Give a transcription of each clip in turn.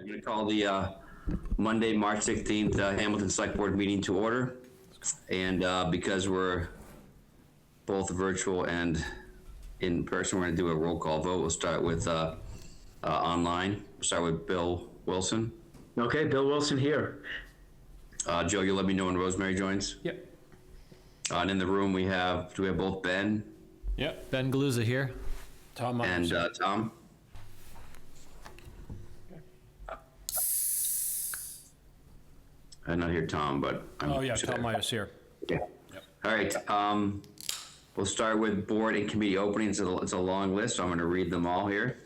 I'm going to call the Monday, March 16th Hamilton Select Board meeting to order. And because we're both virtual and in person, we're going to do a roll call vote. We'll start with online. We'll start with Bill Wilson. Okay, Bill Wilson here. Joe, you'll let me know when Rosemary joins? Yep. And in the room do we have both Ben? Yep. Ben Galuza here. Tom Myers. And Tom? I did not hear Tom, but Oh, yeah, Tom Myers here. Yeah. Yep. All right. We'll start with board and committee openings. It's a long list, so I'm going to read them all here.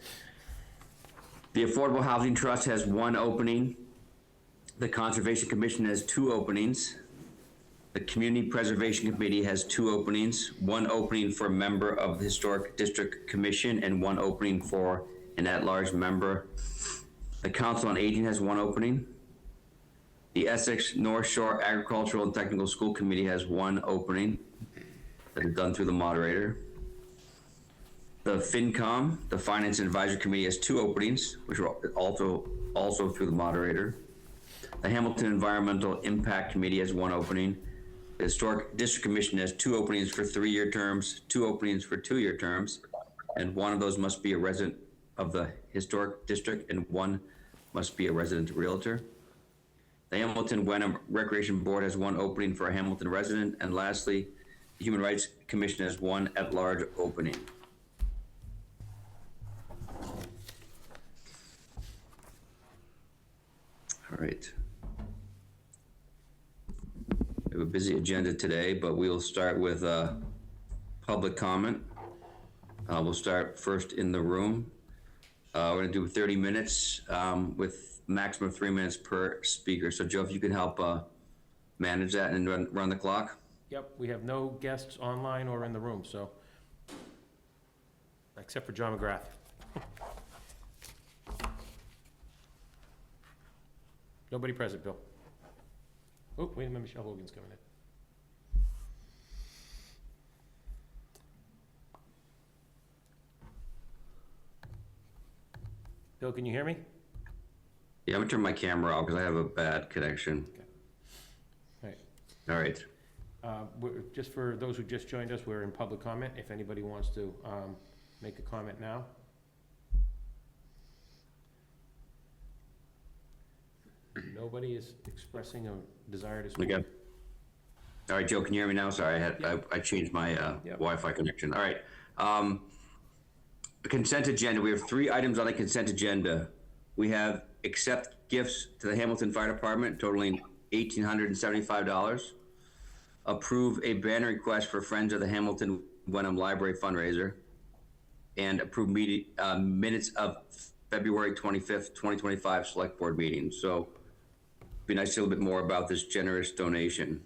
The Affordable Housing Trust has one opening. The Conservation Commission has two openings. The Community Preservation Committee has two openings, one opening for a member of the Historic District Commission and one opening for an at-large member. The Council on Aging has one opening. The Essex North Shore Agricultural and Technical School Committee has one opening that is done through the moderator. The FinCom, the Finance and Advisory Committee, has two openings, which are also through the moderator. The Hamilton Environmental Impact Committee has one opening. The Historic District Commission has two openings for 3-year terms, two openings for 2-year terms, and one of those must be a resident of the Historic District and one must be a resident realtor. The Hamilton Wenham Recreation Board has one opening for a Hamilton resident, and lastly, the Human Rights Commission has one at-large opening. All right. We have a busy agenda today, but we'll start with public comment. We'll start first in the room. We're going to do 30 minutes with maximum of 3 minutes per speaker. So Joe, if you can help manage that and run the clock. Yep, we have no guests online or in the room, so, except for John McGrath. Nobody present, Bill. Oh, wait a minute, Michelle Hogan's coming in. Bill, can you hear me? Yeah, I'm gonna turn my camera off because I have a bad connection. Okay. All right. Just for those who just joined us, we're in public comment. If anybody wants to make a comment now. Nobody is expressing a desire to speak. Okay. All right, Joe, can you hear me now? Sorry, I changed my Wi-Fi connection. All right. The consent agenda. We have 3 items on the consent agenda. We have accept gifts to the Hamilton Fire Department totaling $1,875. Approve a banner request for Friends of the Hamilton Wenham Library fundraiser. And approve minutes of February 25th, 2025 select board meeting. So it'd be nice to see a little bit more about this generous donation.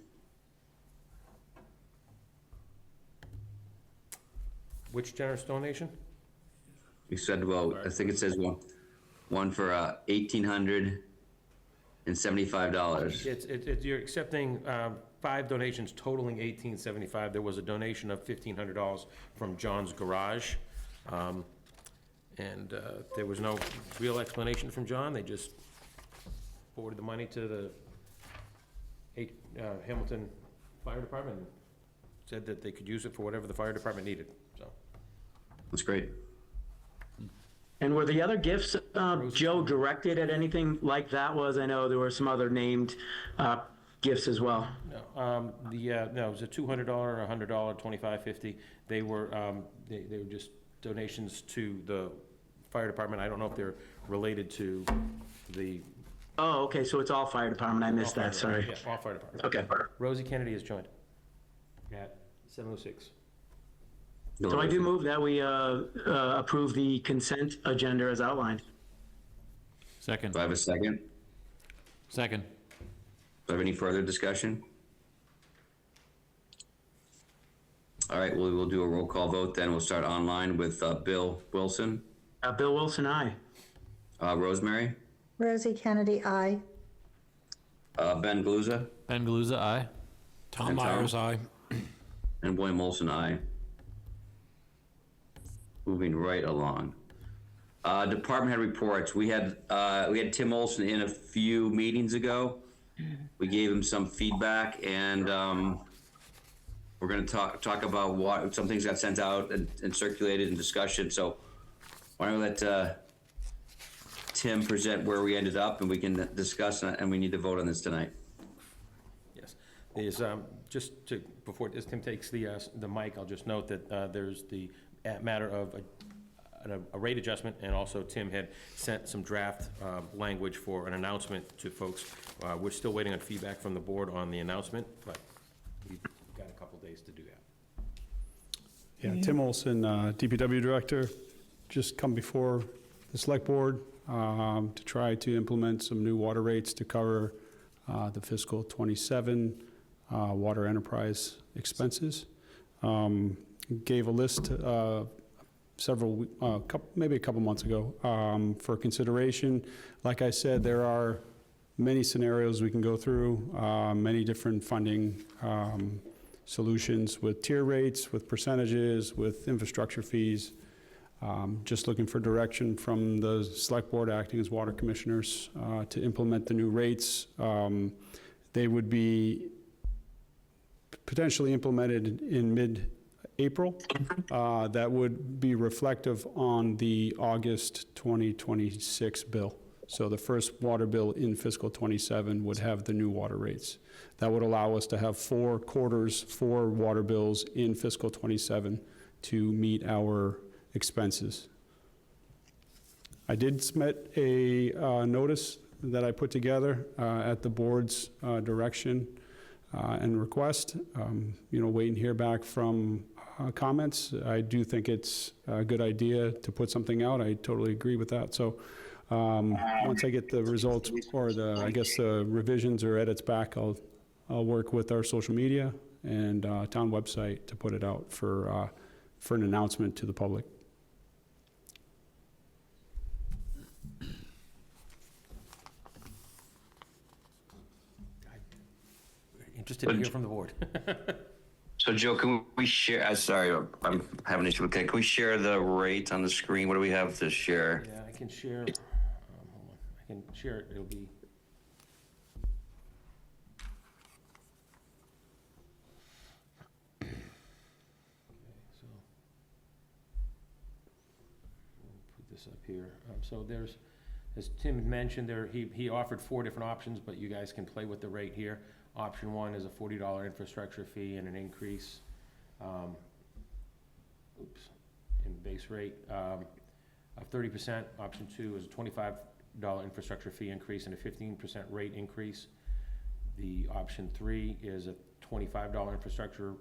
Which generous donation? You said, well, I think it says one for $1,875. You're accepting 5 donations totaling $1,875. There was a donation of $1,500 from John's Garage. And there was no real explanation from John. They just forwarded the money to the Hamilton Fire Department and said that they could use it for whatever the fire department needed, so. That's great. And were the other gifts, Joe, directed at anything like that? I know there were some other named gifts as well. No, no, it was a $200, $100, $25, $50. They were just donations to the fire department. I don't know if they're related to the. Oh, okay, so it's all fire department. I missed that, sorry. Yeah, all fire department. Okay. Rosie Kennedy has joined at 7:06. So I do move that we approve the consent agenda as outlined. Second. Do I have a second? Second. Do I have any further discussion? All right, we will do a roll call vote then. We'll start online with Bill Wilson. Bill Wilson, aye. Rosemary? Rosie Kennedy, aye. Ben Galuza? Ben Galuza, aye. Tom Myers, aye. And William Olson, aye. Moving right along. Department head reports. We had Tim Olson in a few meetings ago. We gave him some feedback, and we're going to talk about what some things got sent out and circulated in discussion. So why don't we let Tim present where we ended up, and we can discuss, and we need to vote on this tonight. Yes, there's, just to, before as Tim takes the mic, I'll just note that there's the matter of a rate adjustment, and also Tim had sent some draft language for an announcement to folks. We're still waiting on feedback from the board on the announcement, but we've got a couple days to do that. Yeah, Tim Olson, DPW Director, just come before the Select Board to try to implement some new water rates to cover the fiscal '27 water enterprise expenses. Gave a list maybe a couple months ago for consideration. Like I said, there are many scenarios we can go through, many different funding solutions with tier rates, with percentages, with infrastructure fees. Just looking for direction from the Select Board acting as water commissioners to implement the new rates. They would be potentially implemented in mid-April. That would be reflective on the August 2026 bill. So the first water bill in fiscal '27 would have the new water rates. That would allow us to have 4 quarters, 4 water bills in fiscal '27 to meet our expenses. I did submit a notice that I put together at the board's direction and request. Wait and hear back from comments. I do think it's a good idea to put something out. I totally agree with that. So once I get the results or the revisions or edits back, I'll work with our social media and town website to put it out for an announcement to the public. Interested to hear from the board. So Joe, can we share, sorry, I'm having an issue. Okay, can we share the rate on the screen? What do we have to share? Yeah, I can share, hold on, I can share it, it'll be. Okay, so. We'll put this up here. So there's, as Tim had mentioned, he offered 4 different options, but you guys can play with the rate here. Option 1 is a $40 infrastructure fee and an increase, in base rate of 30%. Option 2 is a $25 infrastructure fee increase and a 15% rate increase. The option 3 is a $25 infrastructure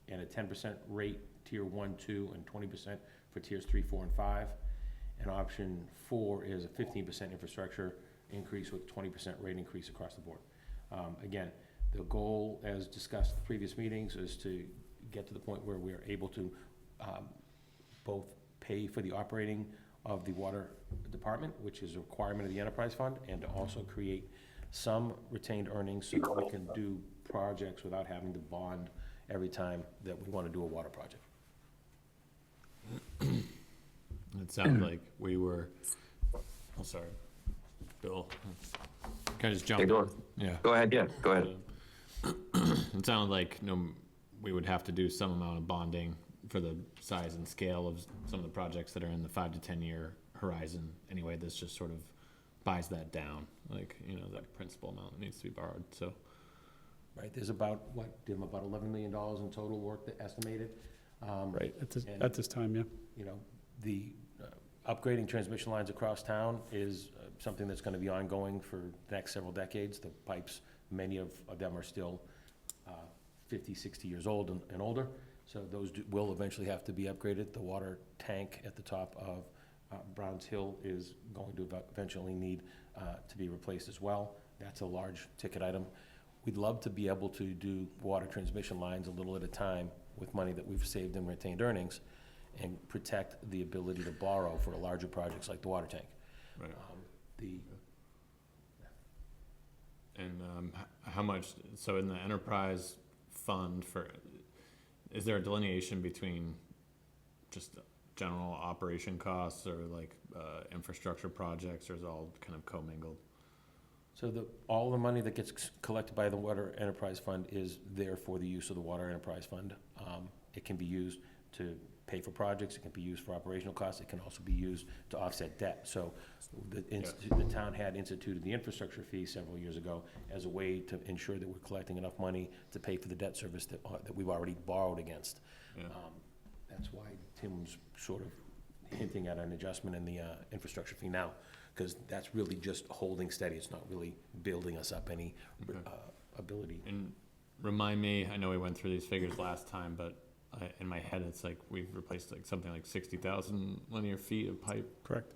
and a 10% rate, tier 1, 2, and 20% for tiers 3, 4, and 5. And option 4 is a 15% infrastructure increase with 20% rate increase across the board. Again, the goal, as discussed in previous meetings, is to get to the point where we are able to both pay for the operating of the water department, which is a requirement of the enterprise fund, and to also create some retained earnings so that we can do projects without having to bond every time that we want to do a water project. It sounded like we were, oh, sorry, Bill. Can I just jump in? Yeah. Go ahead, yeah, go ahead. It sounded like we would have to do some amount of bonding for the size and scale of some of the projects that are in the 5 to 10 year horizon. Anyway, this just sort of buys that down, that principal amount that needs to be borrowed. So, right, there's about Tim, about $11 million in total work that estimated. Right at this time, yeah. The upgrading transmission lines across town is something that's going to be ongoing for the next several decades. The pipes, many of them are still 50, 60 years old and older, so those will eventually have to be upgraded. The water tank at the top of Browns Hill is going to eventually need to be replaced as well. That's a large ticket item. We'd love to be able to do water transmission lines a little at a time with money that we've saved in retained earnings and protect the ability to borrow for larger projects like the water tank. right. And how much, so in the enterprise fund is there a delineation between just general operation costs or like, infrastructure projects, or is it all kind of commingled? So all the money that gets collected by the Water Enterprise Fund is there for the use of the Water Enterprise Fund. It can be used to pay for projects, it can be used for operational costs, it can also be used to offset debt. So the town had instituted the infrastructure fee several years ago as a way to ensure that we're collecting enough money to pay for the debt service that we've already borrowed against. Yeah. That's why Tim's sort of hinting at an adjustment in the infrastructure fee now, because that's really just holding steady. It's not really building us up any ability. And remind me, I know we went through these figures last time, but in my head, it's like we've replaced like something like 60,000 linear feet of pipe, Correct.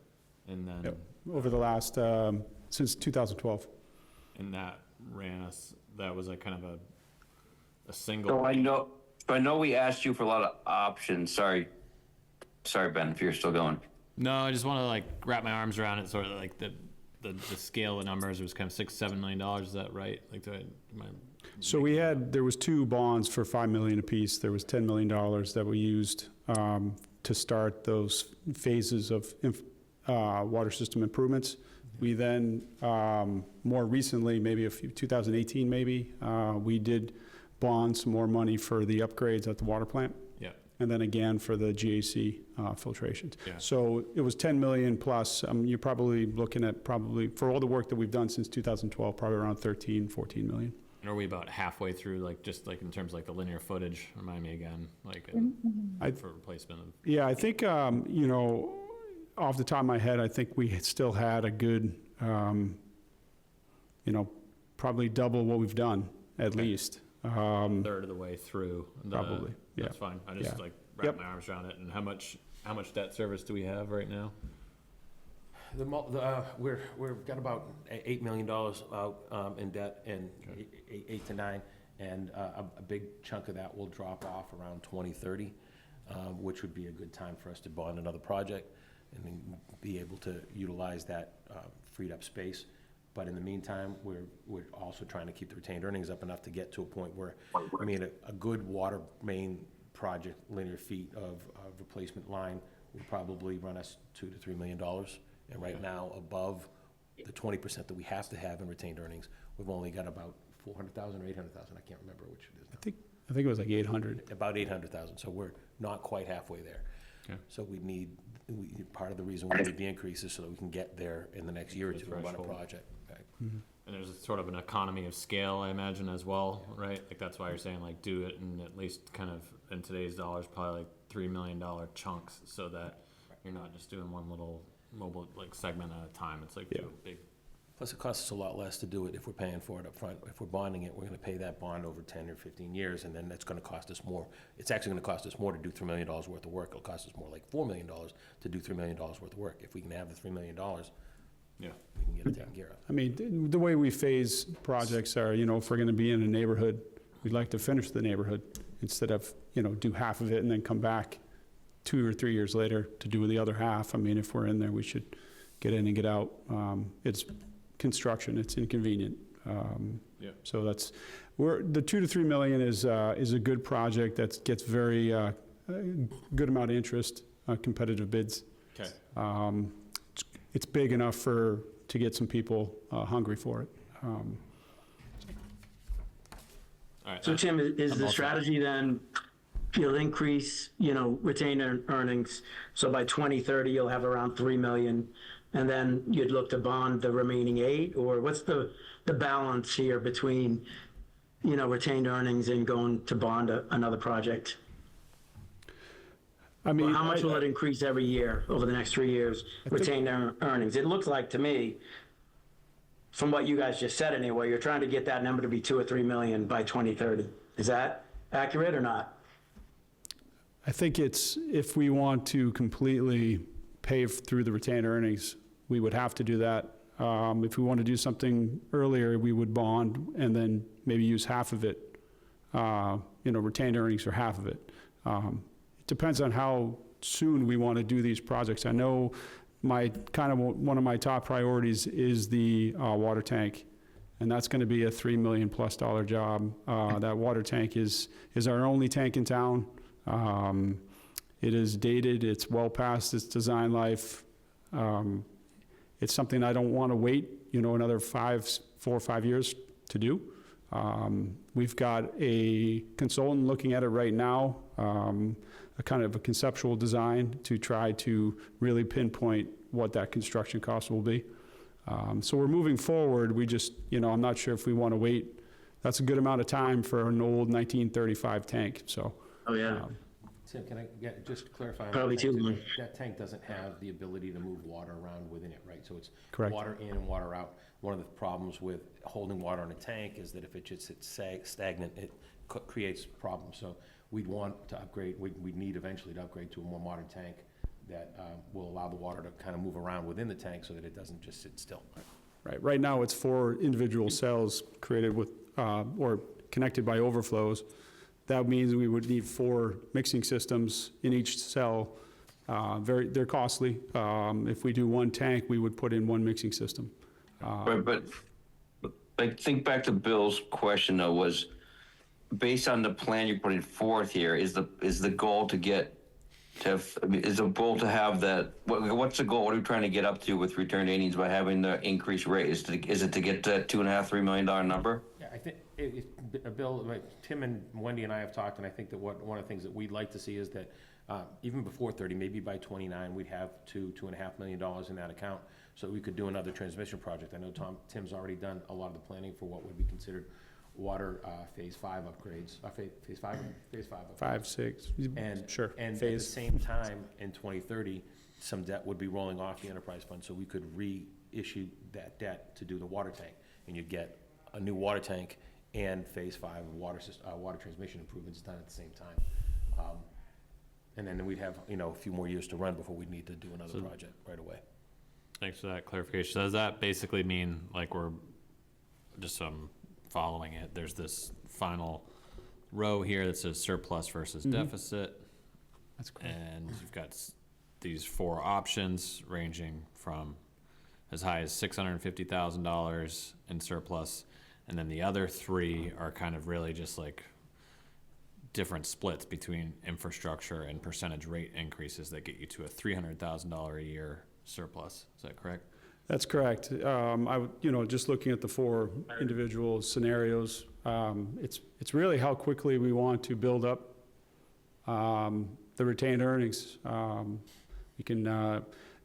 and then, Yep. Over the last, since 2012. and that ran us, that was like kind of a So single. I know we asked you for a lot of options. Sorry, Ben, if you're still going. No, I just want to like wrap my arms around it, sort of like the scale of numbers was kind of $6-7 million. Is that right? Like, So there was two bonds for $5 million apiece. There was $10 million that we used to start those phases of water system improvements. We then, more recently, maybe 2018 maybe, we did bond some more money for the upgrades at the water plant, yeah, and then again for the GAC filtrations. Yeah. So it was 10 million plus. You're probably looking at for all the work that we've done since 2012, probably around 14 million. and are we about halfway through, like, just like in terms of like the linear footage? Remind me again, like, for replacement of, Yeah, I think, off the top of my head, I think we still had a good, probably double what we've done, at least. third of the way through. Probably, yeah. That's fine. I just Yeah. like wrap Yep. my arms around it. And how much debt service do we have right now? We've got about $8 million out in debt, and Okay. 8 to 9, and a big chunk of that will drop off around 2030, which would be a good time for us to bond another project and then be able to utilize that freed up space. But in the meantime, we're also trying to keep the retained earnings up enough to get to a point where, I mean, a good water main project, linear feet of replacement line would probably run us $2 to $3 million. And right now, above the 20% that we have to have in retained earnings, we've only got about 400,000 or 800,000, I can't remember which it is now. I think it was like 800. About 800,000, so we're not quite halfway there. Okay. So part of the reason we need the increase is so that we can get there in the next year or The two and run a threshold. project. Okay. And there's sort of an economy of scale, I imagine, as well, right? Like, that's why you're saying, like, do it in at least kind of, in today's dollars, probably like $3 million chunks, so that you're not just doing one little mobile, like, segment at a time. It's like, Yeah. do a big, Plus, it costs us a lot less to do it if we're paying for it up front. If we're bonding it, we're gonna pay that bond over 10 or 15 years, and then that's gonna cost us more. It's actually gonna cost us more to do $3 million worth of work. It'll cost us more like $4 million to do $3 million worth of work. If we can have the $3 million, yeah. we can get it taken care of. I mean, the way we phase projects are, if we're going to be in a neighborhood, we'd like to finish the neighborhood instead of, do half of it and then come back 2 or 3 years later to do the other half. I mean, if we're in there, we should get in and get out. It's construction, it's inconvenient. Yeah. So the 2 to 3 million is a good project that gets very good amount of interest, competitive bids. Okay. It's big enough to get some people hungry for it. All right. So Tim, is I'm the all set. strategy then, you'll increase, retained earnings, so by 2030, you'll have around 3 million, and then you'd look to bond the remaining 8, or what's the balance here between, retained earnings and going to bond another project? I mean, How much will it increase every year over the next 3 years, retained earnings? It looks like to me, from what you guys just said anyway, you're trying to get that number to be 2 or 3 million by 2030. Is that accurate or not? I think if we want to completely pay through the retained earnings, we would have to do that. If we want to do something earlier, we would bond and then maybe use half of it, retained earnings for half of it. It depends on how soon we want to do these projects. I know one of my top priorities is the water tank, and that's going to be a $3 million plus job. That water tank is our only tank in town. It is dated, it's well past its design life. It's something I don't want to wait, another 4 or 5 years to do. We've got a consultant looking at it right now, a kind of a conceptual design to try to really pinpoint what that construction cost will be. So we're moving forward. We just, I'm not sure if we want to wait. That's a good amount of time for an old 1935 tank, so. Oh, yeah. Tim, can I just clarify? on Probably that tank? too long. That tank doesn't have the ability to move water around within it, right? So it's Correct. water in and water out. One of the problems with holding water in a tank is that if it just sits stagnant, it creates problems. So we'd want to upgrade, we'd need eventually to upgrade to a more modern tank that will allow the water to kind of move around within the tank so that it doesn't just sit still. Right, right now it's 4 individual cells created with, or connected by overflows. That means we would need 4 mixing systems in each cell. They're costly. If we do 1 tank, we would put in 1 mixing system. But I think back to Bill's question though, was based on the plan you're putting forth here, is the goal to get is the goal to have that, what's the goal? What are we trying to get up to with return earnings by having the increased rate? Is it to get to that $2.5–3 million number? Yeah, I think, Bill, Tim and Wendy and I have talked, and I think that one of the things that we'd like to see is that even before 30, maybe by 29, we'd have $2.5 million in that account, so we could do another transmission project. I know Tim's already done a lot of the planning for what would be considered water phase 5 upgrades, phase 5 upgrades. 5, 6, And, sure. and at the same time, in 2030, some debt would be rolling off the enterprise fund, so we could reissue that debt to do the water tank, and you'd get a new water tank and phase 5 water transmission improvements done at the same time. And then we'd have, a few more years to run before we'd need to do another project right away. Thanks for that clarification. So does that basically mean, like, we're just following it, there's this final row here that says surplus versus deficit, That's correct. and you've got these 4 options ranging from as high as $650,000 in surplus, and then the other 3 are kind of really just like different splits between infrastructure and percentage rate increases that get you to a $300,000 a year surplus. Is that correct? That's correct. Just looking at the 4 individual scenarios, it's really how quickly we want to build up the retained earnings.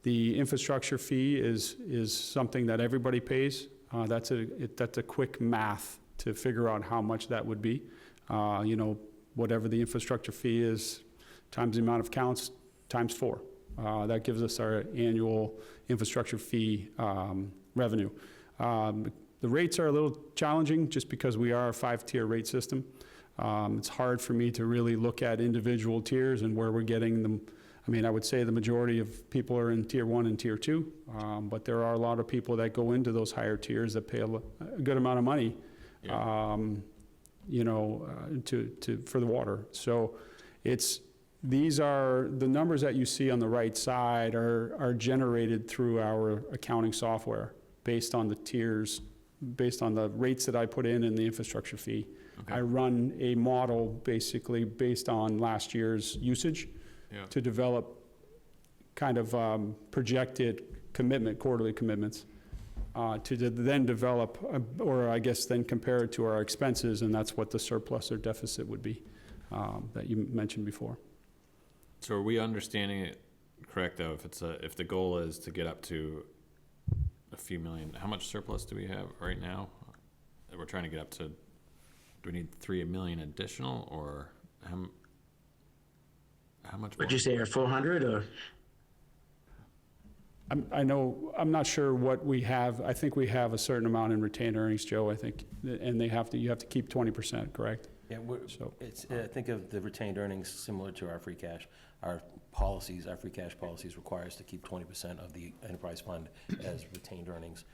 The infrastructure fee is something that everybody pays. That's a quick math to figure out how much that would be. Whatever the infrastructure fee is, times the amount of counts, times 4. That gives us our annual infrastructure fee revenue. The rates are a little challenging just because we are a 5-tier rate system. It's hard for me to really look at individual tiers and where we're getting them. I mean, I would say the majority of people are in Tier 1 and Tier 2, but there are a lot of people that go into those higher tiers that pay a good amount of money, for the water. So these are the numbers that you see on the right side are generated through our accounting software based on the tiers, based on the rates that I put in the infrastructure fee. Okay. I run a model basically based on last year's usage to develop kind of projected quarterly commitments, to then develop, or I guess then compare it to our expenses, and that's what the surplus or deficit would be that you mentioned before. So are we understanding it correct, though, if the goal is to get up to a few million, how much surplus do we have right now? We're trying to get up to, do we need $3 million additional, or how much more? Would you say 400 or? I'm not sure what we have. I think we have a certain amount in retained earnings, Joe, I think, and you have to keep 20%, correct? Yeah, So- think of the retained earnings similar to our free cash. Our free cash policies require us to keep 20% of the enterprise fund as retained earnings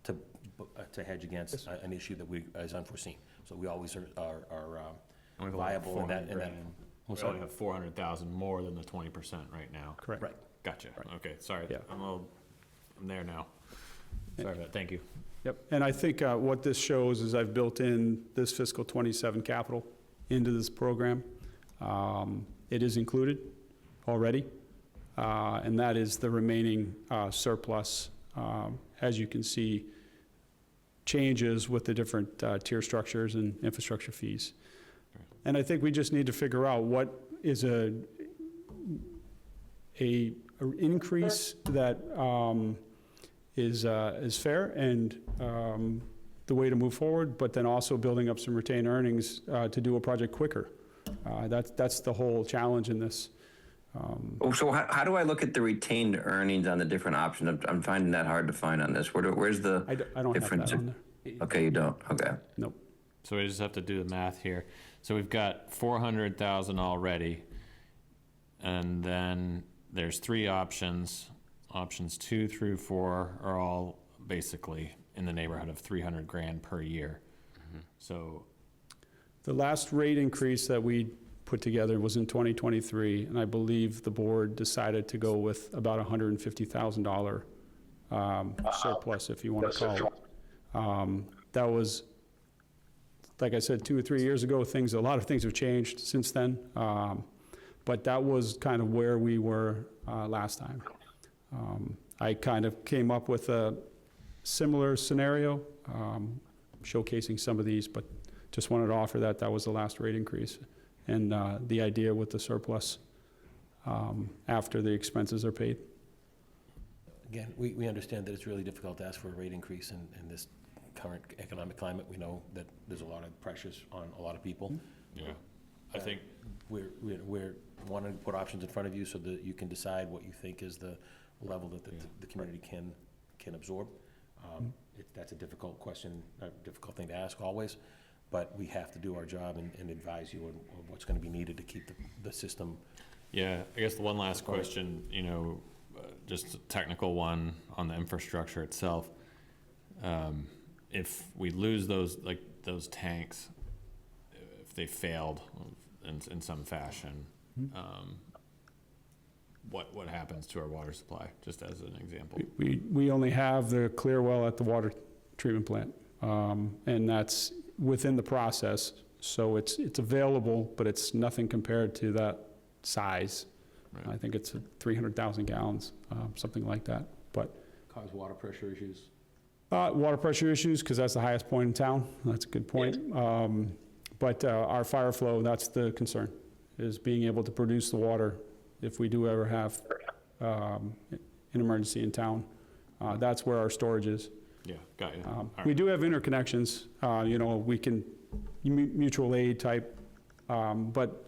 to hedge against an issue that is unforeseen. So we always are And we've only got viable in that. 400,000. We only have 400,000 more than the 20% right now. Correct. Right. Gotcha. Okay, sorry. Yeah. I'm there now. Sorry about that. Thank you. Yep, and I think what this shows is I've built in this fiscal '27 capital into this program. It is included. already, and that is the remaining surplus. As you can see, changes with the different tier structures and infrastructure fees. And I think we just need to figure out what is a increase that is fair and the way to move forward, but then also building up some retained earnings to do a project quicker. That's the whole challenge in this. So how do I look at the retained earnings on the different options? I'm finding that hard to find on this. Where's the I don't have difference? that on there. Okay, you don't. Okay. Nope. So we just have to do the math here. So we've got 400,000 already, and then there's 3 options. Options 2 through 4 are all basically in the neighborhood of 300 grand per year. So The last rate increase that we put together was in 2023, and I believe the board decided to go with about $150,000 surplus, if you want to call it. That was, like I said, 2 or 3 years ago. A lot of things have changed since then, but that was kind of where we were last time. I kind of came up with a similar scenario, showcasing some of these, but just wanted to offer that was the last rate increase. And the idea with the surplus after the expenses are paid. Again, we understand that it's really difficult to ask for a rate increase in this current economic climate. We know that there's a lot of pressures on a lot of people. yeah, I think We're wanting to put options in front of you so that you can decide what you think is the level that the community can absorb. That's a difficult question, a difficult thing to ask always, but we have to do our job and advise you on what's gonna be needed to keep the system. Yeah, I guess the one last question, just a technical one on the infrastructure itself. If we lose those tanks, if they failed in some fashion, what happens to our water supply, just as an example? We only have the clear well at the water treatment plant, and that's within the process. So it's available, but it's nothing compared to that size. Right. I think it's 300,000 gallons, something like that. But Cause water pressure issues. water pressure issues, because that's the highest point in town. That's a good point. But our fire flow, that's the concern, is being able to produce the water if we do ever have an emergency in town. That's where our storage is. Yeah, got you. We do have interconnections, we can, mutual aid type, but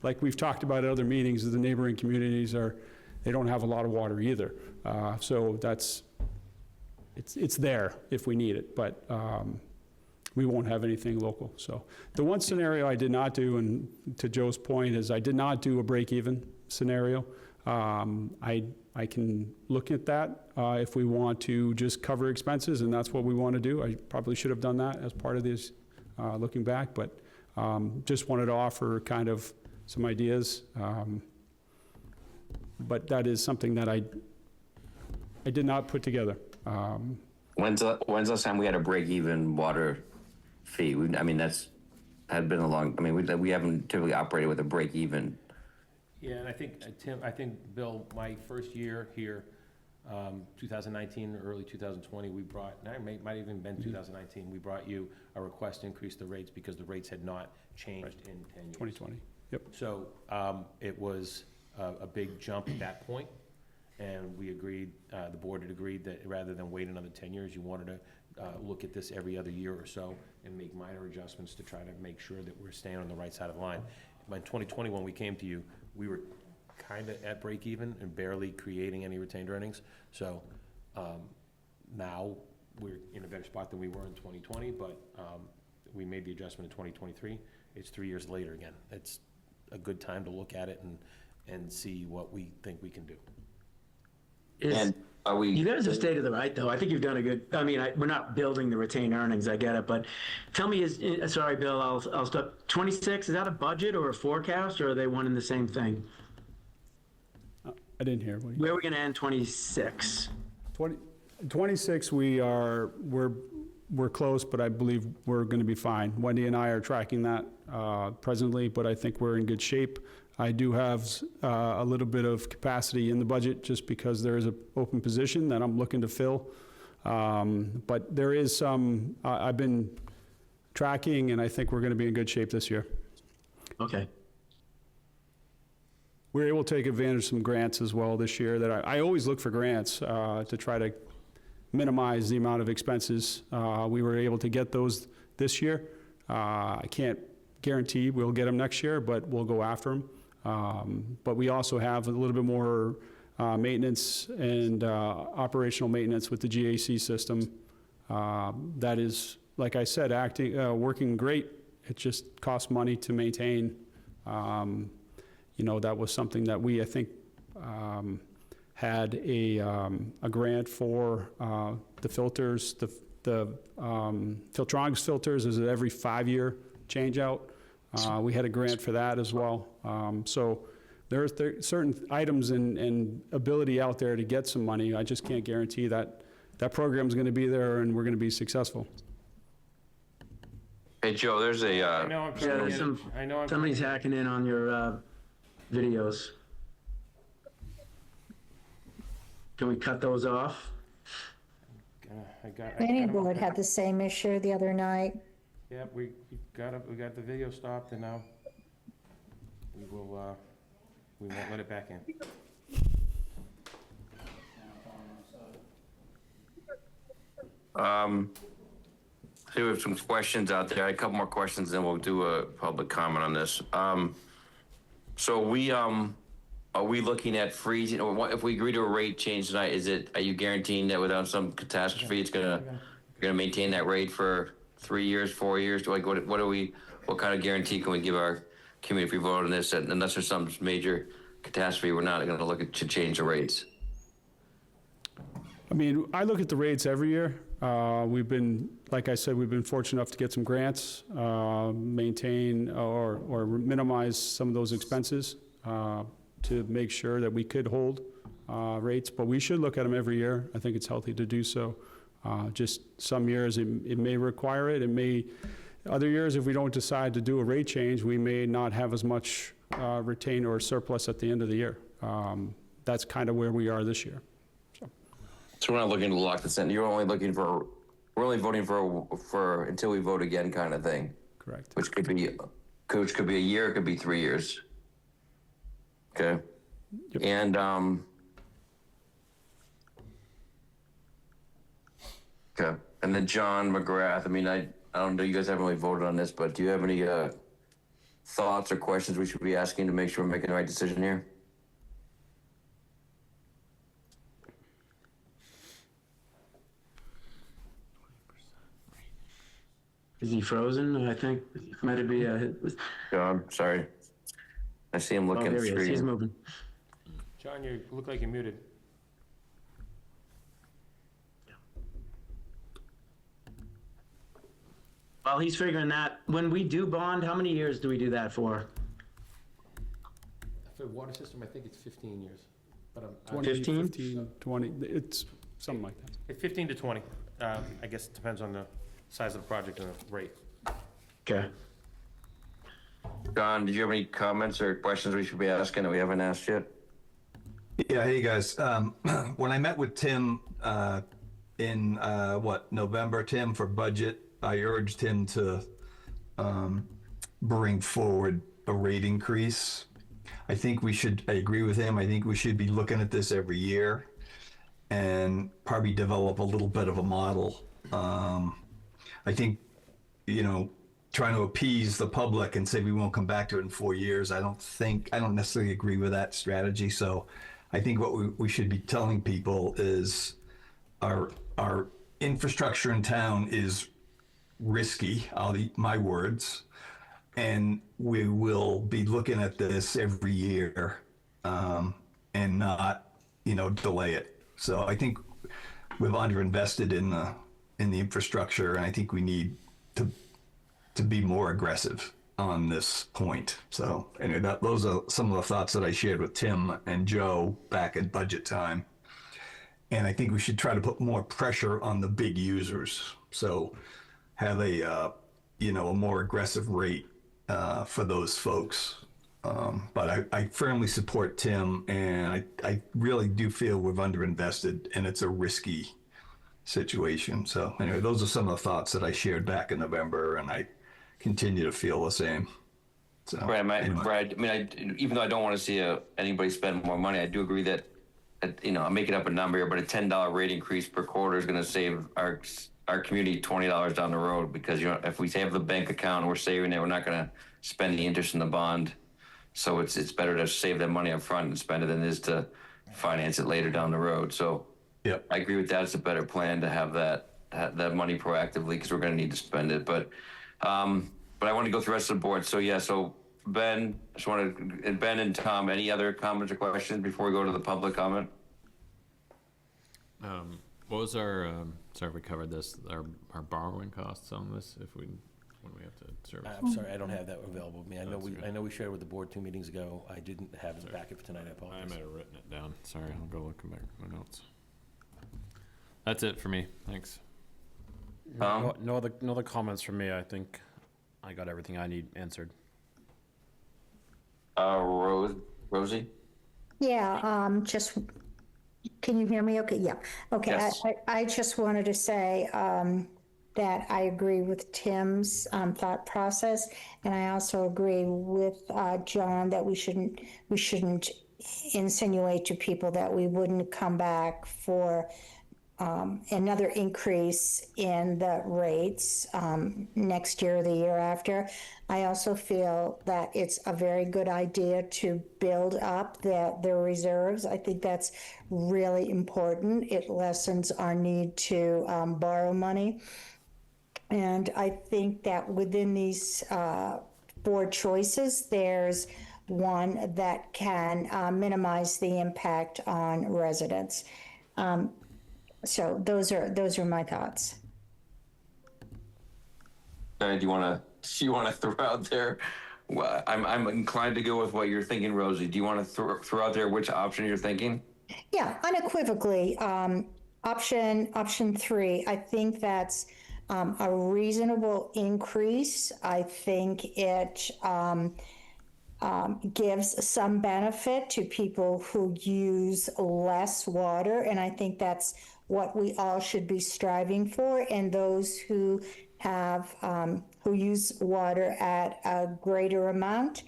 like we've talked about at other meetings, the neighboring communities they don't have a lot of water either. So it's there if we need it, but we won't have anything local. So the one scenario I did not do, and to Joe's point, is I did not do a break-even scenario. I can look at that if we want to just cover expenses, and that's what we want to do. I probably should have done that as part of this, looking back, but just wanted to offer kind of some ideas. But that is something that I did not put together. When's the last time we had a break-even water fee? That's had been a long. We haven't typically operated with a break-even. Yeah, and I think, Tim, Bill, my first year here, 2019, early 2020, we brought, and it might even been 2019, we brought you a request to increase the rates because the rates had not changed in 10 years. 2020, yep. So it was a big jump at that point, and we agreed, the board had agreed that rather than wait another 10 years, you wanted to look at this every other year or so and make minor adjustments to try to make sure that we're staying on the right side of the line. In 2020, when we came to you, we were kind of at break even and barely creating any retained earnings. So now we're in a better spot than we were in 2020, but we made the adjustment in 2023. It's 3 years later again. It's a good time to look at it and see what we think we can do. And are we? You guys have stayed to the right, though. I think you've done a good, we're not building the retained earnings, I get it, but tell me, sorry, Bill, I'll stop. 26, is that a budget or a forecast, or are they one and the same thing? I didn't hear. Where are we gonna end 26? 26, we're close, but I believe we're going to be fine. Wendy and I are tracking that presently, but I think we're in good shape. I do have a little bit of capacity in the budget just because there is an open position that I'm looking to fill. But there is some, I've been tracking, and I think we're going to be in good shape this year. Okay. We're able to take advantage of some grants as well this year that I always look for grants to try to minimize the amount of expenses. We were able to get those this year. I can't guarantee we'll get them next year, but we'll go after them. But we also have a little bit more maintenance and operational maintenance with the GAC system. That is, like I said, working great. It just costs money to maintain. You know, that was something that we, I think, had a grant for the filters. The Filtronics filters is an every 5-year change out. We had a grant for that as well. So there are certain items and ability out there to get some money. I just can't guarantee that that program's going to be there and we're going to be successful. Hey, Joe, there's a, I know I'm trying to get it. I know I'm. Somebody's hacking in on your videos. Can we cut those off? I got Planning 'em. board had the same issue the other night. Yeah, we got the video stopped, and now we will, we won't let it back in. so we have some questions out there. A couple more questions, then we'll do a public comment on this. So are we looking at freezing, or what, if we agree to a rate change tonight, are you guaranteeing that without some catastrophe, you're gonna maintain that rate for 3 years, 4 years? Like, what kind of guarantee can we give our community if we vote on this, that unless there's some major catastrophe, we're not gonna look to change the rates? I mean, I look at the rates every year. We've been, like I said, we've been fortunate enough to get some grants, maintain or minimize some of those expenses to make sure that we could hold rates. But we should look at them every year. I think it's healthy to do so. Just some years it may require it. It may, other years, if we don't decide to do a rate change, we may not have as much retained or surplus at the end of the year. That's kind of where we are this year. So we're not looking to lock this in. We're only voting for until we vote again kind of thing, Correct. which could be a year, it could be 3 years. Okay. Yep. And, okay. And then John McGrath, I mean, I don't know, you guys haven't really voted on this, but do you have any thoughts or questions we should be asking to make sure we're making the right decision here? Is he frozen? I think might it be a. John, sorry. I see him Oh, looking there he is. He's through. moving. John, you look like you're muted. While he's figuring that, when we do bond, how many years do we do that for? For the water system, I think it's 15 years, but 20, 15? 15, 20, it's something like that. it's 15 to 20. I guess it depends on the size of the project and the rate. Okay. John, did you have any comments or questions we should be asking that we haven't asked yet? Yeah, hey guys. When I met with Tim in November, Tim, for budget, I urged him to bring forward a rate increase. I agree with him. I think we should be looking at this every year and probably develop a little bit of a model. I think, trying to appease the public and say we won't come back to it in 4 years, I don't necessarily agree with that strategy. So I think what we should be telling people is our infrastructure in town is risky, I'll eat my words, and we will be looking at this every year and not, delay it. So I think we've underinvested in the infrastructure, and I think we need to be more aggressive on this point. So anyway, those are some of the thoughts that I shared with Tim and Joe back at budget time. And I think we should try to put more pressure on the big users. So have a more aggressive rate for those folks. But I firmly support Tim, and I really do feel we've underinvested, and it's a risky situation. So anyway, those are some of the thoughts that I shared back in November, and I continue to feel the same. So, anyway. Brad, I mean, even though I don't want to see anybody spend more money, I do agree that, I'm making up a number here, but a $10 rate increase per quarter is going to save our community $20 down the road, because if we have the bank account and we're saving it, we're not going to spend the interest in the bond. So it's better to save that money up front and spend it than it is to finance it later down the road. So Yep. I agree with that. It's a better plan to have that money proactively, because we're going to need to spend it. But I want to go through the rest of the board. So yeah, so Ben, Ben and Tom, any other comments or questions before we go to the public comment? What was our, sorry if we covered this, our borrowing costs on this, when we have to service? I'm sorry, I don't have that available to me. That's I know we shared with the board 2 meetings ago. I didn't have it back for tonight, I I apologize. might have written it down. Sorry, I'll go looking back at my notes. That's it for me. Thanks. No other comments from me. I think I got everything I need answered. Rosie? Yeah, just, can you hear me? Okay, yeah. Okay, Yes. I just wanted to say that I agree with Tim's thought process, and I also agree with John that we shouldn't insinuate to people that we wouldn't come back for another increase in the rates next year or the year after. I also feel that it's a very good idea to build up the reserves. I think that's really important. It lessens our need to borrow money. And I think that within these 4 choices, there's one that can minimize the impact on residents. So those are my thoughts. Do you want to throw out there? Well, I'm inclined to go with what you're thinking, Rosie. Do you want to throw out there which option you're thinking? Yeah, unequivocally, option 3. I think that's a reasonable increase. I think it gives some benefit to people who use less water, and I think that's what we all should be striving for. And those who have who use water at a greater amount,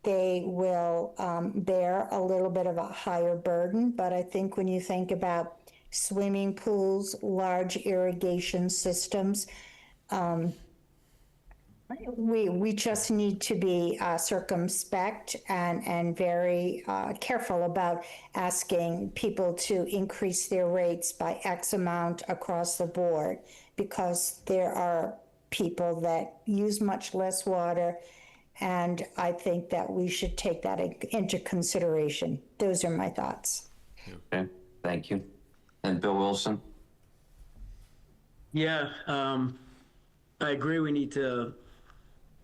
they will bear a little bit of a higher burden. But I think when you think about swimming pools, large irrigation systems, we just need to be circumspect and very careful about asking people to increase their rates by X amount across the board, because there are people that use much less water, and I think that we should take that into consideration. Those are my thoughts. Okay, thank you. And Bill Wilson? Yeah, I agree. We need to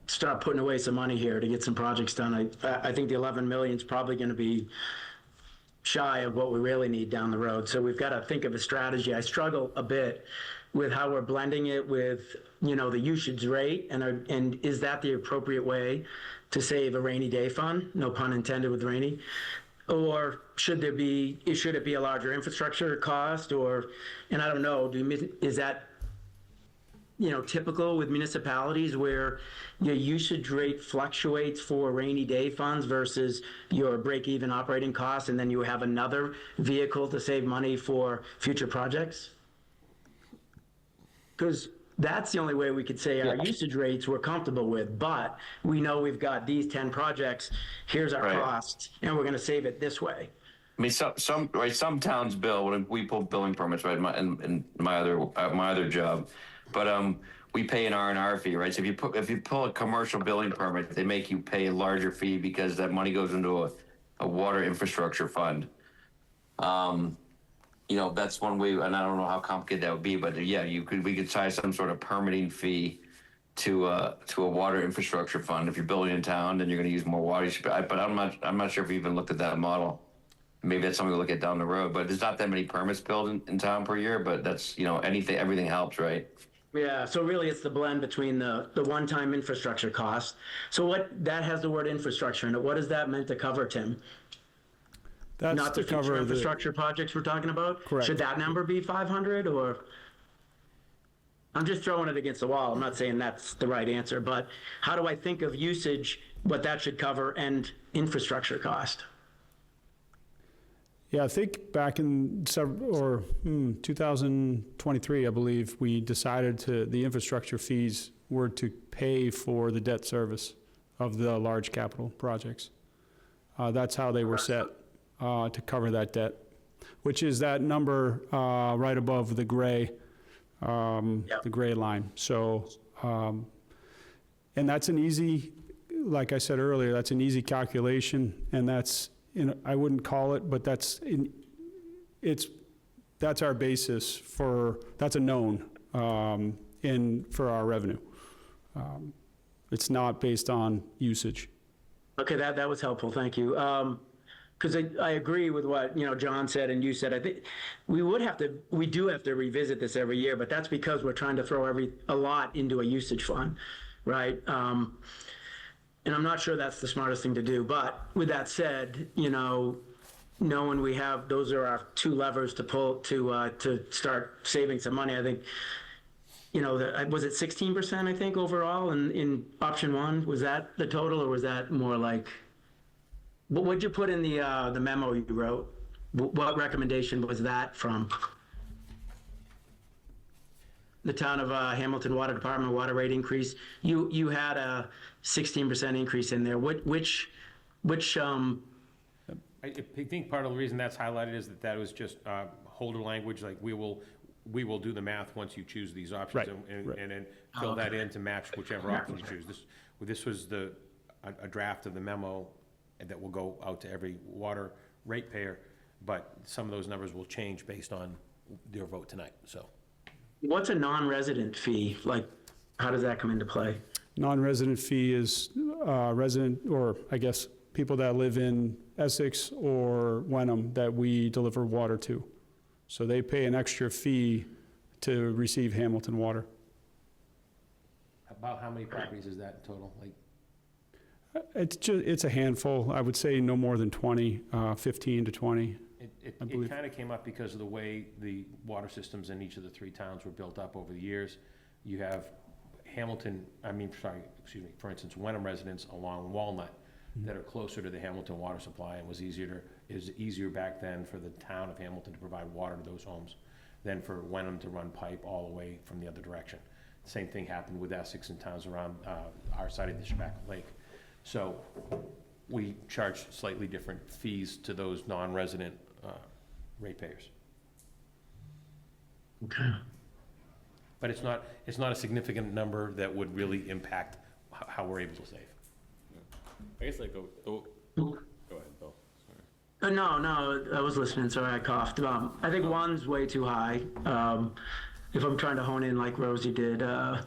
start putting away some money here to get some projects done. I think the 11 million is probably going to be shy of what we really need down the road. So we've got to think of a strategy. I struggle a bit with how we're blending it with, the usage rate, and is that the appropriate way to save a rainy day fund? No pun intended with rainy. Or should it be a larger infrastructure cost, and I don't know, is that typical with municipalities where your usage rate fluctuates for rainy day funds versus your break-even operating costs, and then you have another vehicle to save money for future projects? Because that's the only way we could say our usage rates we're comfortable with, but we know we've got these 10 projects, here's our cost, and we're going to save it this way. I mean, some towns bill when we pull building permits, right? In my other job, but we pay an R&R fee, right? So if you pull a commercial building permit, they make you pay a larger fee because that money goes into a water infrastructure fund. That's one way, and I don't know how complicated that would be, but yeah, we could tie some sort of permitting fee to a water infrastructure fund. If you're building in town, then you're going to use more water. But I'm not sure if we even looked at that model. Maybe that's something we look at down the road. But there's not that many permits built in town per year. But that's everything helps, right? Yeah, so really it's the blend between the one-time infrastructure cost. So that has the word infrastructure in it. What is that meant to cover, Tim? That's Not to the future cover the, infrastructure projects we're talking about? Correct. Should that number be 500 or? I'm just throwing it against the wall. I'm not saying that's the right answer, but how do I think of usage, what that should cover, and infrastructure cost? yeah, I think back in 2023, I believe, we decided the infrastructure fees were to pay for the debt service of the large capital projects. That's how they were set, to cover that debt, which is that number right above the gray, the gray line. So, and that's an easy, like I said earlier, that's an easy calculation, and that's, I wouldn't call it, but that's our basis for, that's a known for our revenue. It's not based on usage. Okay, that was helpful, thank you. Because I agree with what, John said and you said. I think we do have to revisit this every year, but that's because we're trying to throw a lot into a usage fund, right? And I'm not sure that's the smartest thing to do. But with that said, knowing we have, those are our two levers to pull to start saving some money. I think, was it 16%, I think, overall in option one? Was that the total, or was that more like, what'd you put in the memo you wrote? What recommendation was that from? The town of Hamilton Water Department water rate increase. You had a 16% increase in there. Which I think part of the reason that's highlighted is that was just holder language, like we will do the math once you choose these options. Right, And then fill that in to match whichever option you choose. This was a draft of the memo that will go out to every water ratepayer, but some of those numbers will change based on your vote tonight, so. What's a non-resident fee? Like, how does that come into play? Non-resident fee is resident, or I guess people that live in Essex or Wenham that we deliver water to. So they pay an extra fee to receive Hamilton water. About how many properties is that in total? Like, It's a handful. I would say no more than 20, 15 to 20. It believe. kind of came up because of the way the water systems in each of the three towns were built up over the years. You have for instance, Wenham residents along Walnut that are closer to the Hamilton water supply, and is easier back then for the town of Hamilton to provide water to those homes than for Wenham to run pipe all the way from the other direction. Same thing happened with Essex and towns around our side of the Shabaka Lake. So we charge slightly different fees to those non-resident ratepayers. Okay. But it's not a significant number that would really impact how we're able to save. I guess go ahead, Bill. Sorry. No, I was listening. Sorry, I coughed. I think one's way too high. If I'm trying to hone in like Rosie did, I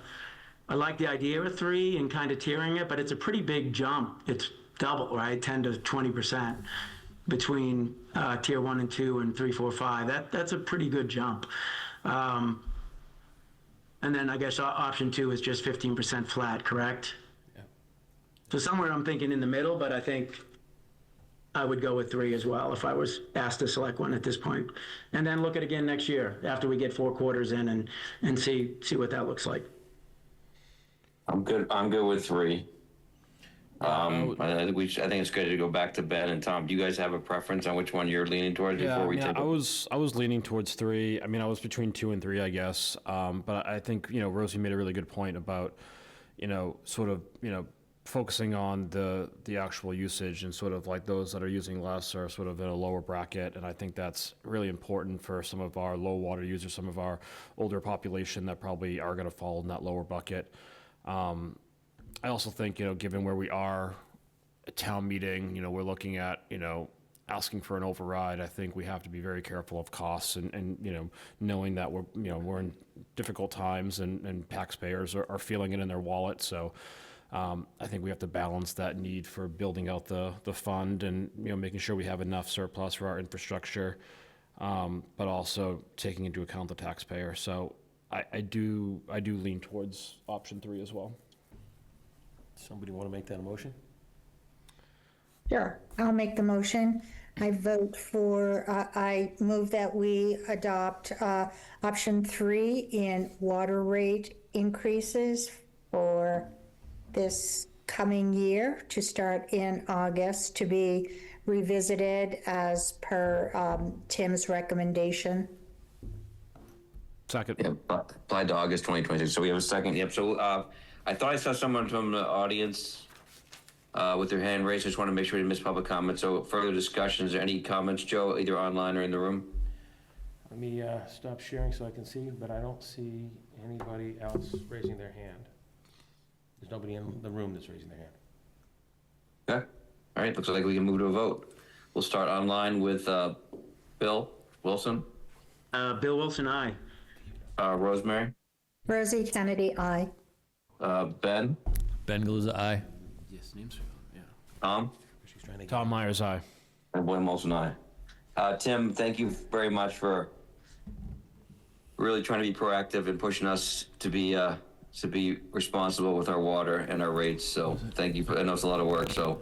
like the idea of 3 and kind of tiering it, but it's a pretty big jump. It's double, right? 10 to 20% between tier 1 and 2 and 3, 4, 5. That's a pretty good jump. And then I guess option 2 is just 15% flat, correct? Yeah. So somewhere I'm thinking in the middle, but I think I would go with 3 as well if I was asked to select one at this point. And then look at it again next year after we get 4 quarters in and see what that looks like. I'm good with 3. I think it's good to go back to Ben and Tom. Do you guys have a preference on which one you're leaning towards before we take it? I was leaning towards 3. I mean, I was between 2 and 3, I guess. But I think, Rosie made a really good point about, sort of, focusing on the actual usage, and sort of like those that are using less are sort of in a lower bracket. And I think that's really important for some of our low water users, some of our older population that probably are going to fall in that lower bucket. I also think, given where we are at town meeting, we're looking at, asking for an override. I think we have to be very careful of costs and knowing that we're in difficult times and taxpayers are feeling it in their wallet. So I think we have to balance that need for building out the fund and, making sure we have enough surplus for our infrastructure, but also taking into account the taxpayer. So I do lean towards option 3 as well. Somebody want to make that a motion? Sure. I'll make the motion. I move that we adopt option 3 in water rate increases for this coming year to start in August, to be revisited as per Tim's recommendation. Second. Yeah, applied to August 2026. So we have a second. Yep. So I thought I saw someone from the audience with their hand raised. I just want to make sure we didn't miss public comment. So further discussions, or any comments, Joe, either online or in the room? Let me stop sharing so I can see, but I don't see anybody else raising their hand. There's nobody in the room that's raising their hand. Okay. All right. Looks like we can move to a vote. We'll start online with Bill Wilson, Bill Wilson, aye. Rosemary, Rosie Kennedy, aye. Ben, Ben Galuza, aye. Tom, She's trying to get. Tom Myers, aye. and William Wilson, aye. Tim, thank you very much for really trying to be proactive and pushing us to be responsible with our water and our rates. So thank you. I know it's a lot of work. So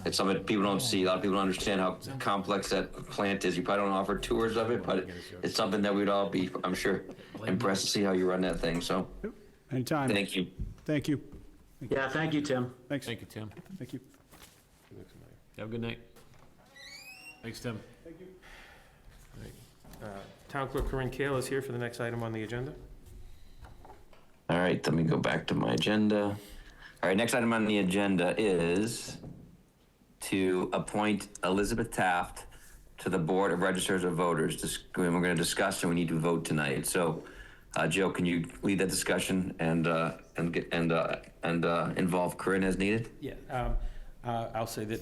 it's something people don't see. A lot of people don't understand how complex that plant is. You probably don't offer tours of it, but it's something that we'd all be, I'm sure, impressed to see how you run that thing. So Anytime. thank you. Thank you. Yeah, thank you, Tim. Thanks. Thank you, Tim. Thank you. Have a good night. Thanks, Tim. Town Clerk Corinne Kale is here for the next item on the agenda. All right, let me go back to my agenda. All right, next item on the agenda is to appoint Elizabeth Taft to the Board of Registers of Voters. We're going to discuss and we need to vote tonight. So, Joe, can you lead that discussion and involve Corinne as needed? Yeah, I'll say that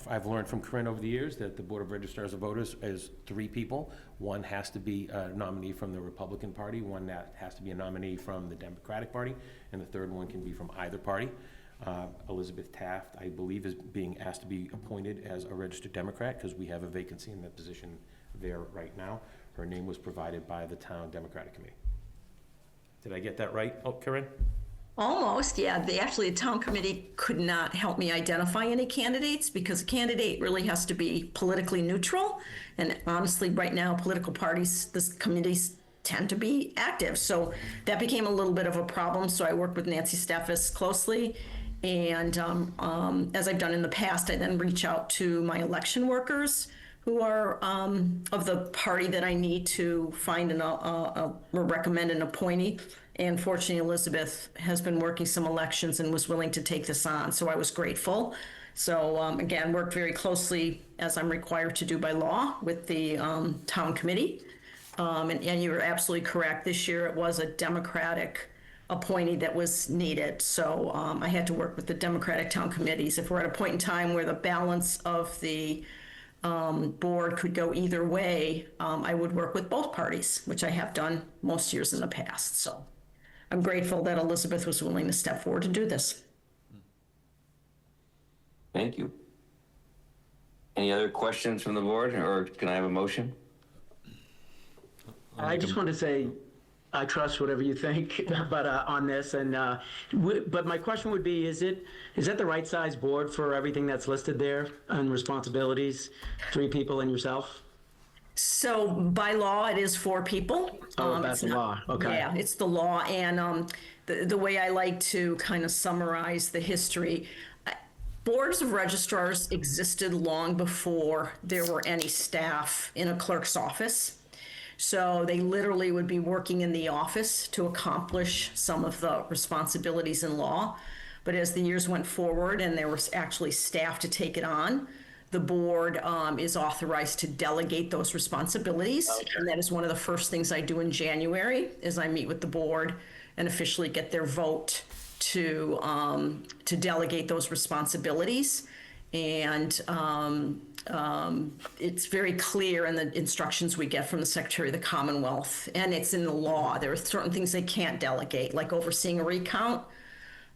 I've learned from Corinne over the years that the Board of Registrars of Voters is 3 people. One has to be a nominee from the Republican Party, one that has to be a nominee from the Democratic Party, and the third one can be from either party. Elizabeth Taft, I believe, is being asked to be appointed as a registered Democrat because we have a vacancy in that position there right now. Her name was provided by the Town Democratic Committee. Did I get that right? Oh, Corinne? Almost, yeah. The town committee could not help me identify any candidates because a candidate really has to be politically neutral. And honestly, right now, political parties, this committees tend to be active. So that became a little bit of a problem. So I worked with Nancy Steffes closely. And as I've done in the past, I then reach out to my election workers who are of the party that I need to find or recommend an appointee. And fortunately, Elizabeth has been working some elections and was willing to take this on, so I was grateful. So again, worked very closely, as I'm required to do by law, with the town committee. And you're absolutely correct. This year it was a Democratic appointee that was needed. So I had to work with the Democratic town committees. If we're at a point in time where the balance of the board could go either way, I would work with both parties, which I have done most years in the past. So I'm grateful that Elizabeth was willing to step forward to do this. Thank you. Any other questions from the board, or can I have a motion? I just want to say, I trust whatever you think, but on this, and but my question would be: is that the right size board for everything that's listed there and responsibilities? 3 people and yourself. So by law, it is 4 people. Oh, that's the law. Okay. Yeah, it's the law, and the way I like to kind of summarize the history. Boards of registrars existed long before there were any staff in a clerk's office. So they literally would be working in the office to accomplish some of the responsibilities in law. But as the years went forward and there was actually staff to take it on, the board is authorized to delegate those responsibilities. Okay. And that is one of the first things I do in January is I meet with the board and officially get their vote to delegate those responsibilities. And it's very clear in the instructions we get from the Secretary of the Commonwealth, and it's in the law. There are certain things they can't delegate, like overseeing a recount.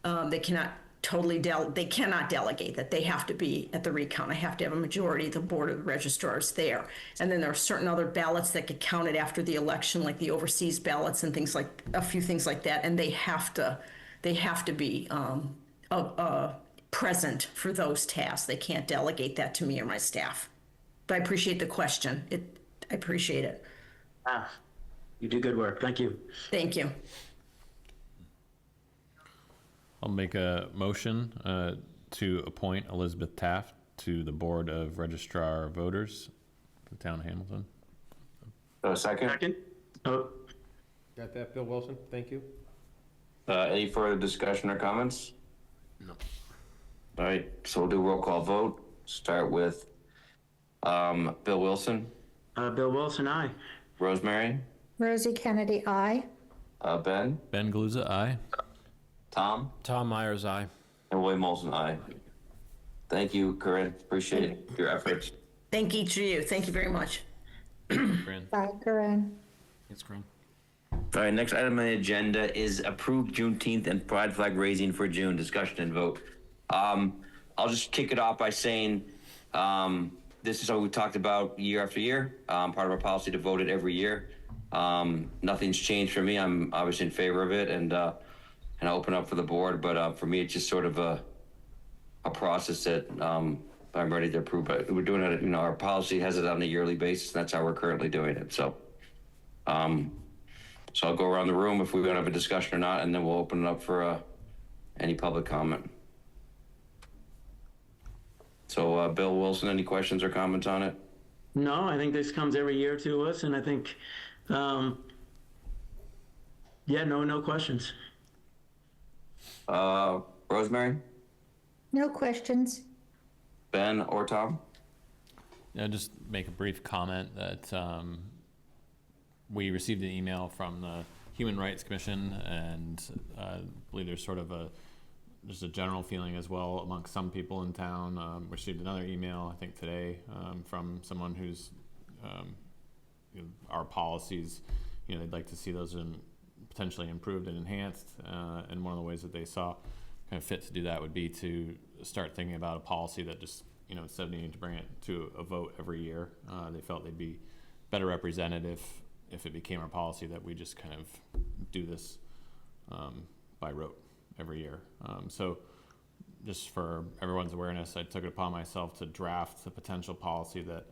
They cannot they cannot delegate that. They have to be at the recount. I have to have a majority of the board of registrars there. And then there are certain other ballots that get counted after the election, like the overseas ballots and things like, a few things like that. And they have to be present for those tasks. They can't delegate that to me or my staff. But I appreciate the question. I appreciate it. You do good work. Thank you. Thank you. I'll make a motion to appoint Elizabeth Taft to the Board of Registrar Voters for the town of Hamilton. Second? Second? Oh, Got that, Bill Wilson? Thank you. Any further discussion or comments? No. All right, so we'll do a roll call vote. Start with Bill Wilson, Bill Wilson, aye. Rosemary, Rosie Kennedy, aye. Ben, Ben Galuza, aye. Tom, Tom Myers, aye. and William Olson, aye. Thank you, Corinne. Appreciate your efforts. Thank each of you. Thank you very much. Fran? Bye, Corinne. It's Corinne. All right, next item on the agenda is approved Juneteenth and pride flag raising for June, discussion and vote. I'll just kick it off by saying, this is what we talked about year after year. Part of our policy to vote it every year. Nothing's changed for me. I'm obviously in favor of it and I'll open up for the board, but for me, it's just sort of a process that I'm ready to approve. But we're doing it, our policy has it on a yearly basis, and that's how we're currently doing it. So, so I'll go around the room if we're gonna have a discussion or not, and then we'll open it up for any public comment. So, Bill Wilson, any questions or comments on it? No, I think this comes every year to us, and I think, no questions. Rosemary, No questions. Ben, or Tom? Yeah, just make a brief comment that we received an email from the Human Rights Commission, and I believe there's sort of just a general feeling as well amongst some people in town. Received another email, I think today, from someone who's our policies, they'd like to see those potentially improved and enhanced, and one of the ways that they saw kind of fit to do that would be to start thinking about a policy that just, instead of needing to bring it to a vote every year, they felt they'd be better represented if it became our policy that we just kind of do this by rote every year. So just for everyone's awareness, I took it upon myself to draft a potential policy that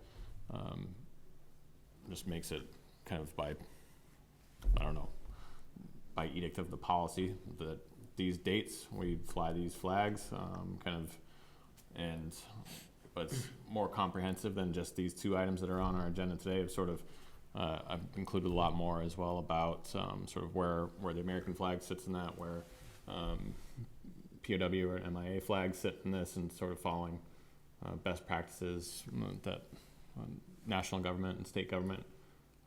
just makes it kind of by edict of the policy that these dates we fly these flags, but it's more comprehensive than just these two items that are on our agenda today. I've included a lot more as well about sort of where the American flag sits in that, where POW or MIA flags sit in this, and sort of following best practices that national government and state government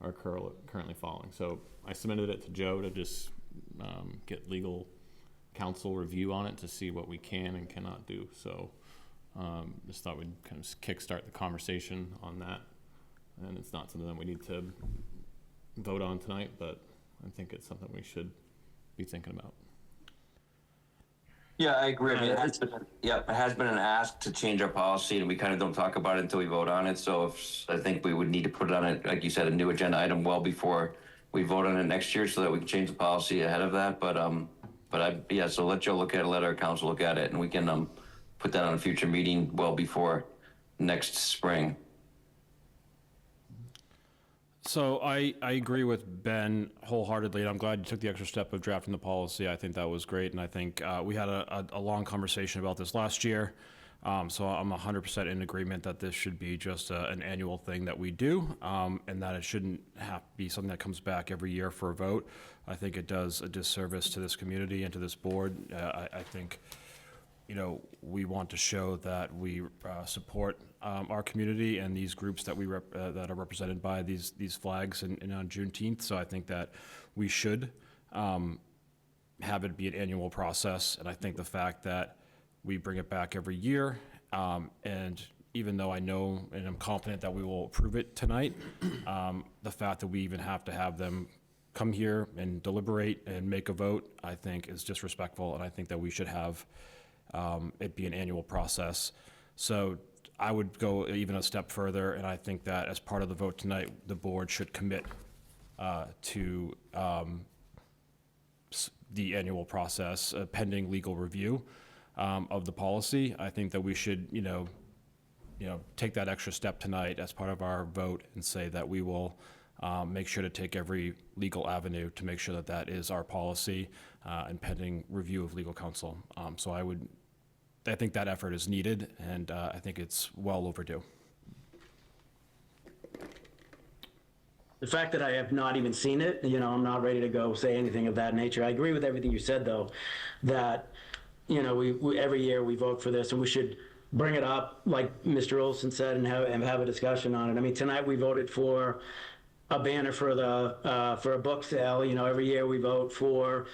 are currently following. So I submitted it to Joe to just get legal counsel review on it to see what we can and cannot do. So just thought we'd kind of kickstart the conversation on that. And it's not something that we need to vote on tonight, but I think it's something we should be thinking about. Yeah, I agree. I mean, it has been an ask to change our policy, and we kind of don't talk about it until we vote on it. So I think we would need to put it on it, like you said, a new agenda item well before we vote on it next year, so that we can change the policy ahead of that. So let Joe look at it, let our council look at it, and we can put that on a future meeting well before next spring. So I agree with Ben wholeheartedly, and I'm glad you took the extra step of drafting the policy. I think that was great, and I think we had a long conversation about this last year. So I'm 100% in agreement that this should be just an annual thing that we do, and that it shouldn't have to be something that comes back every year for a vote. I think it does a disservice to this community and to this board. I think, we want to show that we support our community and these groups that that are represented by these flags and on Juneteenth. So I think that we should have it be an annual process. And I think the fact that we bring it back every year, and even though I know and I'm confident that we will approve it tonight, the fact that we even have to have them come here and deliberate and make a vote, I think is disrespectful. And I think that we should have it be an annual process. So I would go even a step further, and I think that as part of the vote tonight, the board should commit to the annual process pending legal review of the policy. I think that we should, take that extra step tonight as part of our vote and say that we will make sure to take every legal avenue to make sure that that is our policy and pending review of legal counsel. So I think that effort is needed, and I think it's well overdue. The fact that I have not even seen it, I'm not ready to go say anything of that nature. I agree with everything you said, though, that, we every year we vote for this, and we should bring it up, like Mr. Olson said, and have a discussion on it. I mean, tonight we voted for a banner for a book sale. Every year we vote for,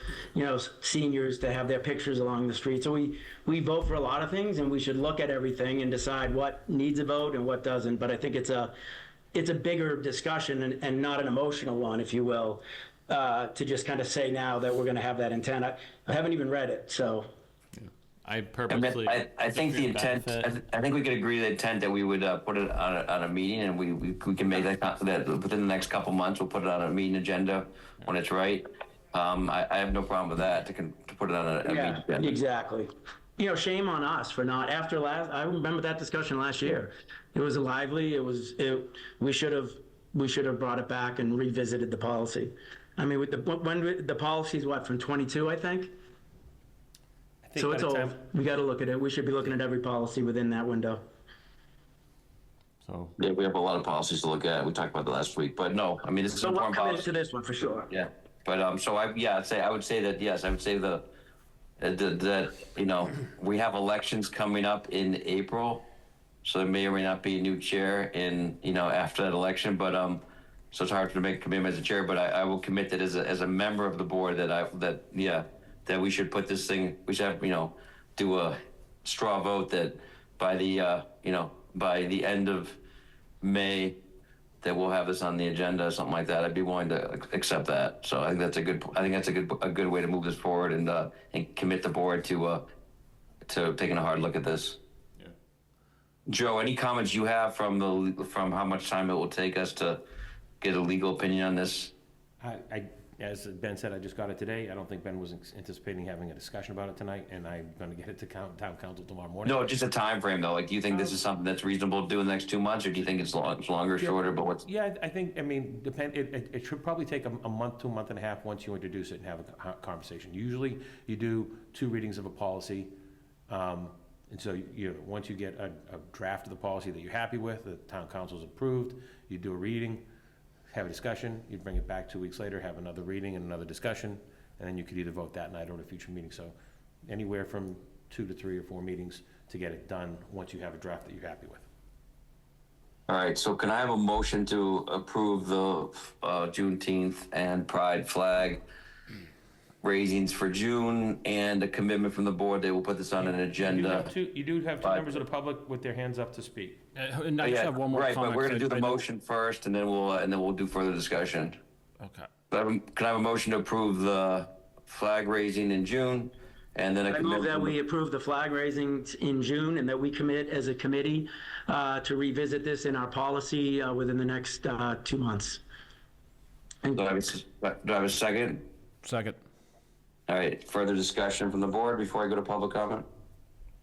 seniors to have their pictures along the street. So we vote for a lot of things, and we should look at everything and decide what needs a vote and what doesn't. But I think it's a bigger discussion and not an emotional one, if you will, to just kind of say now that we're going to have that intent. I haven't even read it, so. I purposely. I think the intent. I think we could agree the intent that we would put it on a meeting, and we can make that within the next couple months. We'll put it on a meeting agenda when it's right. I have no problem with that to put it on a meeting agenda. Exactly. Shame on us for not after I remember that discussion last year. It was lively. We should have brought it back and revisited the policy. I mean, when the policy is from 22, I think. So it's old. We got to look at it. We should be looking at every policy within that window. So Yeah, we have a lot of policies to look at. We talked about that last week, but no, I mean, this is So we're important committed policy. to this one for sure. Yeah, but I would say that yes, I would say that we have elections coming up in April, so there may or may not be a new chair in after that election, but so it's hard to make a commitment as a chair, but I will commit that as a member of the board that we should put this thing, we should have, do a straw vote that by the end of May, that we'll have this on the agenda, something like that. I'd be willing to accept that. So I think that's a good way to move this forward and commit the board to taking a hard look at this. yeah. Joe, any comments you have from how much time it will take us to get a legal opinion on this? As Ben said, I just got it today. I don't think Ben was anticipating having a discussion about it tonight, and I'm going to get it to town council tomorrow morning. No, just a time frame though. Like, do you think this is something that's reasonable to do in the next 2 months, or do you think it's longer, shorter? But what's Yeah, I think, it should probably take a month to a month and a half once you introduce it and have a conversation. Usually, you do 2 readings of a policy, and so once you get a draft of the policy that you're happy with, the town council's approved, you do a reading, have a discussion, you'd bring it back 2 weeks later, have another reading and another discussion, and then you could either vote that night or at a future meeting. So anywhere from 2 to 3 or 4 meetings to get it done once you have a draft that you're happy with. all right? So can I have a motion to approve the Juneteenth and Pride flag raisings for June, and a commitment from the board they will put this on an agenda? You do have two members of the public with their hands up to speak. And I just have one more right, comment. but we're going to do 'cause the I know- motion first, and then we'll do further discussion. Okay. Can I have a motion to approve the flag raising in June, and then a I move commitment? that we approve the flag raisings in June and that we commit as a committee to revisit this in our policy within the next 2 months. Do I have a second? Second. All right, further discussion from the board before I go to public comment?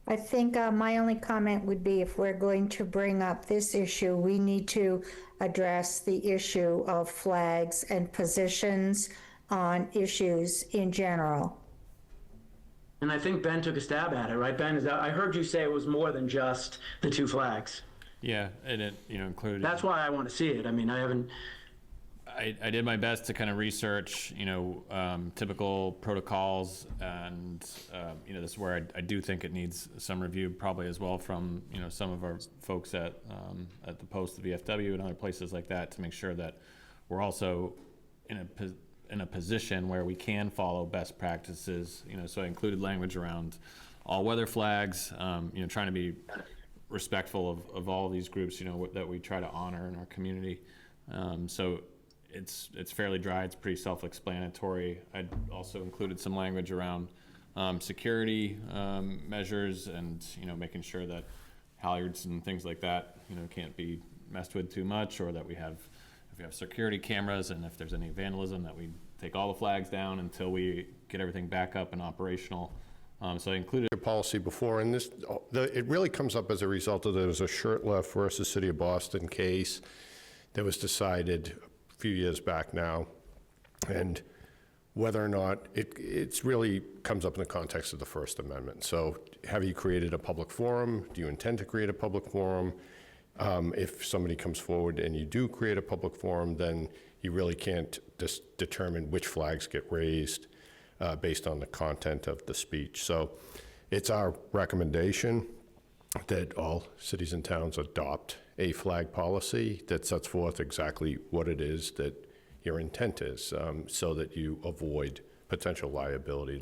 I think my only comment would be if we're going to bring up this issue, we need to address the issue of flags and positions on issues in general. And I think Ben took a stab at it, right, Ben? I heard you say it was more than just the 2 flags. Yeah, and it included. That's why I want to see it. I mean, I haven't. I did my best to kind of research, typical protocols, and this is where I do think it needs some review, probably as well from some of our folks at the Post, the VFW, and other places like that, to make sure that we're also in a position where we can follow best practices. So I included language around all weather flags, trying to be respectful of all of these groups, that we try to honor in our community. So it's fairly dry. It's pretty self-explanatory. I also included some language around security measures and, you know, making sure that halyards and things like that, you know, can't be messed with too much, or that we have, if we have security cameras and if there's any vandalism, that we take all the flags down until we get everything back up and operational. So I included policy before, and this, it really comes up as a result of there was a Shurtleff versus City of Boston case that was decided a few years back now, and whether or not it's really comes up in the context of the First Amendment. So have you created a public forum? Do you intend to create a public forum? If somebody comes forward and you do create a public forum, then you really can't determine which flags get raised based on the content of the speech. So it's our recommendation that all cities and towns adopt a flag policy that sets forth exactly what it is that your intent is, so that you avoid potential liability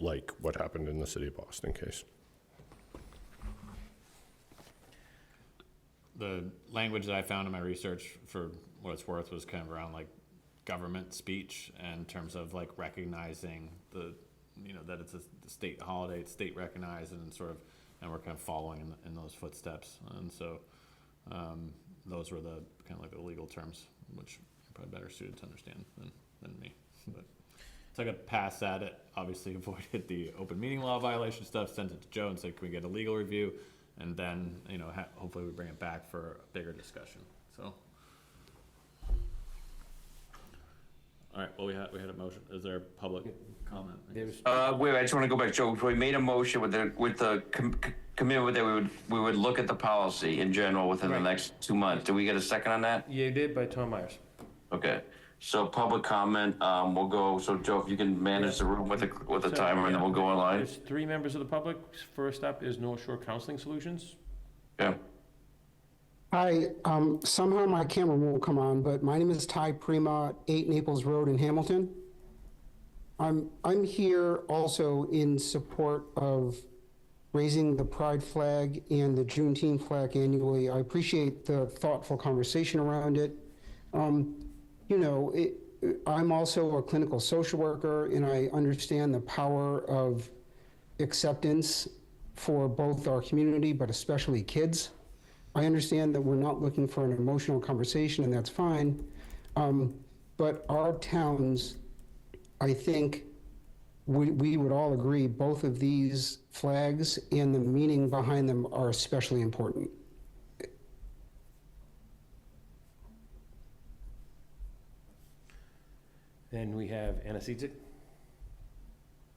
like what happened in the City of Boston case. the language that I found in my research, for what it's worth, was kind of around like government speech in terms of like recognizing the, you know, that it's a state holiday, it's state recognized, and sort of, and we're kind of following in those footsteps. And so those were the kind of like the legal terms, which are probably better suited to understand than me. But so I got past that. It obviously avoided the open meeting law violation stuff, sent it to Joe and said, can we get a legal review? And then, you know, hopefully we bring it back for a bigger discussion. So, all right. Well, we had a motion. Is there public comment? Wait, I just want to go back, Joe. We made a motion with the commitment that we would look at the policy in general within the next 2 months. Did we get a second on that? You did, by Tom Myers. Okay. So public comment, we'll go. So Joe, if you can manage the room with the timer, and then we'll go online. There's 3 members of the public. First up is North Shore Counseling Solutions. Yeah. Hi, somehow my camera won't come on, but my name is Ty Prima, 8 Naples Road in Hamilton. I'm here also in support of raising the Pride flag and the Juneteenth flag annually. I appreciate the thoughtful conversation around it. You know, I'm also a clinical social worker, and I understand the power of acceptance for both our community, but especially kids. I understand that we're not looking for an emotional conversation, and that's fine. But our towns, I think we would all agree, both of these flags and the meaning behind them are especially important. Then we have Anna Seizik.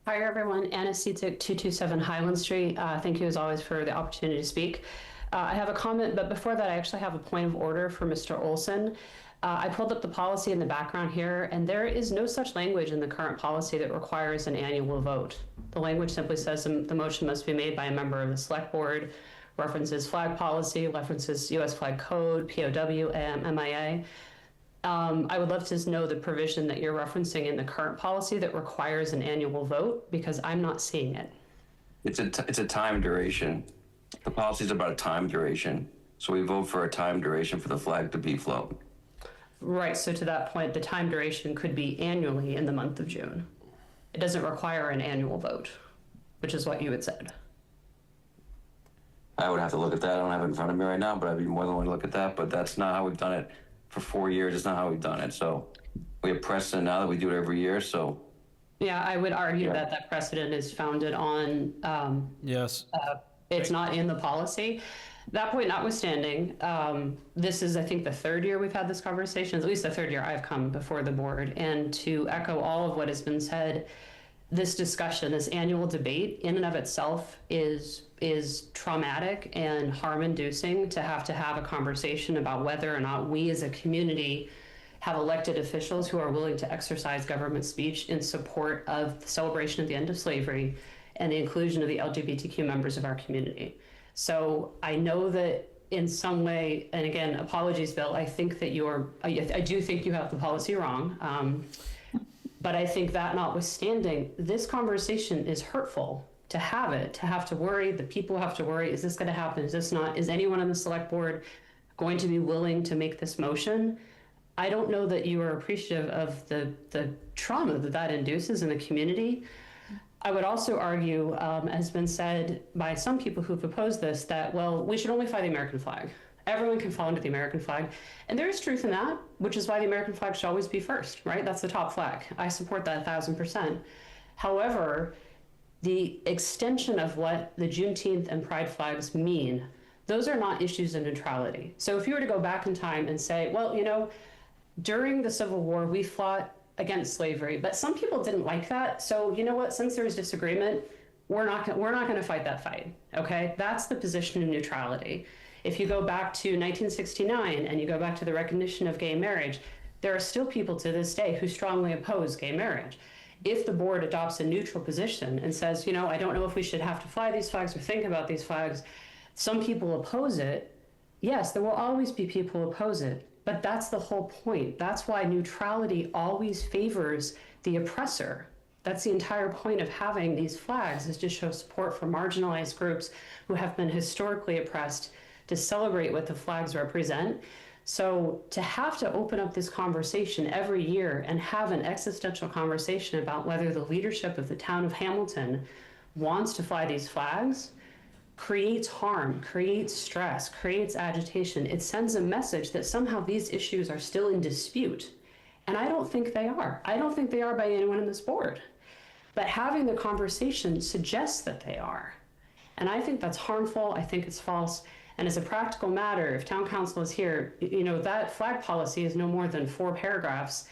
Hi, everyone. Anna Seizik, 227 Highland Street. Thank you, as always, for the opportunity to speak. I have a comment, but before that, I actually have a point of order for Mr. Olson. I pulled up the policy in the background here, and there is no such language in the current policy that requires an annual vote. The language simply says the motion must be made by a member of the select board, references flag policy, references U.S. flag code, POW, MIA. I would love to know the provision that you're referencing in the current policy that requires an annual vote, because I'm not seeing it. It's a time duration. The policy is about a time duration. So we vote for a time duration for the flag to be flown. Right, so to that point, the time duration could be annually in the month of June. It doesn't require an annual vote, which is what you had said. I would have to look at that. I don't have it in front of me right now, but I'd be more than willing to look at that. But that's not how we've done it for 4 years. It's not how we've done it. So we have precedent now that we do it every year. So Yeah, I would argue that that precedent is founded on, Yes. it's not in the policy. That point notwithstanding, this is, I think, the 3rd year we've had this conversation, at least the 3rd year I've come before the board. And to echo all of what has been said, this discussion, this annual debate in and of itself is traumatic and harm-inducing to have a conversation about whether or not we as a community have elected officials who are willing to exercise government speech in support of the celebration of the end of slavery and the inclusion of the LGBTQ members of our community. So I know that in some way, and again, apologies, Bill, I think that I do think you have the policy wrong. But I think that notwithstanding, this conversation is hurtful to have to worry, the people have to worry, is this going to happen? Is this not? Is anyone on the select board going to be willing to make this motion? I don't know that you are appreciative of the trauma that induces in the community. I would also argue, has been said by some people who've opposed this, that, well, we should only fly the American flag. Everyone can fall under the American flag. And there is truth in that, which is why the American flag should always be first, right? That's the top flag. I support that 1,000%. However, the extension of what the Juneteenth and Pride flags mean, those are not issues of neutrality. So if you were to go back in time and say, well, you know, during the Civil War, we fought against slavery, but some people didn't like that. So you know what, since there's disagreement, we're not going to fight that fight, okay? That's the position of neutrality. If you go back to 1969 and you go back to the recognition of gay marriage, there are still people to this day who strongly oppose gay marriage. If the board adopts a neutral position and says, you know, I don't know if we should have to fly these flags or think about these flags, some people oppose it. Yes, there will always be people who oppose it, but that's the whole point. That's why neutrality always favors the oppressor. That's the entire point of having these flags, is to show support for marginalized groups who have been historically oppressed, to celebrate what the flags represent. So to have to open up this conversation every year and have an existential conversation about whether the leadership of the town of Hamilton wants to fly these flags creates harm, creates stress, creates agitation. It sends a message that somehow these issues are still in dispute. And I don't think they are. I don't think they are by anyone in this board. But having the conversation suggests that they are. And I think that's harmful. I think it's false. And as a practical matter, if town council is here, you know, that flag policy is no more than 4 paragraphs.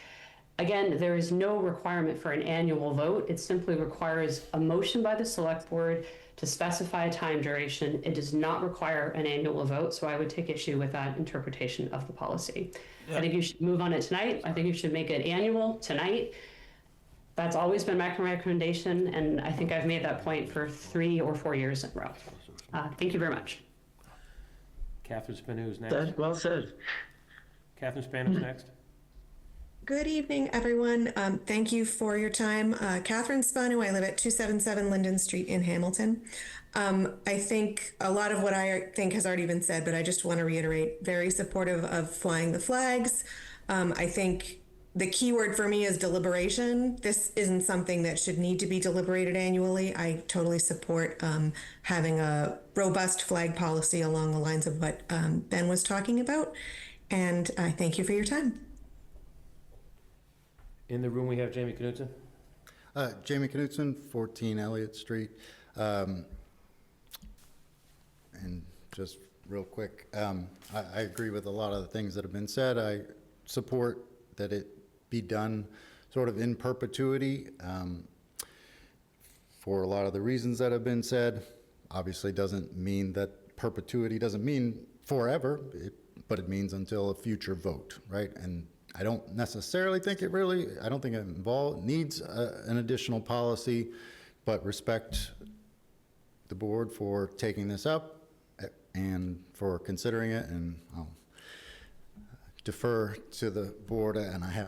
Again, there is no requirement for an annual vote. It simply requires a motion by the select board to specify a time duration. It does not require an annual vote, so I would take issue with that interpretation of the policy. I think you should move on it tonight. I think you should make it annual tonight. That's always been my recommendation, and I think I've made that point for 3 or 4 years in a row. Thank you very much. Catherine Spanu is next. That, well said. Catherine Spanu is next. Good evening, everyone. Thank you for your time. Catherine Spanu, I live at 277 Linden Street in Hamilton. I think a lot of what I think has already been said, but I just want to reiterate, very supportive of flying the flags. I think the key word for me is deliberation. This isn't something that should need to be deliberated annually. I totally support having a robust flag policy along the lines of what Ben was talking about. And I thank you for your time. In the room, we have Jamie Knutson. Jamie Knutson, 14 Elliott Street. And just real quick, I agree with a lot of the things that have been said. I support that it be done sort of in perpetuity for a lot of the reasons that have been said. Obviously doesn't mean that perpetuity doesn't mean forever, but it means until a future vote, right? And I don't necessarily think I don't think it needs an additional policy, but respect the board for taking this up and for considering it, and I'll defer to the board, and I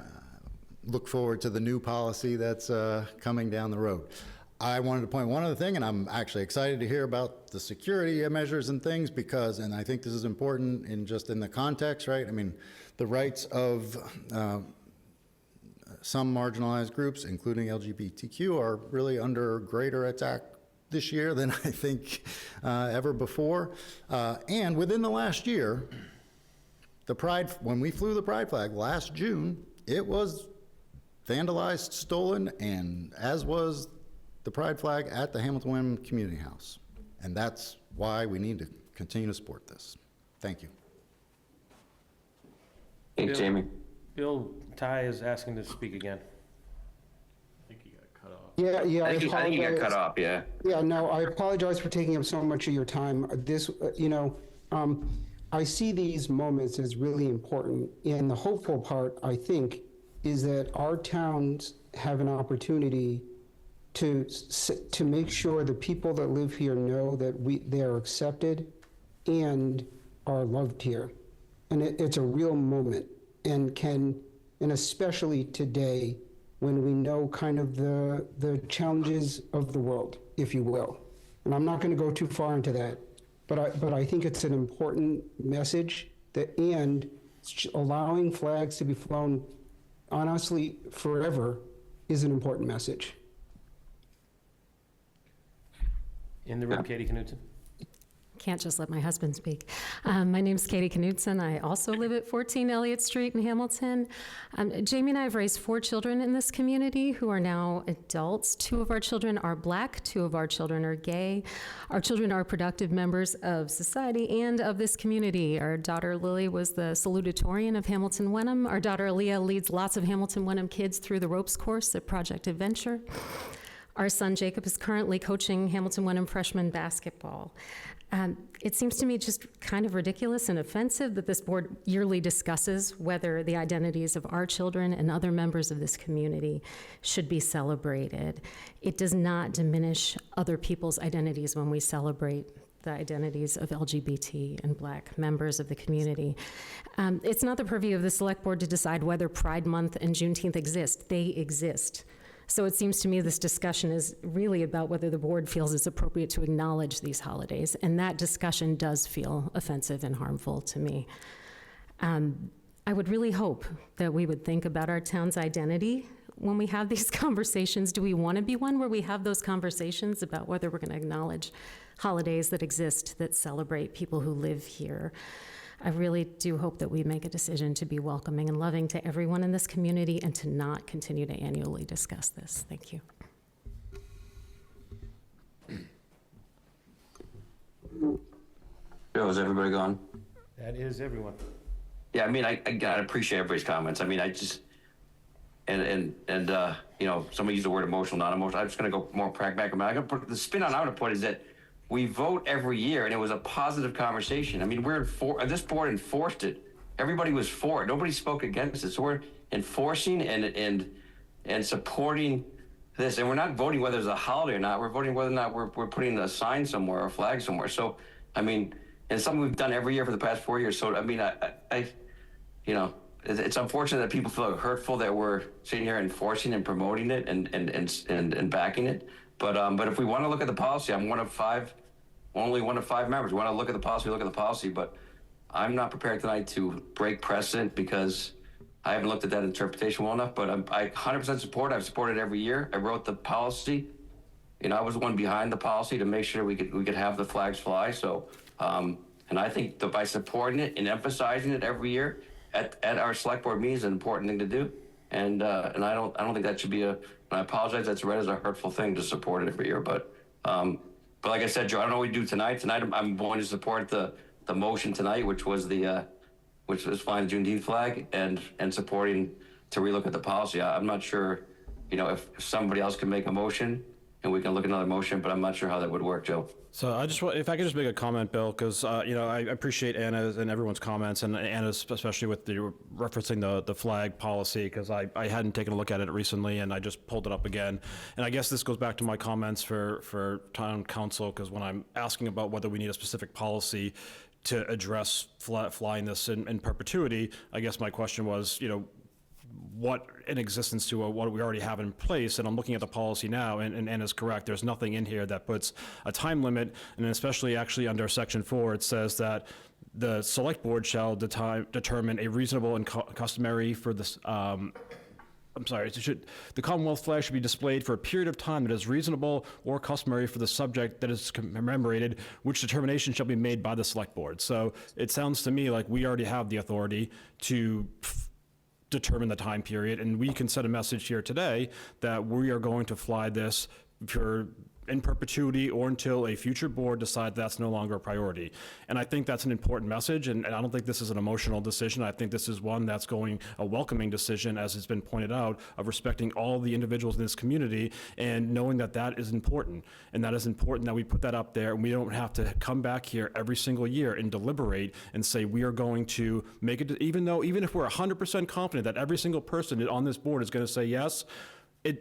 look forward to the new policy that's coming down the road. I wanted to point one other thing, and I'm actually excited to hear about the security measures and things because, and I think this is important in just in the context, right? I mean, the rights of some marginalized groups, including LGBTQ, are really under greater attack this year than I think ever before. And within the last year, when we flew the pride flag last June, it was vandalized, stolen, and as was the pride flag at the Hamilton Wyndham Community House. And that's why we need to continue to support this. Thank you. Hey, Jamie. Bill Ty is asking to speak again. I think he got cut off. Yeah, I think he got cut off, yeah. Yeah, no, I apologize for taking up so much of your time. This, I see these moments as really important. And the hopeful part, I think, is that our towns have an opportunity to make sure the people that live here know that they are accepted and are loved here. And it's a real moment, and especially today when we know kind of the challenges of the world, if you will. And I'm not going to go too far into that, but I think it's an important message and allowing flags to be flown honestly forever is an important message. In the room, Katie Knudsen. Can't just let my husband speak. My name's Katie Knudsen. I also live at 14 Elliott Street in Hamilton. Jamie and I have raised 4 children in this community who are now adults. 2 of our children are Black, 2 of our children are gay. Our children are productive members of society and of this community. Our daughter Lily was the salutatorian of Hamilton Wenham. Our daughter Aaliyah leads lots of Hamilton Wenham kids through the ropes course at Project Adventure. Our son Jacob is currently coaching Hamilton Wenham freshman basketball. It seems to me just kind of ridiculous and offensive that this board yearly discusses whether the identities of our children and other members of this community should be celebrated. It does not diminish other people's identities when we celebrate the identities of LGBT and Black members of the community. It's not the purview of the select board to decide whether Pride Month and Juneteenth exist. They exist. So it seems to me this discussion is really about whether the board feels it's appropriate to acknowledge these holidays, and that discussion does feel offensive and harmful to me. I would really hope that we would think about our town's identity when we have these conversations. Do we want to be one where we have those conversations about whether we're going to acknowledge holidays that exist, that celebrate people who live here? I really do hope that we make a decision to be welcoming and loving to everyone in this community and to not continue to annually discuss this. Thank you. Bill, is everybody gone? That is everyone. Yeah, I mean, I appreciate everybody's comments. I mean, I just, and you know, somebody used the word emotional, not emotional. I'm just gonna go more pragmatic. I'm gonna put the spin on I'm gonna put is that we vote every year, and it was a positive conversation. I mean, this board enforced it. Everybody was for it. Nobody spoke against it. So we're enforcing and supporting this, and we're not voting whether it's a holiday or not. We're voting whether or not we're putting a sign somewhere or a flag somewhere. So, I mean, it's something we've done every year for the past 4 years. So, I mean, I you know, it's unfortunate that people feel hurtful that we're sitting here enforcing and promoting it and backing it. But if we want to look at the policy, I'm only one of five members. We want to look at the policy, look at the policy. But I'm not prepared tonight to break precedent because I haven't looked at that interpretation well enough. But I 100% support. I've supported it every year. I wrote the policy. You know, I was the one behind the policy to make sure we could have the flags fly. So, and I think that by supporting it and emphasizing it every year at our select board meeting is an important thing to do. And I don't think that should be and I apologize, that's read as a hurtful thing to support it every year. But like I said, Joe, I don't know what we do tonight. Tonight, I'm going to support the motion tonight, which was flying the Juneteenth flag and supporting to relook at the policy. I'm not sure, you know, if somebody else can make a motion and we can look at another motion, but I'm not sure how that would work, Joe. So I just, if I could just make a comment, Bill, because you know, I appreciate Anna's and everyone's comments, and Anna's especially with the referencing the flag policy, because I hadn't taken a look at it recently, and I just pulled it up again. And I guess this goes back to my comments for town council, because when I'm asking about whether we need a specific policy to address flying this in perpetuity, I guess my question was, you know, what in existence to what we already have in place. And I'm looking at the policy now, and Anna's correct. There's nothing in here that puts a time limit, and especially actually under section 4, it says that the select board shall determine a reasonable and customary for this, the Commonwealth flag should be displayed for a period of time that is reasonable or customary for the subject that is commemorated, which determination shall be made by the select board. So it sounds to me like we already have the authority to determine the time period, and we can send a message here today that we are going to fly this for in perpetuity or until a future board decides that's no longer a priority. And I think that's an important message, and I don't think this is an emotional decision. I think this is one that's going a welcoming decision, as has been pointed out, of respecting all the individuals in this community and knowing that that is important. And that is important that we put that up there, and we don't have to come back here every single year and deliberate and say we are going to make it, even if we're 100% confident that every single person on this board is going to say yes,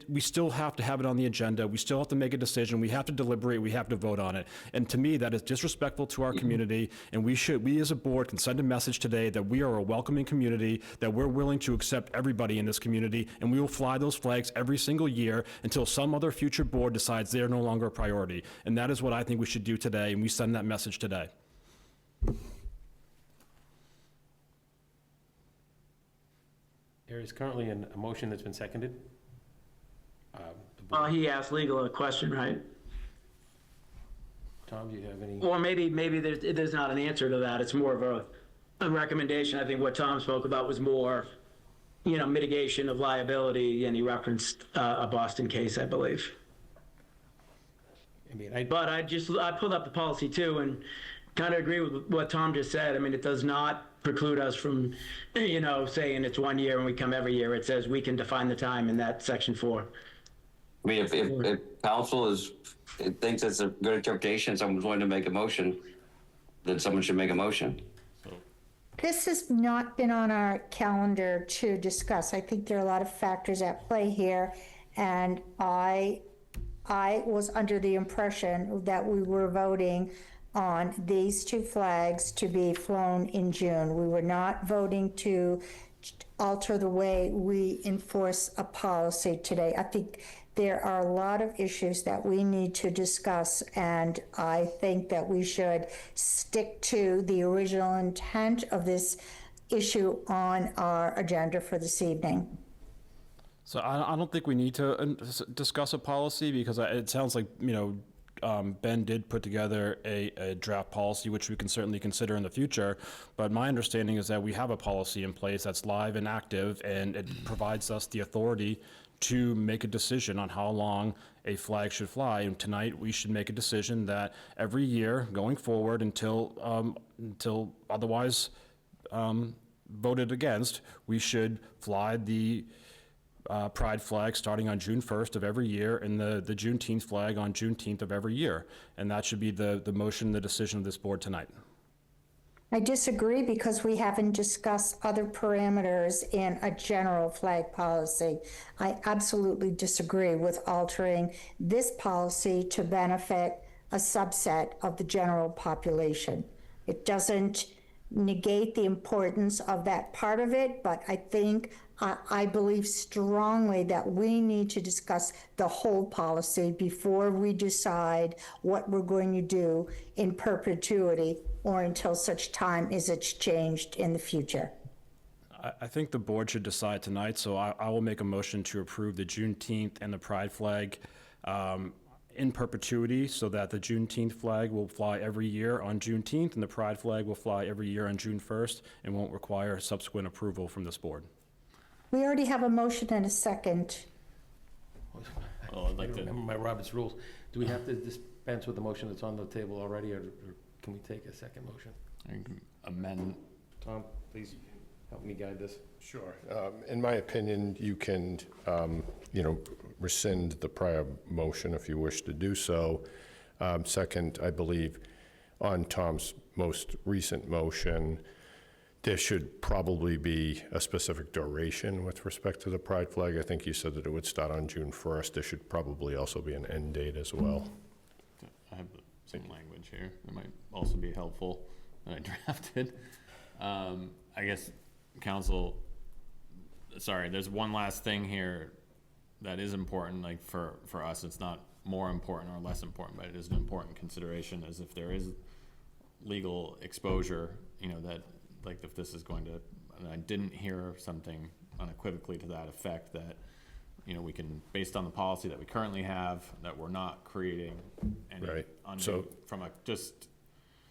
we still have to have it on the agenda. We still have to make a decision. We have to deliberate. We have to vote on it. And to me, that is disrespectful to our community. And we as a board can send a message today that we are a welcoming community, that we're willing to accept everybody in this community, and we will fly those flags every single year until some other future board decides they're no longer a priority. And that is what I think we should do today, and we send that message today. There is currently a motion that's been seconded. He asked legal a question, right? Tom, do you have any? Or maybe there's not an answer to that. It's more of a recommendation. I think what Tom spoke about was more, mitigation of liability, and he referenced a Boston case, I believe. I mean, But I pulled up the policy too, and kind of agree with what Tom just said. I mean, it does not preclude us from, saying it's 1 year and we come every year. It says we can define the time in that section 4. I mean, if council thinks it's a good interpretation, someone's willing to make a motion, then someone should make a motion. This has not been on our calendar to discuss. I think there are a lot of factors at play here, and I was under the impression that we were voting on these 2 flags to be flown in June. We were not voting to alter the way we enforce a policy today. I think there are a lot of issues that we need to discuss, and I think that we should stick to the original intent of this issue on our agenda for this evening. So I don't think we need to discuss a policy, because it sounds like, Ben did put together a draft policy, which we can certainly consider in the future. But my understanding is that we have a policy in place that's live and active, and it provides us the authority to make a decision on how long a flag should fly. And tonight, we should make a decision that every year going forward until otherwise voted against, we should fly the pride flag starting on June 1st of every year, and the Juneteenth flag on Juneteenth of every year. And that should be the motion, the decision of this board tonight. I disagree, because we haven't discussed other parameters in a general flag policy. I absolutely disagree with altering this policy to benefit a subset of the general population. It doesn't negate the importance of that part of it, but I believe strongly that we need to discuss the whole policy before we decide what we're going to do in perpetuity or until such time as it's changed in the future. I think the board should decide tonight, so I will make a motion to approve the Juneteenth and the pride flag in perpetuity, so that the Juneteenth flag will fly every year on Juneteenth, and the pride flag will fly every year on June 1st, and won't require subsequent approval from this board. We already have a motion and a second. Oh, I'd like to remember my Robert's rules. Do we have to dispense with the motion that's on the table already, or can we take a second motion? I can amend. Tom, please help me guide this. Sure. In my opinion, you can, rescind the prior motion if you wish to do so. Second, I believe on Tom's most recent motion, there should probably be a specific duration with respect to the pride flag. I think you said that it would start on June 1st. There should probably also be an end date as well. I have the same language here. That might also be helpful that I drafted. I guess, council, sorry, there's one last thing here that is important, like for us. It's not more important or less important, but it is an important consideration, as if there is legal exposure, that, like, if this is going to, and I didn't hear something unequivocally to that effect, that, we can, based on the policy that we currently have, that we're not creating any Right. undue, So- from a just.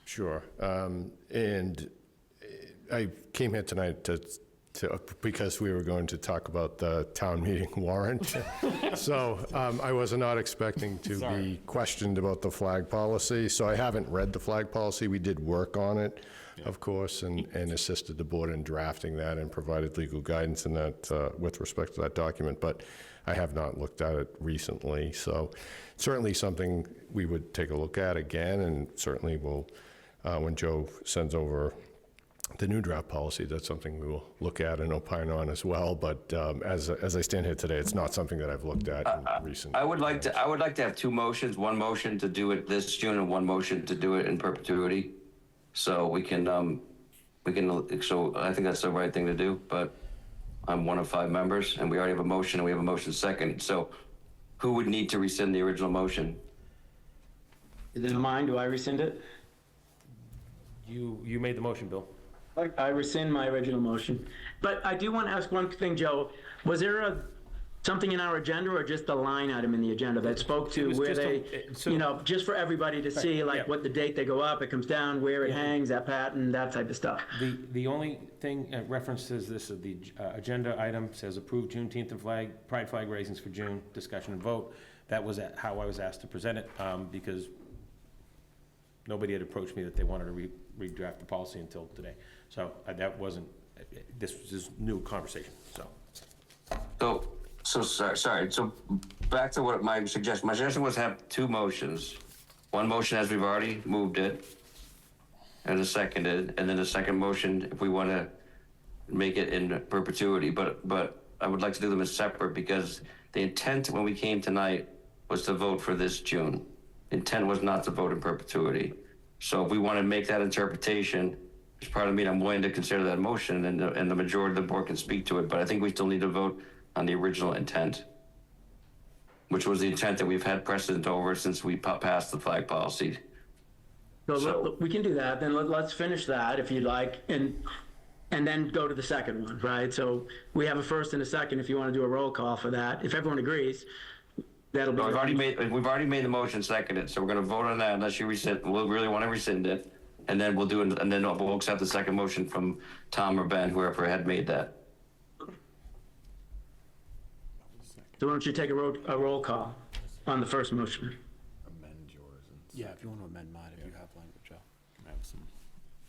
Sure. And I came here tonight because we were going to talk about the town meeting warrant. So I was not expecting to be questioned about the flag policy. So I haven't read the flag policy. We did work on it, of course, and assisted the board in drafting that and provided legal guidance in that with respect to that document. But I have not looked at it recently. So certainly something we would take a look at again, and certainly will, when Joe sends over the new draft policy, that's something we will look at and opine on as well. But as I stand here today, it's not something that I've looked at in recent. I would like to have 2 motions, one motion to do it this June and one motion to do it in perpetuity. So we can, so I think that's the right thing to do, but I'm one of 5 members and we already have a motion and we have a motion second. So who would need to rescind the original motion? Is it mine? Do I rescind it? You made the motion, Bill. I rescind my original motion. But I do want to ask one thing, Joe. Was there Something in our agenda or just a line item in the agenda that spoke to was where just they, you know, just for everybody to see, like yeah. what the date they go up, it comes down, where it Yeah. hangs, that pattern, that type of stuff. The only thing, references this, is the agenda item says approve Juneteenth and Pride flag raisings for June, discussion and vote. That was how I was asked to present it, because nobody had approached me that they wanted to redraft the policy until today. So that wasn't, this was just new conversation, so. So sorry. So back to what my suggestion. My suggestion was have two motions. One motion as we've already moved it, and a seconded, and then a second motion if we want to make it in perpetuity. But I would like to do them as separate because the intent when we came tonight was to vote for this June. Intent was not to vote in perpetuity. So if we want to make that interpretation, as part of me, I'm willing to consider that motion, and the majority of the board can speak to it. But I think we still need to vote on the original intent, which was the intent that we've had precedent over since we passed the flag policy. So we can do that, then let's finish that if you'd like, and then go to the second one, right? So we have a first and a second if you want to do a roll call for that. If everyone agrees, that'll be. No, we've already made the motion, seconded, so we're going to vote on that unless you rescind. We'll really want to rescind it, and then we'll do it, and then we'll accept the second motion from Tom or Ben, whoever had made that. So why don't you take a roll call on the first motion? Yeah, if you want to amend mine, if you have language, I'll have some.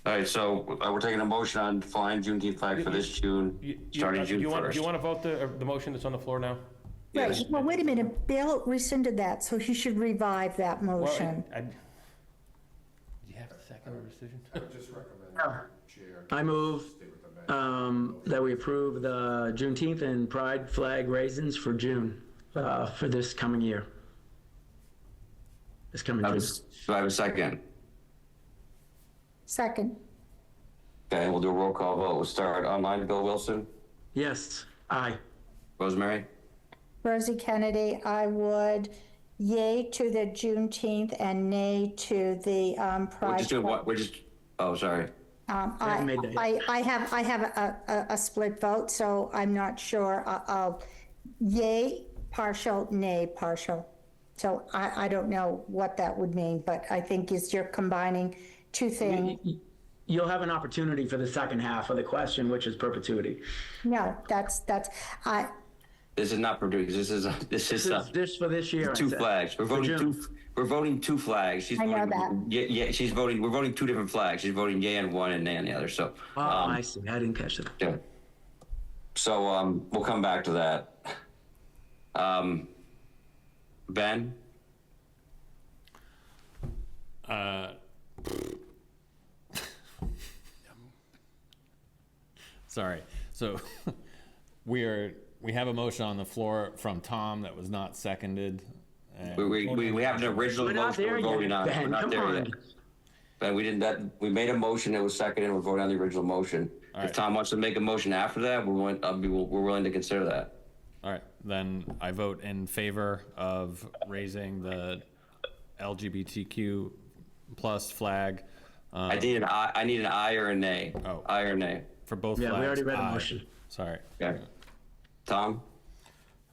All right, so we're taking a motion on flying Juneteenth flag for this June, starting June 1st. Do you want to vote the motion that's on the floor now? Right, well, wait a minute, Bill rescinded that, so he should revive that motion. Do you have a second or decision? I would just recommend, Chair. I move that we approve the Juneteenth and Pride flag raisins for June, for this coming year. This coming June. Do I have a second? Second, Okay, we'll do a roll call vote. We'll start online. Bill Wilson, Yes, aye. Rosemary, Rosie Kennedy, I would yay to the Juneteenth and nay to the we're Pride. just doing what? We're just. Oh, sorry. haven't made that yet. I have a split vote, so I'm not sure. I'll yay partial, nay partial. So I don't know what that would mean, but I think you're combining two things. You'll have an opportunity for the second half of the question, which is perpetuity. No, that's, This is not Purdue. This is This for this year. I two said. flags. We're For voting June. we're voting two flags. She's I know voting, that. Yeah, she's voting. We're voting two different flags. She's voting yay on one and nay on the other. So. Oh, I see. I didn't catch that. Yeah. So we'll come back to that. Ben. Sorry. So we have a motion on the floor from Tom that was not seconded. and- We have an original We're not motion there we're voting yet, on. Ben. We're not Come there on. yet. But we didn't. We made a motion. It was seconded. We're voting on the original motion. All If right. Tom wants to make a motion after that, we're willing to consider that. All right, then I vote in favor of raising the LGBTQ plus flag. I need an aye or a nay. Oh. Aye or nay. For both Yeah, flags. we already read a aye. motion. Sorry. Okay. Tom.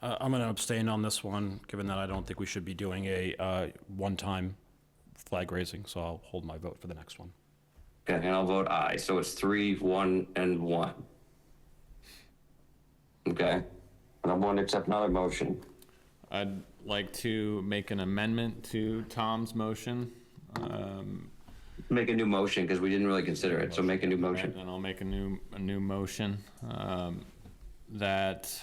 I'm going to abstain on this one, given that I don't think we should be doing a one-time flag raising, so I'll hold my vote for the next one. Okay, and I'll vote aye. So it's 3, 1, and 1. Okay. And I'm going to accept another motion. I'd like to make an amendment to Tom's motion. Make a new motion because we didn't really consider it. So make a new motion. And I'll make a new motion that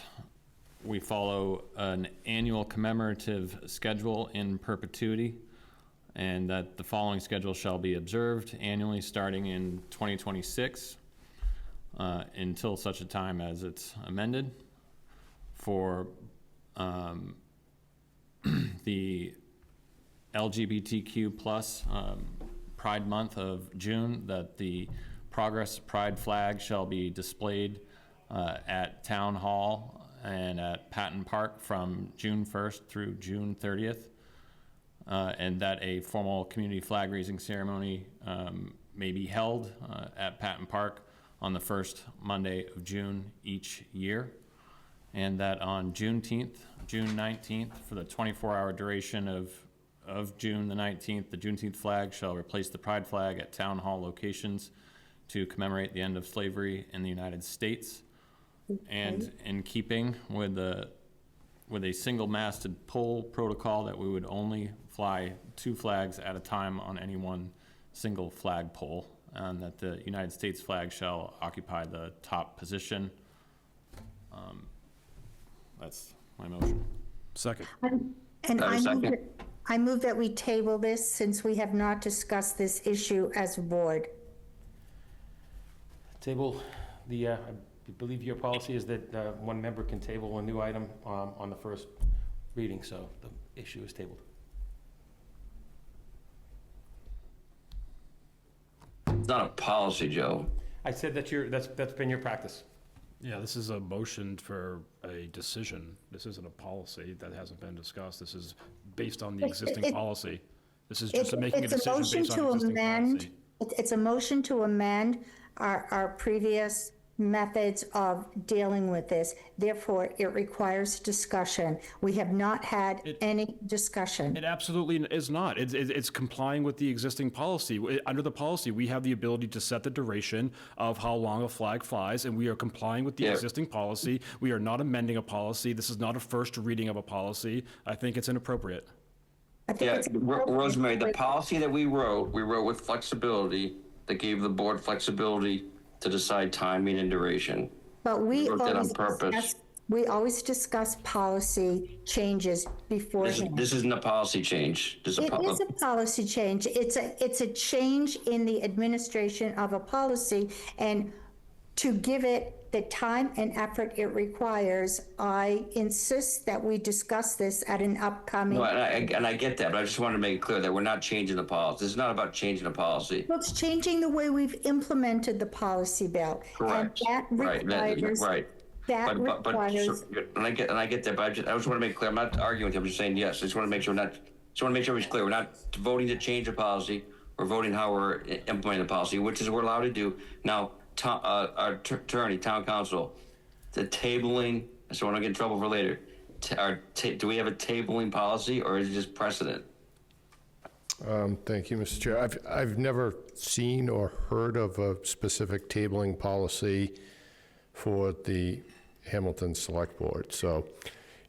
we follow an annual commemorative schedule in perpetuity, and that the following schedule shall be observed annually starting in 2026 until such a time as it's amended for the LGBTQ plus Pride Month of June, that the Progress Pride flag shall be displayed at Town Hall and at Patton Park from June 1st through June 30th, and that a formal community flag raising ceremony may be held at Patton Park on the first Monday of June each year, and that on June 19th, for the 24-hour duration of June the 19th, the Juneteenth flag shall replace the pride flag at town hall locations to commemorate the end of slavery in the United States. And in keeping with a single-masted pole protocol, that we would only fly 2 flags at a time on any one single flag pole, and that the United States flag shall occupy the top position. That's my motion. Second. And I move that we table this since we have not discussed this issue as a board. Table, I believe your policy is that one member can table a new item on the first reading, so the issue is tabled. It's not a policy, Joe. I said that's been your practice. Yeah, this is a motion for a decision. This isn't a policy that hasn't been discussed. This is based on the existing policy. This is just making a decision based on existing policy. It's a motion to amend our previous methods of dealing with this. Therefore, it requires discussion. We have not had any discussion. It absolutely is not. It's complying with the existing policy. Under the policy, we have the ability to set the duration of how long a flag flies, and we are complying with the existing policy. We are not amending a policy. This is not a first reading of a policy. I think it's inappropriate. Rosemary, the policy that we wrote with flexibility that gave the board flexibility to decide timing and duration. But we wrote that on purpose. always discuss policy changes beforehand. This isn't a policy change. It is a policy change. It's a change in the administration of a policy, and to give it the time and effort it requires, I insist that we discuss this at an upcoming. No, and I get that, but I just wanted to make it clear that we're not changing the policy. This is not about changing the policy. Well, it's changing the way we've implemented the policy, Bill. Correct. And that requires. Right. That requires. And I get that, but I just want to make it clear. I'm not arguing with you. I'm just saying yes. I just want to make sure it's clear. We're not voting to change the policy. We're voting how we're implementing the policy, which is we're allowed to do now. Our attorney, town council, the tabling, so I don't get in trouble for later. Do we have a tabling policy, or is it just precedent? Thank you, Mr. Chair. I've never seen or heard of a specific tabling policy for the Hamilton Select Board. So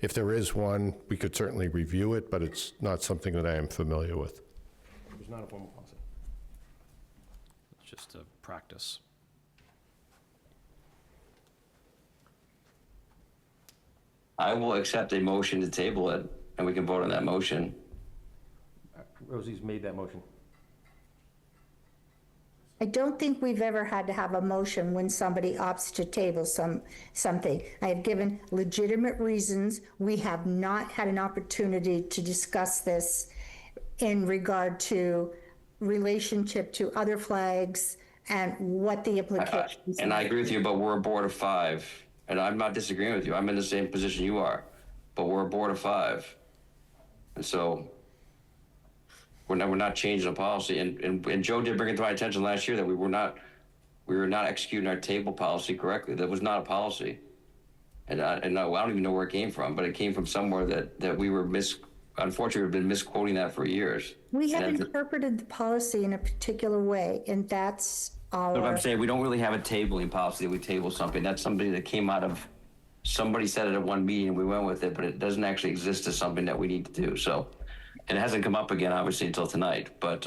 if there is one, we could certainly review it, but it's not something that I am familiar with. It's not a formal policy. It's just a practice. I will accept a motion to table it, and we can vote on that motion. Rosie's made that motion. I don't think we've ever had to have a motion when somebody opts to table something. I have given legitimate reasons. We have not had an opportunity to discuss this in regard to relationship to other flags and what the implications are. And I agree with you, but we're a board of 5. And I'm not disagreeing with you. I'm in the same position you are, but we're a board of 5. And so we're not changing the policy. And Joe did bring it to my attention last year that we were not executing our table policy correctly. That was not a policy. And I don't even know where it came from, but it came from somewhere that we were unfortunately, we've been misquoting that for years. We have interpreted the policy in a particular way, and that's our. But I'm saying we don't really have a tabling policy that we table something. That's somebody that came out of, somebody said it at one meeting and we went with it, but it doesn't actually exist as something that we need to do. So, and it hasn't come up again, obviously, until tonight. But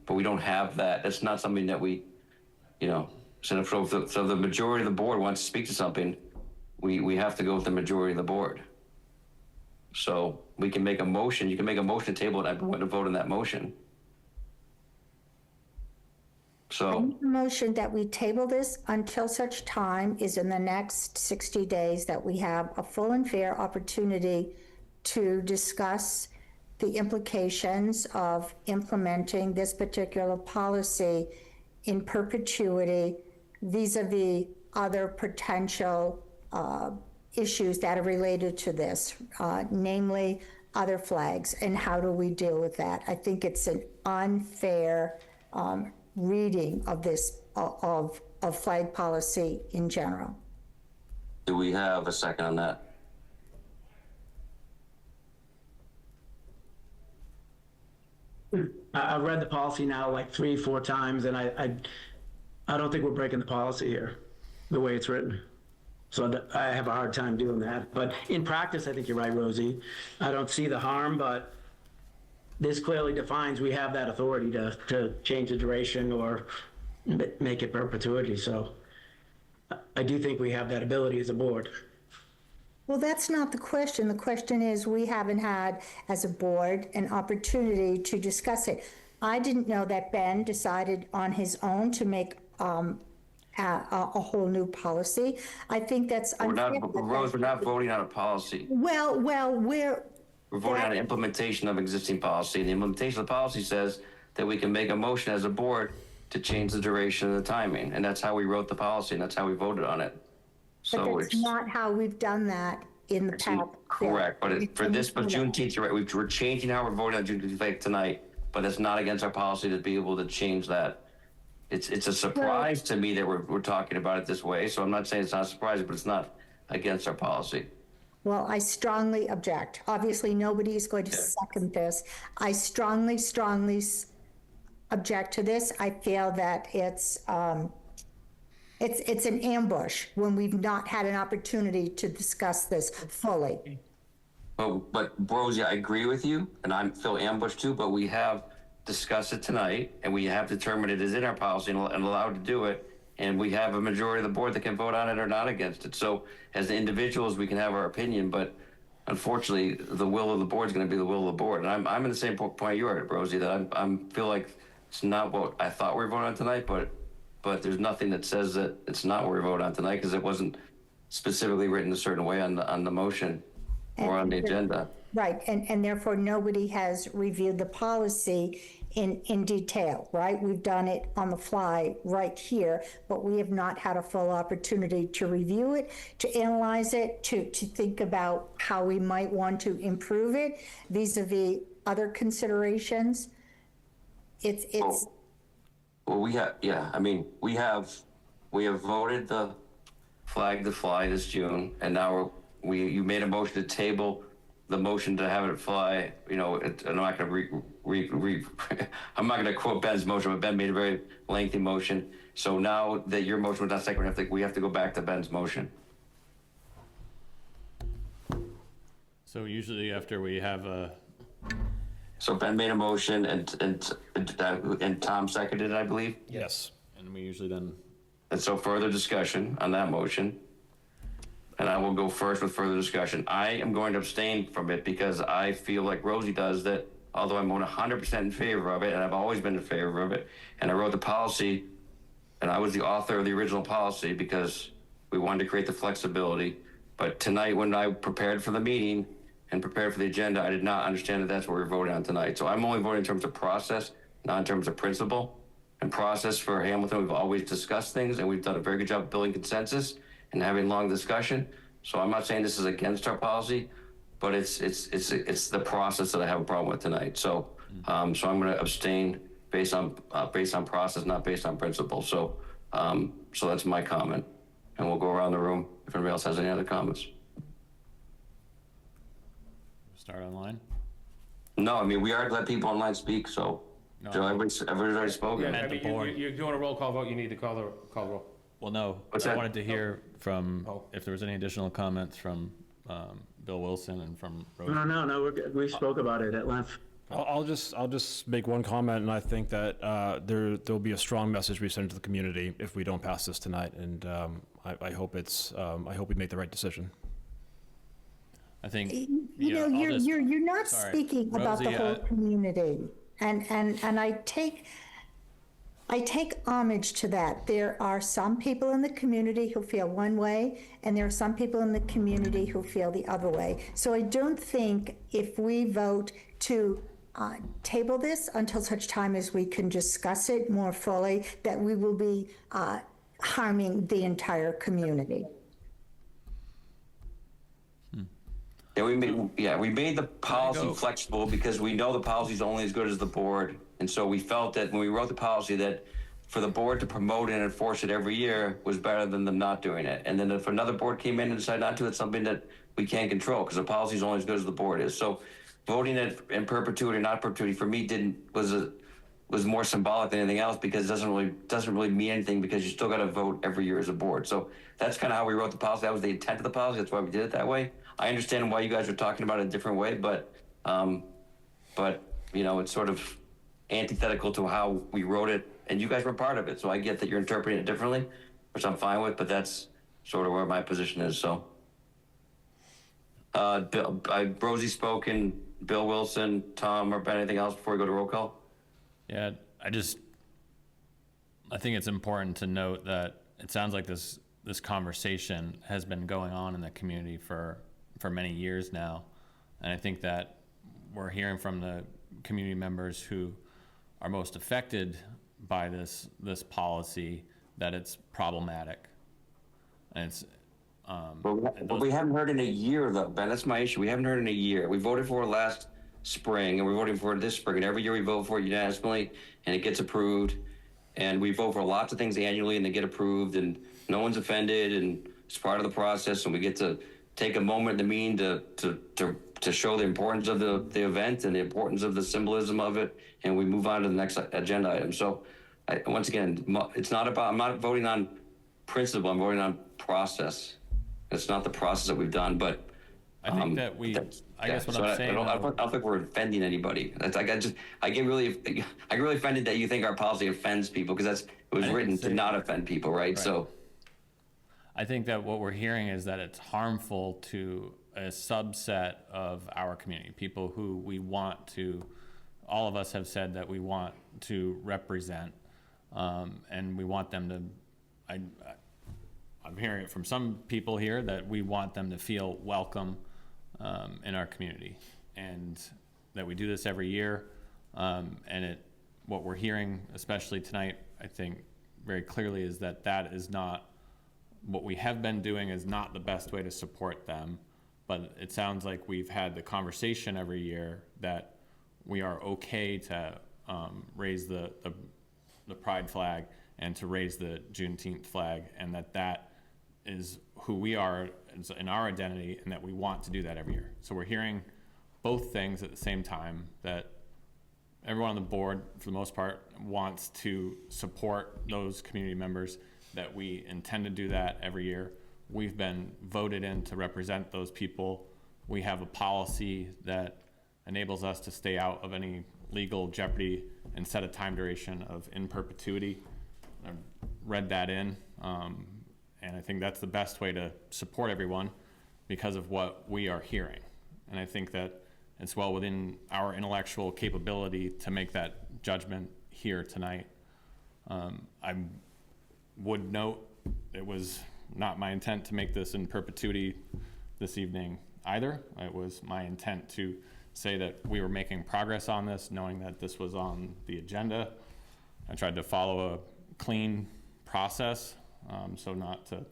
we don't have that. That's not something that we, so if the majority of the board wants to speak to something, we have to go with the majority of the board. So we can make a motion. You can make a motion to table it. I wouldn't vote on that motion. So I make a motion that we table this until such time is in the next 60 days that we have a full and fair opportunity to discuss the implications of implementing this particular policy in perpetuity vis-a-vis other potential issues that are related to this, namely other flags, and how do we deal with that? I think it's an unfair reading of this, of flag policy in general. do we have a second on that? I've read the policy now like 3-4 times, and I don't think we're breaking the policy here, the way it's written. So I have a hard time doing that. But in practice, I think you're right, Rosie. I don't see the harm, but this clearly defines we have that authority to change the duration or make it perpetuity. So I do think we have that ability as a board. Well, that's not the question. The question is, we haven't had, as a board, an opportunity to discuss it. I didn't know that Ben decided on his own to make a whole new policy. I think that's unfair. Rose, we're not voting on a policy. Well, We're voting on an implementation of existing policy. And the implementation of the policy says that we can make a motion as a board to change the duration and the timing. And that's how we wrote the policy, and that's how we voted on it. but So that's it's not how we've done that in the past. correct, but for this, but Juneteenth, you're right, we're changing how we're voting on Juneteenth like tonight, but it's not against our policy to be able to change that. It's a surprise to me that we're talking about it this way, so I'm not saying it's not surprising, but it's not against our policy. Well, I strongly object. Obviously, nobody is going to second this. I strongly object to this. I feel that it's an ambush when we've not had an opportunity to discuss this fully. But Rosie, I agree with you, and I feel ambushed too, but we have discussed it tonight, and we have determined it is in our policy and allowed to do it, and we have a majority of the board that can vote on it or not against it. So as individuals, we can have our opinion, but unfortunately, the will of the board is going to be the will of the board. And I'm in the same point you are, Rosie, that I feel like it's not what I thought we were voting on tonight, but there's nothing that says that it's not what we're voting on tonight, because it wasn't specifically written a certain way on the motion or on the agenda. Right, and therefore, nobody has reviewed the policy in detail, right? We've done it on the fly right here, but we have not had a full opportunity to review it, to analyze it, to think about how we might want to improve it vis-a-vis other considerations. It's Well, we have voted the flag to fly this June, and now you made a motion to table the motion to have it fly. I'm not going to I'm not going to quote Ben's motion, but Ben made a very lengthy motion. So now that your motion was not second, we have to go back to Ben's motion. So usually after we have a, So Ben made a motion, and Tom seconded it, I believe. Yes. and we usually then, And so further discussion on that motion. And I will go first with further discussion. I am going to abstain from it because I feel like Rosie does, that although I'm 100% in favor of it, and I've always been in favor of it, and I wrote the policy, and I was the author of the original policy because we wanted to create the flexibility. But tonight, when I prepared for the meeting and prepared for the agenda, I did not understand that that's what we're voting on tonight. So I'm only voting in terms of process, not in terms of principle. And process for Hamilton, we've always discussed things, and we've done a very good job of building consensus and having long discussion. So I'm not saying this is against our policy, but it's the process that I have a problem with tonight. So so I'm going to abstain based on process, not based on principle. So so that's my comment, and we'll go around the room if anybody else has any other comments. start online. No, I mean, we are to let people online speak. So No. so everybody's already spoken. Yeah, the board. You're doing a roll call vote, you need to call the roll. Well, no, What's I that? wanted to hear from, Oh. if there was any additional comments from Bill Wilson and from Rosie. No, we're good. We spoke about it at length. I'll just make one comment, and I think that there'll be a strong message we send to the community if we don't pass this tonight, and I hope I hope we make the right decision. I think, You're not sorry. speaking about the Rosie, whole community, and I take homage to that. There are some people in the community who feel one way, and there are some people in the community who feel the other way. So I don't think if we vote to table this until such time as we can discuss it more fully, that we will be harming the entire community. Yeah, we made the policy flexible because we know the policy is only as good as the board. And so we felt that when we wrote the policy that for the board to promote and enforce it every year was better than them not doing it. And then if another board came in and decided not to, it's something that we can't control because the policy is only as good as the board is. So voting it in perpetuity or not perpetuity for me was more symbolic than anything else, because it doesn't really mean anything, because you still got to vote every year as a board. So that's kind of how we wrote the policy. That was the intent of the policy. That's why we did it that way. I understand why you guys are talking about it a different way, but you know, it's sort of antithetical to how we wrote it, and you guys were part of it. So I get that you're interpreting it differently, which I'm fine with, but that's sort of where my position is. So, Rosie spoken, Bill Wilson, Tom, or anything else before we go to roll call? Yeah, I think it's important to note that it sounds like this conversation has been going on in the community for many years now. And I think that we're hearing from the community members who are most affected by this policy that it's problematic. And it's But we haven't heard in a year, though, Ben. That's my issue. We haven't heard in a year. We voted for it last spring, and we're voting for it this spring. And every year we vote for it unanimously, and it gets approved. And we vote for lots of things annually, and they get approved, and no one's offended, and it's part of the process. And we get to take a moment in the meeting to show the importance of the event and the importance of the symbolism of it, and we move on to the next agenda item. So, once again, it's not about, I'm not voting on principle, I'm voting on process. It's not the process that we've done, but I think that I guess what I'm saying. I don't think we're offending anybody. It's like I get really offended that you think our policy offends people, because it was written to not offend people, right? So I think that what we're hearing is that it's harmful to a subset of our community, people who we want to, all of us have said that we want to represent, and we want them to, I'm hearing it from some people here that we want them to feel welcome in our community, and that we do this every year. What we're hearing, especially tonight, I think very clearly, is that is not what we have been doing, is not the best way to support them. But it sounds like we've had the conversation every year that we are okay to raise the pride flag and to raise the Juneteenth flag, and that is who we are in our identity, and that we want to do that every year. So we're hearing both things at the same time, that everyone on the board, for the most part, wants to support those community members, that we intend to do that every year. We've been voted in to represent those people. We have a policy that enables us to stay out of any legal jeopardy and set a time duration of in perpetuity. I've read that in, and I think that's the best way to support everyone because of what we are hearing. And I think that it's well within our intellectual capability to make that judgment here tonight. I would note it was not my intent to make this in perpetuity this evening either. It was my intent to say that we were making progress on this, knowing that this was on the agenda. I tried to follow a clean process, so not to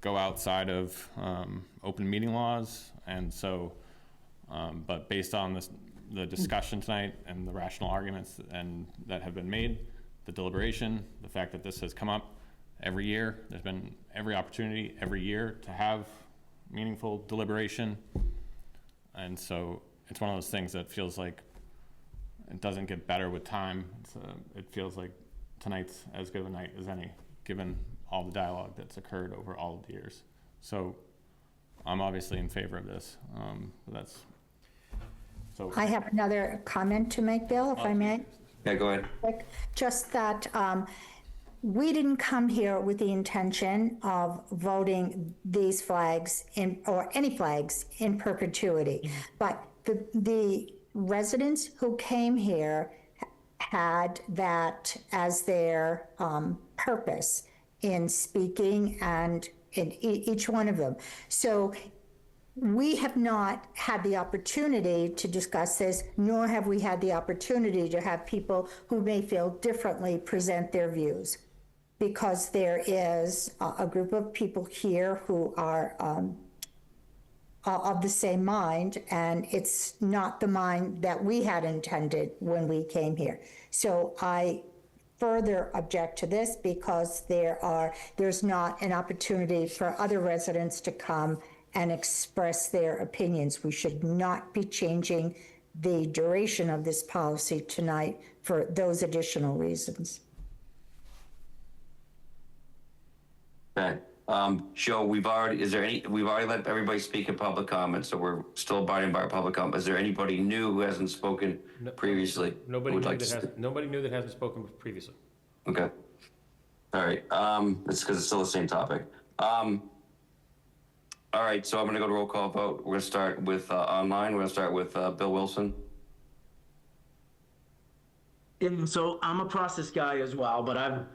go outside of open meeting laws. And so, but based on the discussion tonight and the rational arguments that have been made, the deliberation, the fact that this has come up every year, there's been every opportunity every year to have meaningful deliberation. And so it's one of those things that feels like it doesn't get better with time. It feels like tonight's as good of a night as any, given all the dialogue that's occurred over all of the years. So I'm obviously in favor of this. I have another comment to make, Bill, if I may. yeah, go ahead. Just that we didn't come here with the intention of voting these flags or any flags in perpetuity. But the residents who came here had that as their purpose in speaking, and in each one of them. So we have not had the opportunity to discuss this, nor have we had the opportunity to have people who may feel differently present their views, because there is a group of people here who are of the same mind, and it's not the mind that we had intended when we came here. So I further object to this, because there's not an opportunity for other residents to come and express their opinions. We should not be changing the duration of this policy tonight for those additional reasons. Okay. Joe, we've already let everybody speak in public comment, so we're still abiding by our public comment. Is there anybody new who hasn't spoken previously? Nobody Would new like that to hasn't, nobody new that hasn't spoken previously. Okay. All right. It's because it's still the same topic. All right. So I'm going to go to roll call vote. We're going to start with online. We're going to start with Bill Wilson. And so I'm a process guy as well, but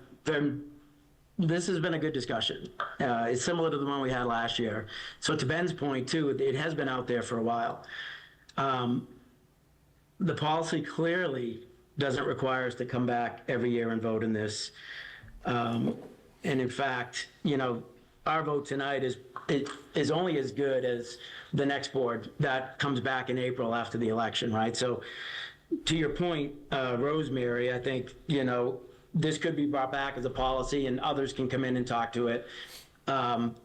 this has been a good discussion. It's similar to the one we had last year. So to Ben's point too, it has been out there for a while. The policy clearly doesn't require us to come back every year and vote in this. And in fact, our vote tonight is only as good as the next board that comes back in April after the election, right? So to your point, Rosemary, I think, this could be brought back as a policy and others can come in and talk to it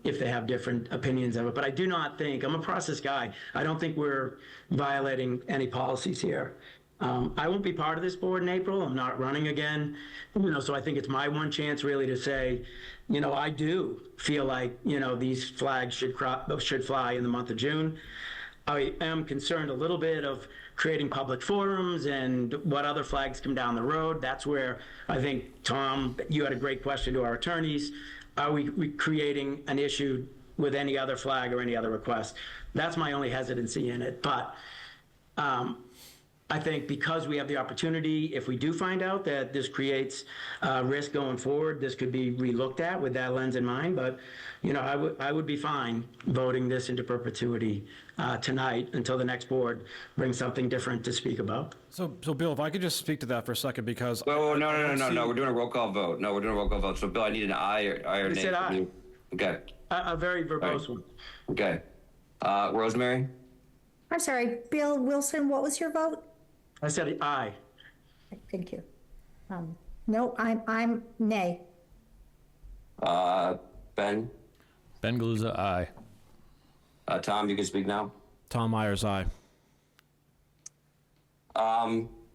if they have different opinions of it. But I do not think, I'm a process guy, I don't think we're violating any policies here. I won't be part of this board in April. I'm not running again, so I think it's my one chance really to say, I do feel like, these flags should fly in the month of June. I am concerned a little bit of creating public forums and what other flags come down the road. That's where I think, Tom, you had a great question to our attorneys. Are we creating an issue with any other flag or any other request? That's my only hesitancy in it. But I think because we have the opportunity, if we do find out that this creates risk going forward, this could be relooked at with that lens in mind. But, I would be fine voting this into perpetuity tonight until the next board brings something different to speak about. So Bill, if I could just speak to that for a second, because No. We're doing a roll call vote. No, we're doing a roll call vote. So Bill, I need an aye or I nay said from aye. you. Okay. A very verbose one. Okay. Rosemary? I'm sorry, Bill Wilson, what was your vote? I said aye. Thank you. No, I'm nay. Ben? Ben Galuza, aye. Tom, you can speak now. Tom Myers, aye.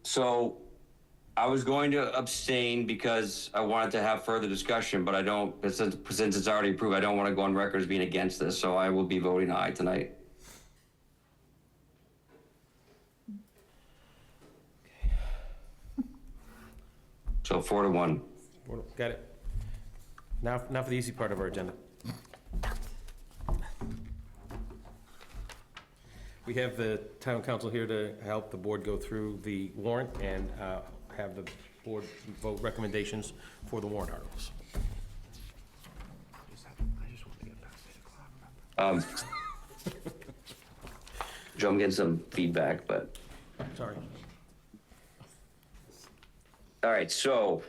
So I was going to abstain because I wanted to have further discussion, but I don't, since it's already approved, I don't want to go on record as being against this, so I will be voting aye tonight. So 4-1. Got it. Now for the easy part of our agenda. We have the town council here to help the board go through the warrant and have the board vote recommendations for the warrant articles. Joe, I'm getting some feedback, but. Sorry. All right, so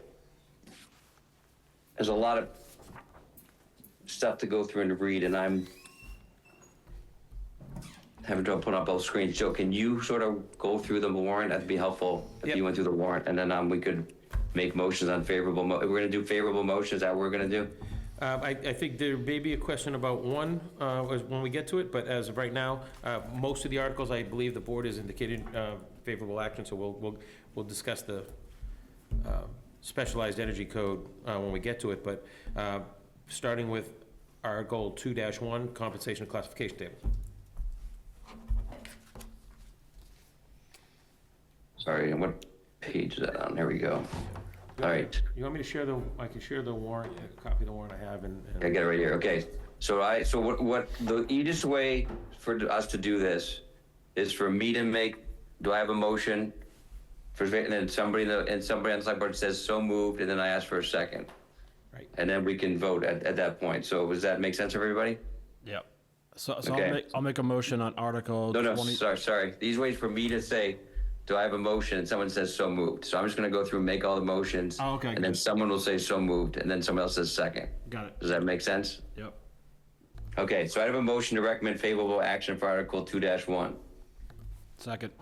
there's a lot of stuff to go through and to read, and I'm having trouble putting up both screens. Joe, can you sort of go through the warrant? That'd be helpful if Yep. you went through the warrant, and then we could make motions on favorable. We're going to do favorable motions. Is that what we're going to do? I think there may be a question about one when we get to it, but as of right now, most of the articles, I believe the board has indicated favorable action, so we'll discuss the specialized energy code when we get to it, but starting with Article 2-1, compensation classification table. Sorry, and what page is that on? There we go. All right. You want me to share I can share the warrant, a copy of the warrant I have, and I got it right here. Okay. So what the easiest way for us to do this is for me to make, do I have a motion? And then somebody on the select board says so moved, and then I ask for a second. Right. And then we can vote at that point. So does that make sense for everybody? Yep. So Okay. I'll make a motion on Article No, 20. sorry. These ways for me to say, do I have a motion? And someone says so moved. So I'm just going to go through and make all the motions. Oh, okay, And then good. someone will say so moved, and then someone else says second. Got it. Does that make sense? Yep. Okay, so I have a motion to recommend favorable action for Article 2-1. Second.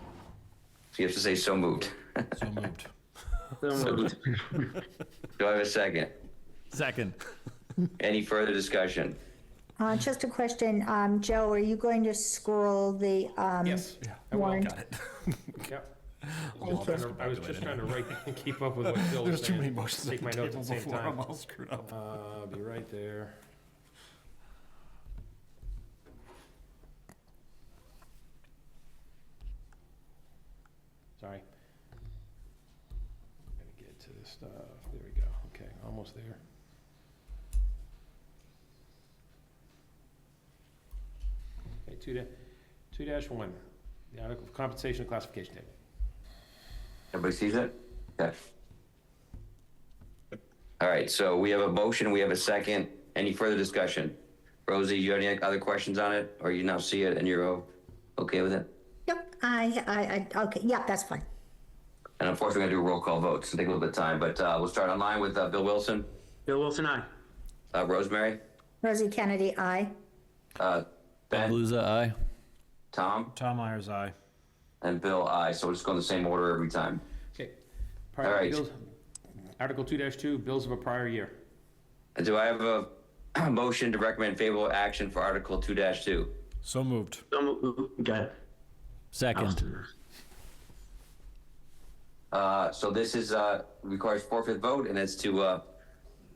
So you have to say so moved. So moved. Do I have a second? Second. Any further discussion? Just a question, Joe, are you going to scroll the yes, I will. warrant? Got it. Yep. Thank you. I was just trying to write and keep up with what Bill was There's too saying. many motions Take on my the notes at table the same before time. I'm all screwed up. I'll be right there. Sorry. Gotta get to this stuff. There we go. Okay, almost there. Okay, 2-1, the article of compensation and classification table. Everybody sees it? Okay. All right, so we have a motion, we have a second. Any further discussion? Rosie, you have any other questions on it, or you now see it and you're okay with it? Yep, okay, yeah, that's fine. And unfortunately, we're gonna do a roll call vote, so take a little bit of time, but we'll start online with Bill Wilson, Bill Wilson, aye. Rosemary, Rosie Kennedy, aye. Ben, Galuza, aye. Tom, Tom Myers, aye. and Bill, aye. So we'll just go in the same order every time. Okay. All right. Article 2-2, bills of a prior year. Do I have a motion to recommend favorable action for Article 2-2? So moved. Okay. Second. So this is, requires 4/5 vote, and it's to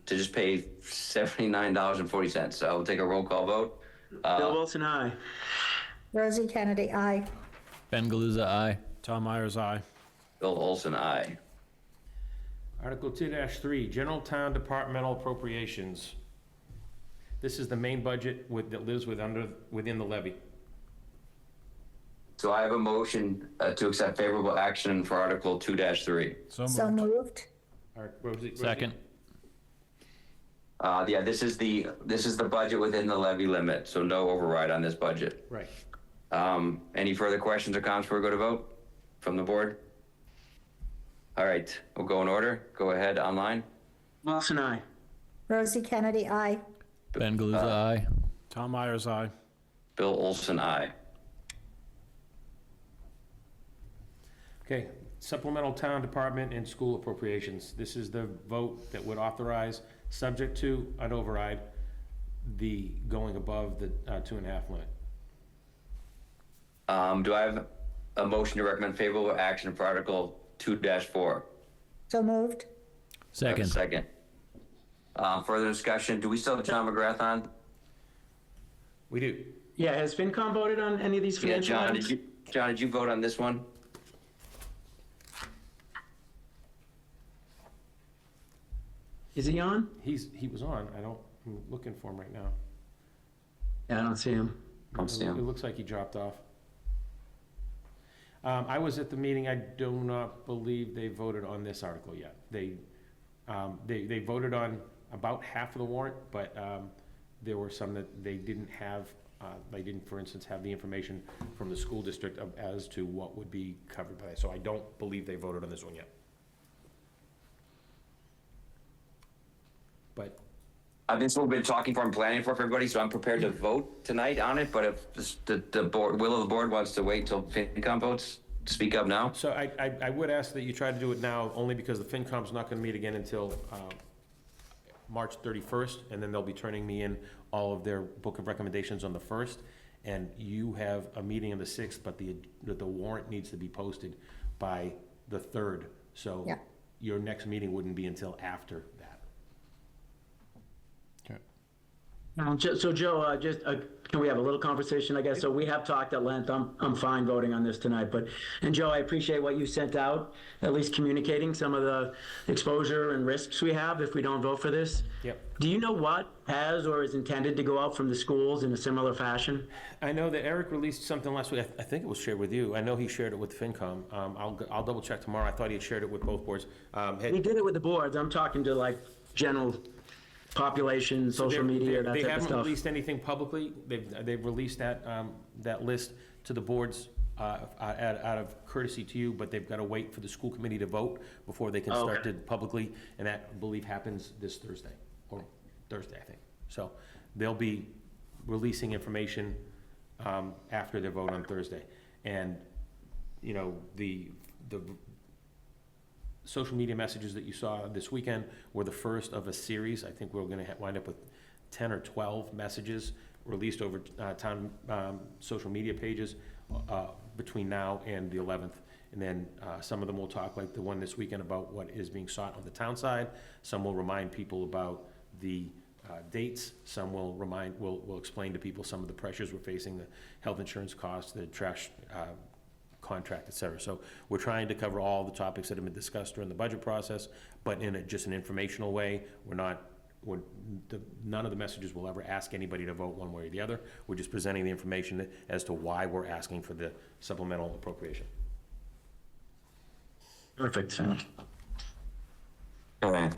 just pay $79.40. So I'll take a roll call vote. Bill Wilson, aye. Rosie Kennedy, aye. Ben Galuza, aye. Tom Myers, aye. Bill Olson, aye. Article 2-3, general town departmental appropriations. This is the main budget that lives within the levy. So I have a motion to accept favorable action for Article 2-3. So moved. All right, Rosie. Second. Yeah, this is the budget within the levy limit, so no override on this budget. Right. Any further questions or comments before we go to vote from the board? All right, we'll go in order. Go ahead online. Wilson, aye. Rosie Kennedy, aye. Ben Galuza, aye. Tom Myers, aye. Bill Olson, aye. Okay, supplemental town department and school appropriations. This is the vote that would authorize, subject to an override, the going above the 2.5 limit. Do I have a motion to recommend favorable action for Article 2-4? So moved. Second. Second. Further discussion. Do we still have John McGrath on? We do. Yeah, has FinCom voted on any of these Yeah, financial John, items? did you vote on this one? Is he on? He was on. I'm looking for him right now. Yeah, I don't see him. Don't see him. It looks like he dropped off. I was at the meeting. I do not believe they voted on this article yet. They voted on about half of the warrant, but there were some that they didn't have. They didn't, for instance, have the information from the school district as to what would be covered by it. So I don't believe they voted on this one yet. But This we've been talking for and planning for everybody, so I'm prepared to vote tonight on it, but if the board, will of the board wants to wait till FinCom votes, speak up now. So I would ask that you try to do it now, only because the FinCom's not gonna meet again until March 31st, and then they'll be turning me in all of their book of recommendations on the 1st, and you have a meeting on the 6th, but the warrant needs to be posted by the 3rd, so Yeah. your next meeting wouldn't be until after that. So Joe, can we have a little conversation, I guess? So we have talked at length. I'm fine voting on this tonight, and Joe, I appreciate what you sent out, at least communicating some of the exposure and risks we have if we don't vote for this. Yep. Do you know what has or is intended to go out from the schools in a similar fashion? I know that Eric released something last week. I think it was shared with you. I know he shared it with FinCom. I'll double check tomorrow. I thought he had shared it with both boards. He did it with the boards. I'm talking to like general population, social media, that They type of haven't stuff. released anything publicly. They've released that list to the boards out of courtesy to you, but they've got to wait for the school committee to vote before they can start to publicly, and that, I believe, happens this Thursday, or Thursday, I think. So they'll be releasing information after their vote on Thursday. And, you know, the social media messages that you saw this weekend were the first of a series. I think we're going to wind up with 10 or 12 messages released over town social media pages between now and the 11th. And then some of them will talk, like the one this weekend, about what is being sought on the town side. Some will remind people about the dates. Some will will explain to people some of the pressures we're facing, the health insurance costs, the trash contract, et cetera. So we're trying to cover all the topics that have been discussed during the budget process, but in just an informational way. None of the messages will ever ask anybody to vote one way or the other. We're just presenting the information as to why we're asking for the supplemental appropriation. Perfect. Okay.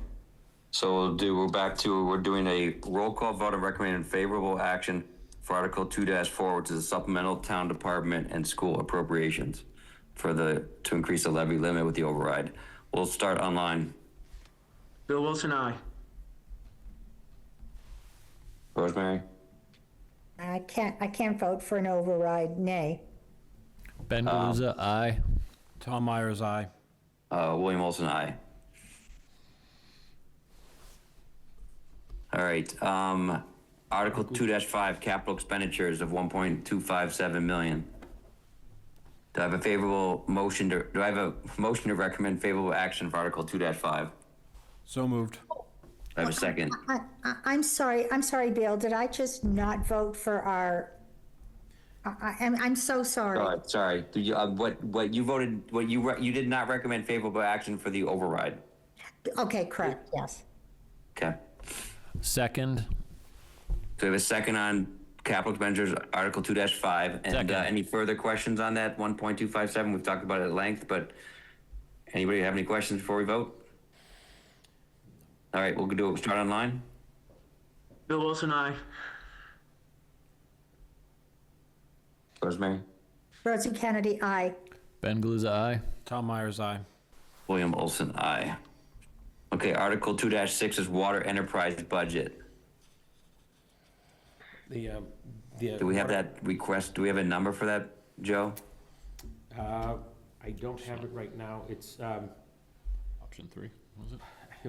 So we're doing a roll call vote and recommending favorable action for Article 2-4, which is a supplemental town department and school appropriations to increase the levy limit with the override. We'll start online. Bill Wilson, aye. Rosemary? I can't vote for an override, nay. Ben Galuza, aye. Tom Myers, aye. William Olson, aye. All right, Article 2-5, capital expenditures of 1.257 million. Do I have a motion to recommend favorable action for Article 2-5? So moved. I have a second. I'm sorry, Bill, did I just not vote for our, I'm so sorry. Sorry, what you voted, you did not recommend favorable action for the override. Okay, correct, yes. Okay. Second. So we have a second on capital expenditures, Article 2-5. And Second. Any further questions on that 1.257? We've talked about it at length, but anybody have any questions before we vote? All right, we'll start online. Bill Wilson, aye. Rosemary? Rosie Kennedy, aye. Ben Galuza, aye. Tom Myers, aye. William Olson, aye. Okay, Article 2-6 is water enterprise budget. Do we have that request? Do we have a number for that, Joe? I don't have it right now. It's, Option 3, was it?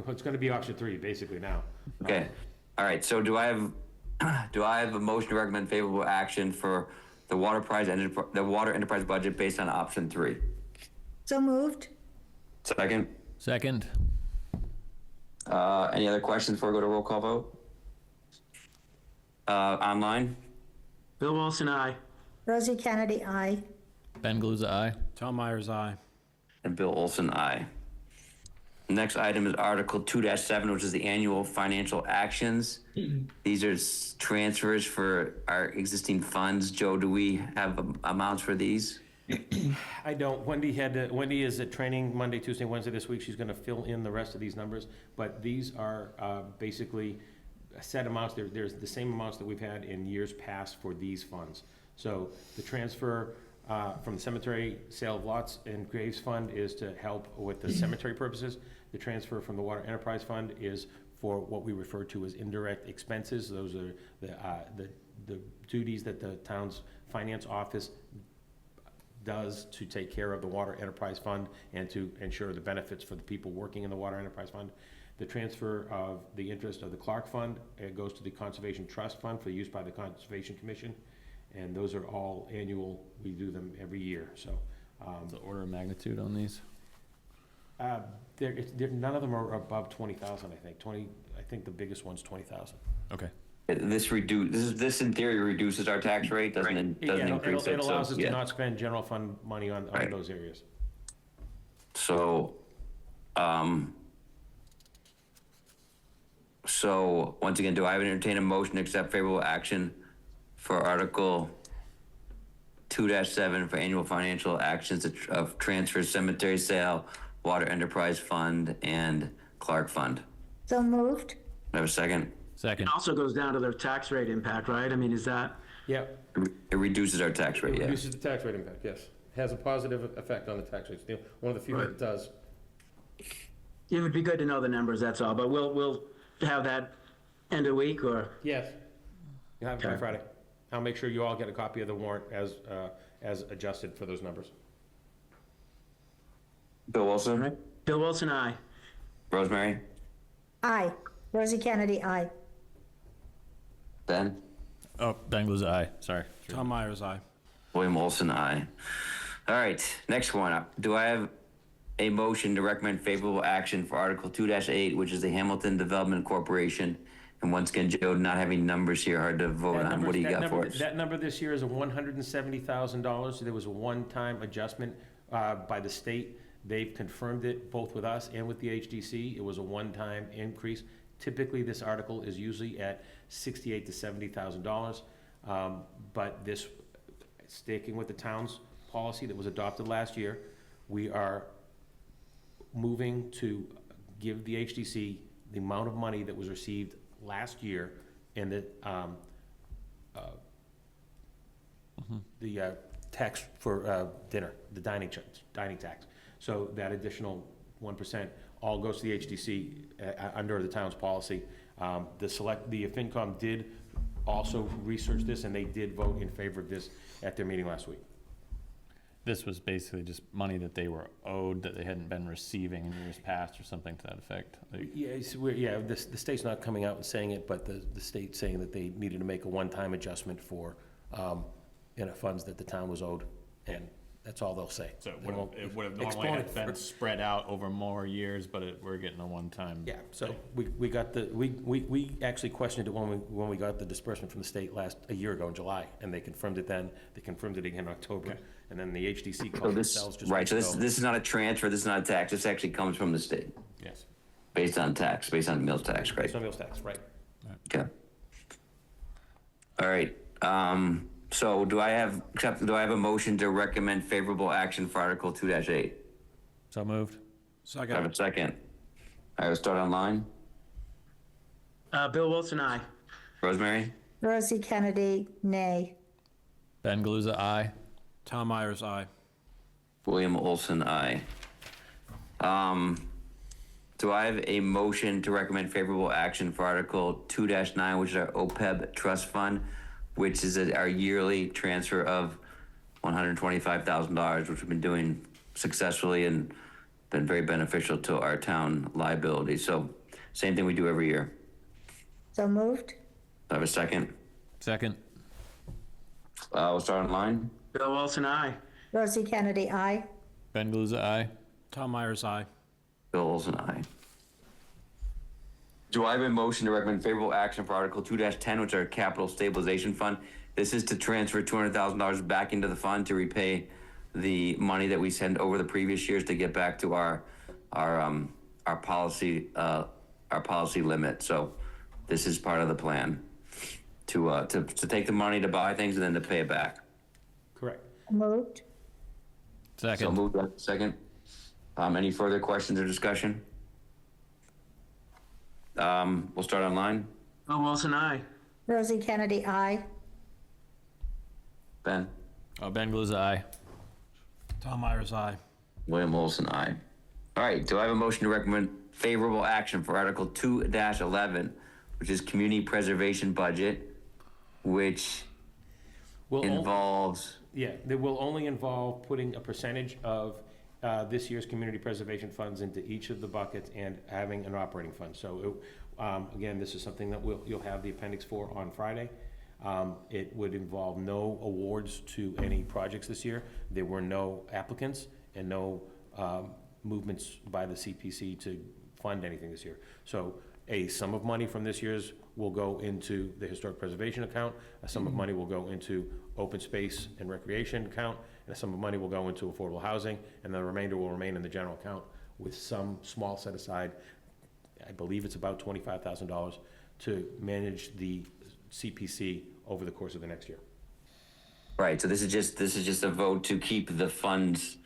it's gonna be option 3, basically, now. Okay, all right, so do I have a motion to recommend favorable action for the water enterprise budget based on option 3? So moved? Second? Second. Any other questions before we go to roll call vote? Online? Bill Wilson, aye. Rosie Kennedy, aye. Ben Galuza, aye. Tom Myers, aye. And Bill Olson, aye. Next item is Article 2-7, which is the annual financial actions. These are transfers for our existing funds. Joe, do we have amounts for these? I don't. Wendy is at training Monday, Tuesday, Wednesday this week. She's gonna fill in the rest of these numbers, but these are basically set amounts. There's the same amounts that we've had in years past for these funds. So the transfer from the cemetery sale of lots and graves fund is to help with the cemetery purposes. The transfer from the water enterprise fund is for what we refer to as indirect expenses. Those are the duties that the town's finance office does to take care of the water enterprise fund and to ensure the benefits for the people working in the water enterprise fund. The transfer of the interest of the Clark Fund, it goes to the Conservation Trust Fund for use by the Conservation Commission. And those are all annual. We do them every year, so. The order of magnitude on these? None of them are above 20,000, I think. I think the biggest one's 20,000. Okay. This in theory reduces our tax rate, doesn't increase it. It allows so, us to not spend general fund money on Right. those areas. So, once again, do I entertain a motion to accept favorable action for Article 2-7 for annual financial actions of transfer, cemetery sale, water enterprise fund, and Clark Fund? So moved? I have a second. Second. It also goes down to their tax rate impact, right? I mean, is that, Yep. It reduces our tax rate, It yeah. reduces the tax rate impact, yes. Has a positive effect on the tax rates. One of the few that it does. it would be good to know the numbers, that's all, but we'll have that end of week or? Yes. You have it by Friday. I'll make sure you all get a copy of the warrant as adjusted for those numbers. Bill Wilson? Bill Wilson, aye. Rosemary? Aye. Rosie Kennedy, aye. Ben? Oh, Ben Galuza, aye. Sorry. Tom Myers, aye. William Olson, aye. All right, next one. Do I have a motion to recommend favorable action for Article 2-8, which is the Hamilton Development Corporation? And once again, Joe, not having numbers here, hard to vote on. What do you got for us? That number this year is $170,000. There was a one-time adjustment by the state. They've confirmed it both with us and with the HDC. It was a one-time increase. Typically, this article is usually at $68,000 to $70,000. But this, sticking with the town's policy that was adopted last year, we are moving to give the HDC the amount of money that was received last year and the tax for dinner, the dining tax. So that additional 1% all goes to the HDC under the town's policy. The FinCom did also research this, and they did vote in favor of this at their meeting last week. This was basically just money that they were owed that they hadn't been receiving in years past or something to that effect. The state's not coming out and saying it, but the state's saying that they needed to make a one-time adjustment for funds that the town was owed, and that's all they'll say. So it would have normally have been spread out over more years, but we're getting a one-time. Yeah, so we actually questioned it when we got the disbursement from the state a year ago in July, and they confirmed it then. They confirmed it again in October, and then the HDC called themselves just Right, so weeks ago. this is not a transfer, this is not a tax, this actually comes from the state, Yes, based on meals tax, right? it's on meals tax, right? Okay. All right, so do I have a motion to recommend favorable action for Article 2-8? So moved. Do I have a second? I will start online. Bill Wilson, aye. Rosemary? Rosie Kennedy, nay. Ben Galuza, aye. Tom Myers, aye. William Olson, aye. Do I have a motion to recommend favorable action for Article 2-9, which is our OPEB trust fund, which is our yearly transfer of $125,000, which we've been doing successfully and been very beneficial to our town liability. So same thing we do every year. So moved? Do I have a second? Second. We'll start online. Bill Wilson, aye. Rosie Kennedy, aye. Ben Galuza, aye. Tom Myers, aye. Bill Olson, aye. Do I have a motion to recommend favorable action for Article 2-10, which is our capital stabilization fund? This is to transfer $200,000 back into the fund to repay the money that we sent over the previous years to get back to our policy limit. So this is part of the plan to take the money to buy things and then to pay it back. Correct. Moved? Second. So moved. Second. Any further questions or discussion? We'll start online. Bill Wilson, aye. Rosie Kennedy, aye. Ben? Ben Galuza, aye. Tom Myers, aye. William Olson, aye. All right, do I have a motion to recommend favorable action for Article 2-11, which is Community Preservation Budget, which involves... Yeah, they will only involve putting a percentage of this year's community preservation funds into each of the buckets and having an operating fund. So again, this is something that you'll have the appendix for on Friday. It would involve no awards to any projects this year. There were no applicants and no movements by the CPC to fund anything this year. So a sum of money from this year's will go into the historic preservation account, a sum of money will go into open space and recreation account, and a sum of money will go into affordable housing, and the remainder will remain in the general account with some small set aside, I believe it's about $25,000, to manage the CPC over the course of the next year. Right, so this is just a vote to keep the funds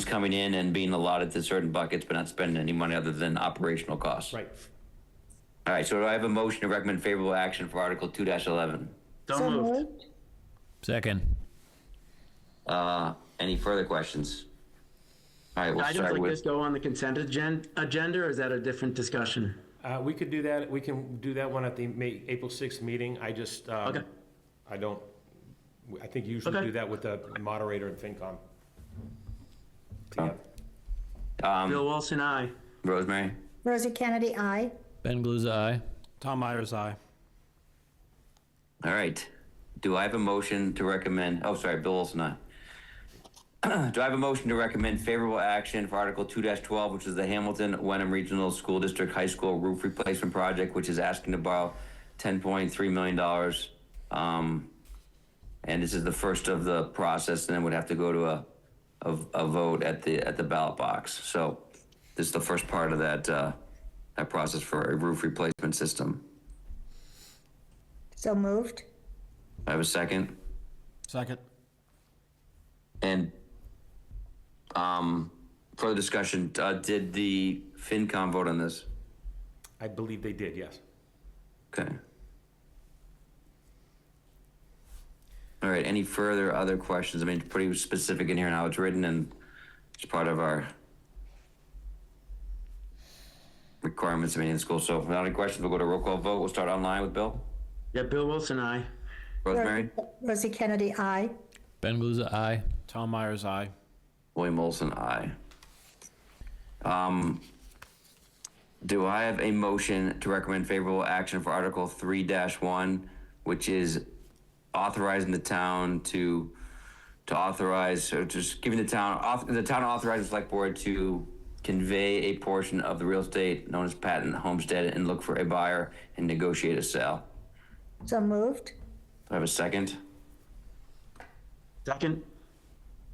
coming in and being allotted to certain buckets, but not spending any money other than operational costs. Right. All right, so do I have a motion to recommend favorable action for Article 2-11? So moved. Second. Any further questions? All right, we'll Items start like with... this go on the consent agenda, or is that a different discussion? We could do that. We can do that one at the April 6th meeting. I just, Okay. I think you usually Okay. do that with the moderator and FinCom. Bill Wilson, aye. Rosemary? Rosie Kennedy, aye. Ben Galuza, aye. Tom Myers, aye. All right. Do I have a motion to recommend, Bill Olson, aye. Do I have a motion to recommend favorable action for Article 2-12, which is the Hamilton Wenham Regional School District High School Roof Replacement Project, which is asking to borrow $10.3 million. And this is the first of the process, and then would have to go to a vote at the ballot box. So this is the first part of that process for a roof replacement system. So moved. I have a second. Second. And further discussion, did the FinCom vote on this? I believe they did, yes. Okay. All right, any further other questions? I mean, pretty specific in here and how it's written, and it's part of our requirements of any school. So without any questions, we'll go to roll call vote. We'll start online with Bill. Yeah, Bill Wilson, aye. Rosemary? Rosie Kennedy, aye. Ben Galuza, aye. Tom Myers, aye. William Olson, aye. Do I have a motion to recommend favorable action for Article 3-1, which is authorizing the town to authorize, or just giving the town authorizes the select board to convey a portion of the real estate known as patent homestead and look for a buyer and negotiate a sale? So moved. Do I have a second? Second.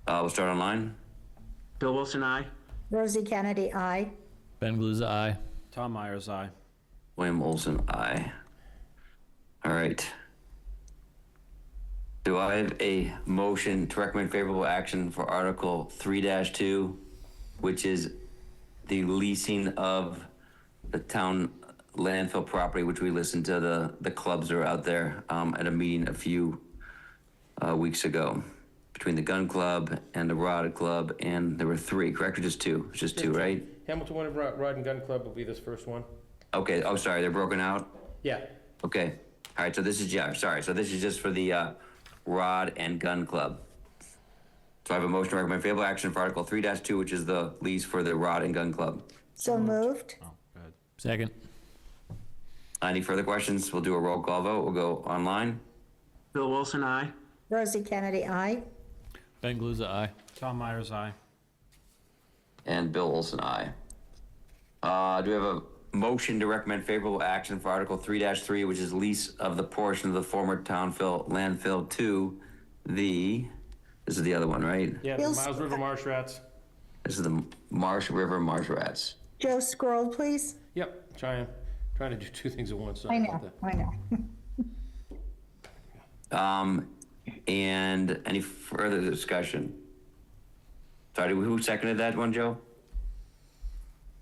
We'll start online. Bill Wilson, aye. Rosie Kennedy, aye. Ben Galuza, aye. Tom Myers, aye. William Olson, aye. All right. Do I have a motion to recommend favorable action for Article 3-2, which is the leasing of the town landfill property, which we listened to the clubs that are out there at a meeting a few weeks ago, between the gun club and the rod club, and there were three, correct, or just two? It's just two, right? Hamilton Wenham Rod and Gun Club will be this first one. Okay, oh, sorry, they're broken out? Yeah. Okay, all right, so this is, yeah, sorry, so this is just for the Rod and Gun Club. So I have a motion to recommend favorable action for Article 3-2, which is the lease for the Rod and Gun Club. So moved. Second. Any further questions? We'll do a roll call vote. We'll go online. Bill Wilson, aye. Rosie Kennedy, aye. Ben Galuza, aye. Tom Myers, aye. And Bill Olson, aye. Do we have a motion to recommend favorable action for Article 3-3, which is lease of the portion of the former landfill to the, this is the other one, right? Yeah, the Miles River Marsh Rats. This is the Marsh River Marsh Rats. Joe Scroll, please. Yep, trying to do two things at once. I Sorry about know, that. I know. And any further discussion? Sorry, who seconded that one, Joe?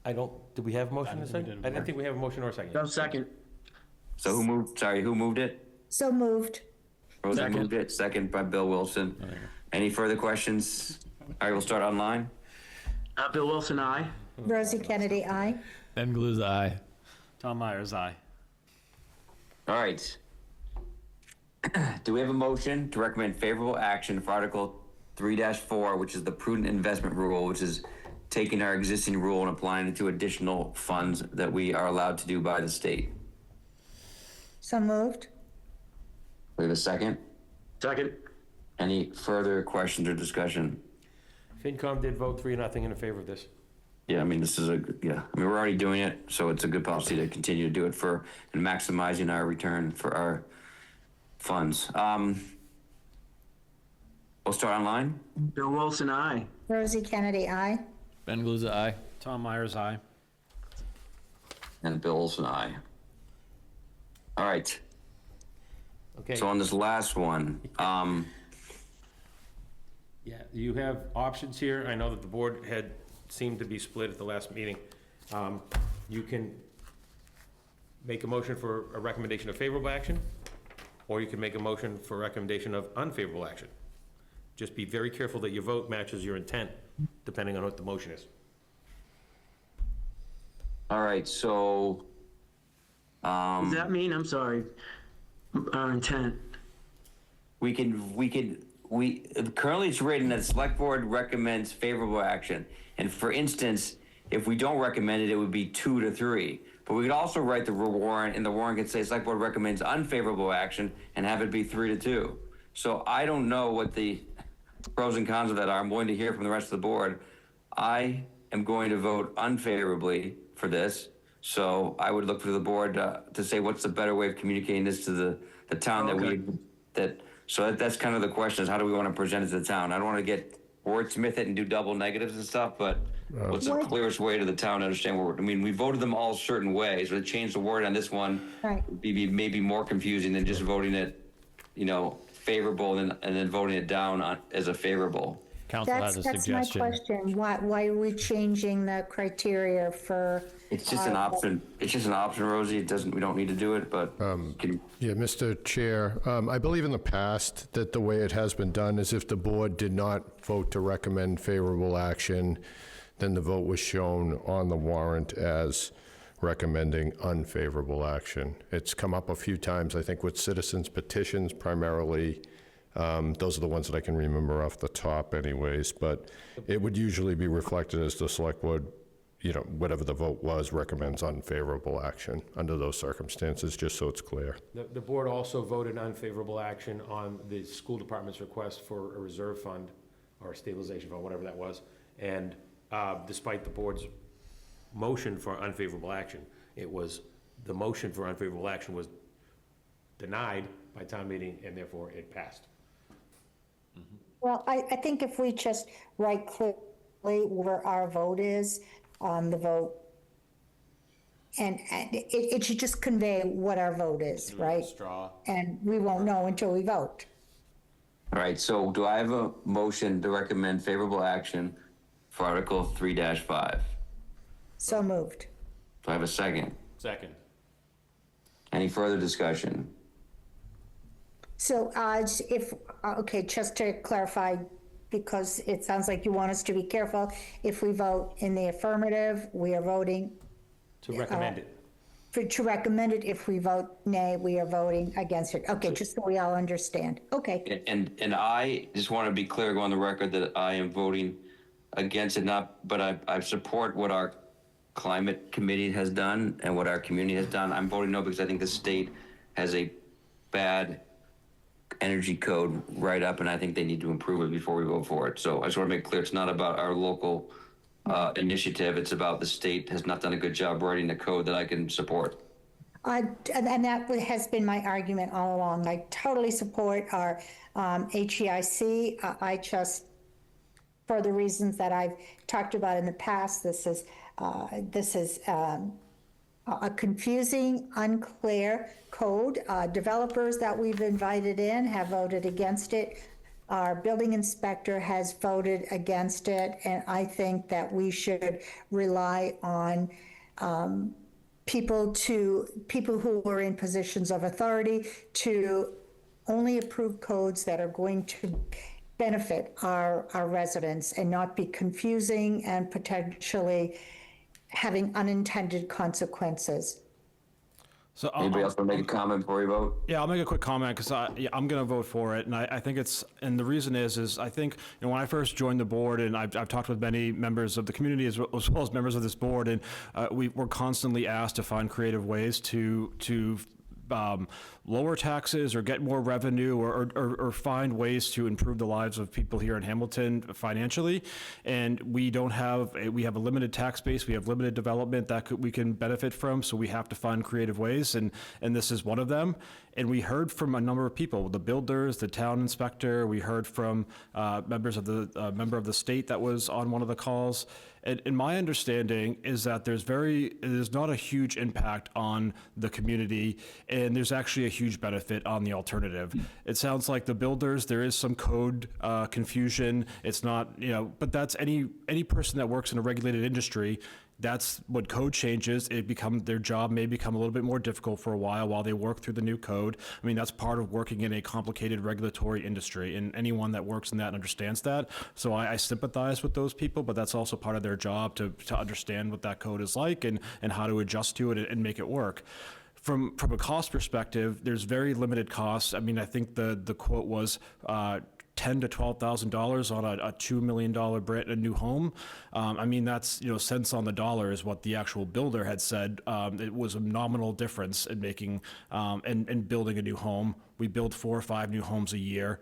Did we have a motion in a second? I didn't think we have a motion or a second. Joe, second. So who moved it? So moved. Rosie moved it, second by Bill Wilson. Any further questions? All right, we'll start online. Bill Wilson, aye. Rosie Kennedy, aye. Ben Galuza, aye. Tom Myers, aye. All right. Do we have a motion to recommend favorable action for Article 3-4, which is the prudent investment rule, which is taking our existing rule and applying it to additional funds that we are allowed to do by the state? So moved. We have a second? Second. Any further questions or discussion? FinCom did vote 3-0 in favor of this. Yeah, I mean, this is we're already doing it, so it's a good policy to continue to do it and maximizing our return for our funds. We'll start online. Bill Wilson, aye. Rosie Kennedy, aye. Ben Galuza, aye. Tom Myers, aye. And Bill Olson, aye. All right. Okay. So on this last one, Yeah, you have options here. I know that the board had seemed to be split at the last meeting. You can make a motion for a recommendation of favorable action, or you can make a motion for a recommendation of unfavorable action. Just be very careful that your vote matches your intent, depending on what the motion is. all right, so, Does that mean, I'm sorry, our intent? currently it's written that the select board recommends favorable action. And for instance, if we don't recommend it, it would be 2-3. But we could also write the warrant, and the warrant could say select board recommends unfavorable action and have it be 3-2. So I don't know what pros and cons of that are. I'm willing to hear from the rest of the board. I am going to vote unfavorably for this. So I would look for the board to say what's the better way of communicating this to the town that's kind of the question, is how do we want to present it to the town? I don't want to get wordsmith it and do double negatives and stuff, but what's the clearest way to the town to understand we voted them all certain ways, but to change the word on this one would be maybe more confusing than just voting it, favorable and then voting it down as a favorable. Council has a That's my suggestion. question. Why are we changing the criteria for? It's just an option. It's just an option, Rosie. We don't need to do it, but Yeah, Mr. Chair, I believe in the past that the way it has been done is if the board did not vote to recommend favorable action, then the vote was shown on the warrant as recommending unfavorable action. It's come up a few times, I think, with citizens petitions primarily. Those are the ones that I can remember off the top anyways, but it would usually be reflected as the select board, whatever the vote was, recommends unfavorable action under those circumstances, just so it's clear. The board also voted unfavorable action on the school department's request for a reserve fund or a stabilization fund, whatever that was. And despite the board's motion for unfavorable action, the motion for unfavorable action was denied by town meeting, and therefore it passed. Well, I think if we just write clearly where our vote is on the vote, and it should just convey what our vote is, right? Straw. And we won't know until we vote. all right. So do I have a motion to recommend favorable action for Article 3-5? So moved. Do I have a second? Second. Any further discussion? So okay, just to clarify, because it sounds like you want us to be careful, if we vote in the affirmative, we are voting To recommend it. to recommend it. If we vote nay, we are voting against it. Okay, just so we all understand. Okay. And I just want to be clear, go on the record that I am voting against it, but I support what our climate committee has done and what our community has done. I'm voting no because I think the state has a bad energy code right up, and I think they need to improve it before we vote for it. So I just want to make clear, it's not about our local initiative. It's about the state has not done a good job writing the code that I can support. And that has been my argument all along. I totally support our HEIC. I just, for the reasons that I've talked about in the past, this is a confusing, unclear code. Developers that we've invited in have voted against it. Our building inspector has voted against it, and I think that we should rely on people who are in positions of authority to only approve codes that are going to benefit our residents and not be confusing and potentially having unintended consequences. So Anybody else want to make a comment before we vote? Yeah, I'll make a quick comment because I'm going to vote for it, and I think and the reason is I think when I first joined the board, and I've talked with many members of the community as well as members of this board, and we're constantly asked to find creative ways to lower taxes or get more revenue or find ways to improve the lives of people here in Hamilton financially. And we have a limited tax base, we have limited development that we can benefit from, so we have to find creative ways, and this is one of them. And we heard from a number of people, the builders, the town inspector, we heard from member of the state that was on one of the calls. And my understanding is that there's not a huge impact on the community, and there's actually a huge benefit on the alternative. It sounds like the builders, there is some code confusion. It's not, but that's any person that works in a regulated industry. That's what code changes. Their job may become a little bit more difficult for a while they work through the new code. I mean, that's part of working in a complicated regulatory industry, and anyone that works in that understands that. So I sympathize with those people, but that's also part of their job to understand what that code is like and how to adjust to it and make it work. From a cost perspective, there's very limited costs. I mean, I think the quote was $10,000 to $12,000 on a $2 million a new home. I mean, that's, cents on the dollar is what the actual builder had said. It was a nominal difference in making and building a new home. We build 4 or 5 new homes a year.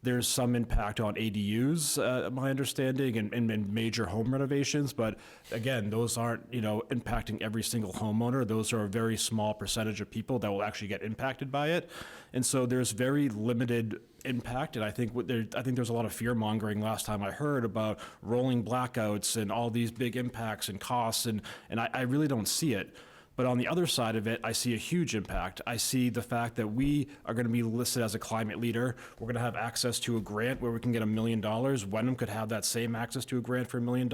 There's some impact on ADUs, my understanding, and major home renovations. But again, those aren't, impacting every single homeowner. Those are a very small percentage of people that will actually get impacted by it. And so there's very limited impact. And I think there's a lot of fear mongering last time I heard about rolling blackouts and all these big impacts and costs. And I really don't see it. But on the other side of it, I see a huge impact. I see the fact that we are going to be listed as a climate leader. We're going to have access to a grant where we can get $1 million. Wenham could have that same access to a grant for $1 million.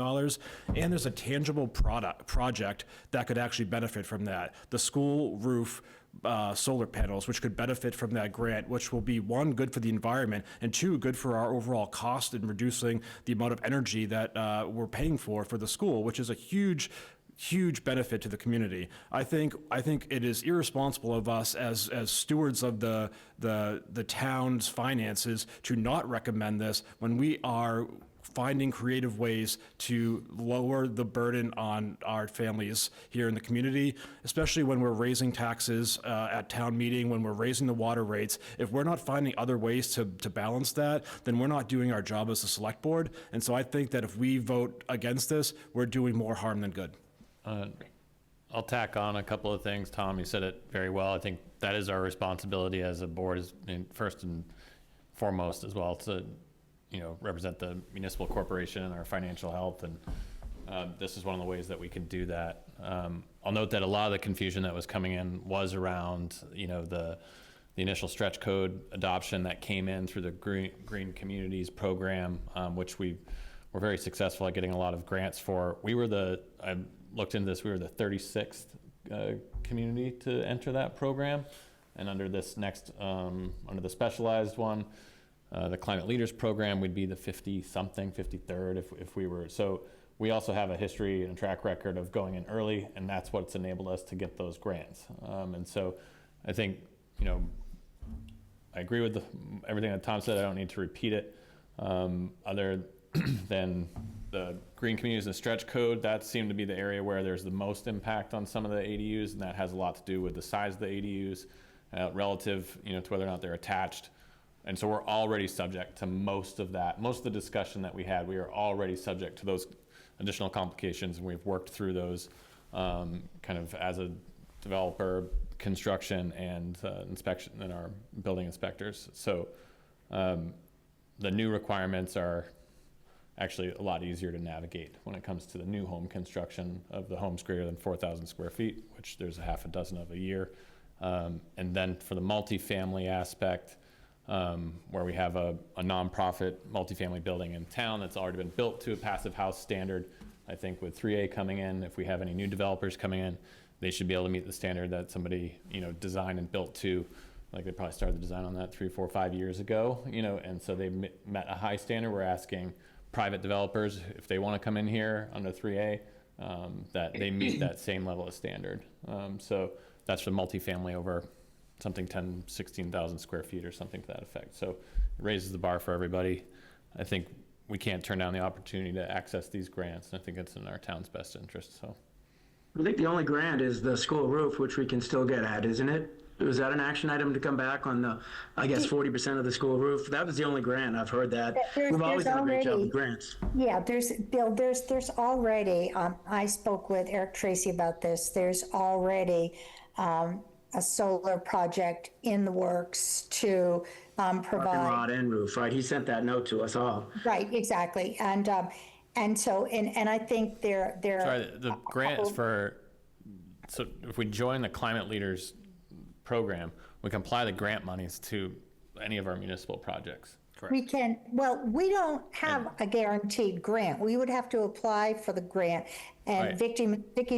And there's a tangible project that could actually benefit from that. The school roof solar panels, which could benefit from that grant, which will be, one, good for the environment, and two, good for our overall cost in reducing the amount of energy that we're paying for the school, which is a huge benefit to the community. I think it is irresponsible of us as stewards of the town's finances to not recommend this when we are finding creative ways to lower the burden on our families here in the community, especially when we're raising taxes at town meeting, when we're raising the water rates. If we're not finding other ways to balance that, then we're not doing our job as a select board. And so I think that if we vote against this, we're doing more harm than good. I'll tack on a couple of things. Tom, you said it very well. I think that is our responsibility as a board, first and foremost as well, to represent the municipal corporation and our financial health. And this is one of the ways that we can do that. I'll note that a lot of the confusion that was coming in was around the initial stretch code adoption that came in through the Green Communities program, which we were very successful at getting a lot of grants for. I looked into this, we were the 36th community to enter that program. And under this next, under the specialized one, the Climate Leaders Program, we'd be the 50-something, 53rd if we were. So we also have a history and a track record of going in early, and that's what's enabled us to get those grants. And so I think, I agree with everything that Tom said. I don't need to repeat it. Other than the green communities and stretch code, that seemed to be the area where there's the most impact on some of the ADUs, and that has a lot to do with the size of the ADUs relative, to whether or not they're attached. And so we're already subject to most of that. Most of the discussion that we had, we are already subject to those additional complications, and we've worked through those kind of as a developer, construction, and inspection, and our building inspectors. So the new requirements are actually a lot easier to navigate when it comes to the new home construction of the homes greater than 4,000 square feet, which there's a half a dozen of a year. And then for the multifamily aspect, where we have a nonprofit multifamily building in town that's already been built to a passive house standard, I think with 3A coming in, if we have any new developers coming in, they should be able to meet the standard that somebody, designed and built to. Like they probably started the design on that 3, 4, 5 years ago, and so they met a high standard. We're asking private developers, if they want to come in here under 3A, that they meet that same level of standard. So that's for multifamily over something 10, 16,000 square feet or something to that effect. So it raises the bar for everybody. I think we can't turn down the opportunity to access these grants, and I think it's in our town's best interest. So I think the only grant is the school roof, which we can still get at, isn't it? Was that an action item to come back on the, 40% of the school roof? That was the only grant. I've heard that. We've always done a great job with grants. Yeah, there's already, I spoke with Eric Tracy about this. There's already a solar project in the works to provide. Parking lot and roof, right? He sent that note to us all. Right, exactly. And so I think they're. Sorry, the grant is for, so if we join the Climate Leaders program, we can apply the grant monies to any of our municipal projects. Correct. We can, we don't have a guaranteed grant. We would have to apply for the grant. And Right. Vicky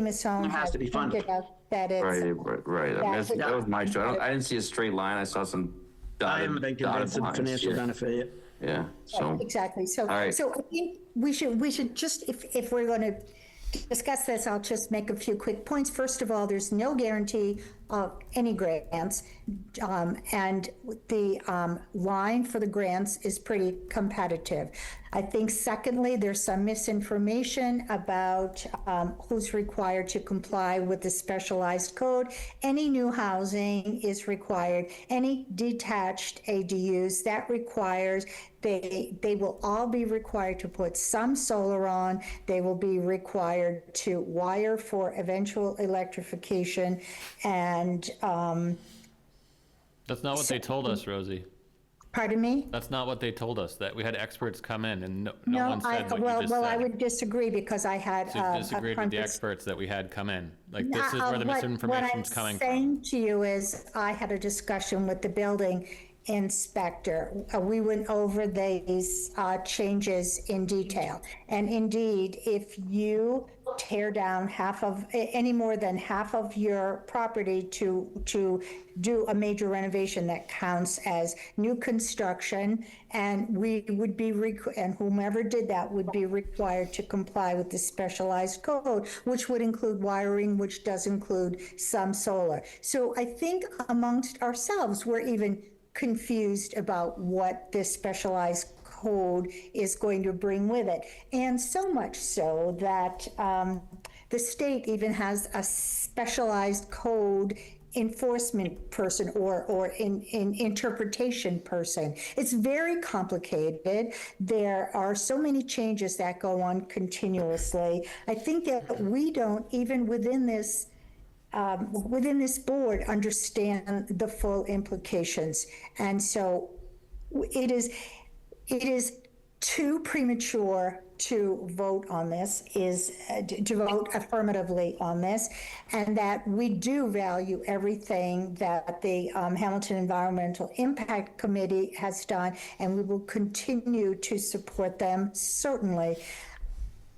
Massone has to be funded. pointed out that it's. Right. I mean, that was my show. I didn't see a straight line. I saw some I dotted, haven't been convinced of the lines. financial benefit yet. Yeah. So Exactly. So, All right. so I think we should just, if we're going to discuss this, I'll just make a few quick points. First of all, there's no guarantee any grants. And the line for the grants is pretty competitive. I think secondly, there's some misinformation about who's required to comply with the specialized code. Any new housing is required. Any detached ADUs, that requires, they will all be required to put some solar on. They will be required to wire for eventual electrification. And That's not what they told us, Rosie. pardon me? That's not what they told us, that we had experts come in and no one said what you well, just well, said. I would disagree because I had So you disagreed with the conference- experts that we had come in. Like, this is where the What misinformation's coming I'm from. saying to you is, I had a discussion with the building inspector. We went over these changes in detail. And indeed, if you tear down any more than half of your property to do a major renovation, that counts as new construction, and we would be, and whomever did that would be required to comply with the specialized code, which would include wiring, which does include some solar. So I think amongst ourselves, we're even confused about what this specialized code is going to bring with it. And so much so that the state even has a specialized code enforcement person or in interpretation person. It's very complicated. There are so many changes that go on continuously. I think that we don't, even within this board, understand the full implications. And so it is too premature to vote on this, to vote affirmatively on this, and that we do value everything that the Hamilton Environmental Impact Committee has done, and we will continue to support them, certainly.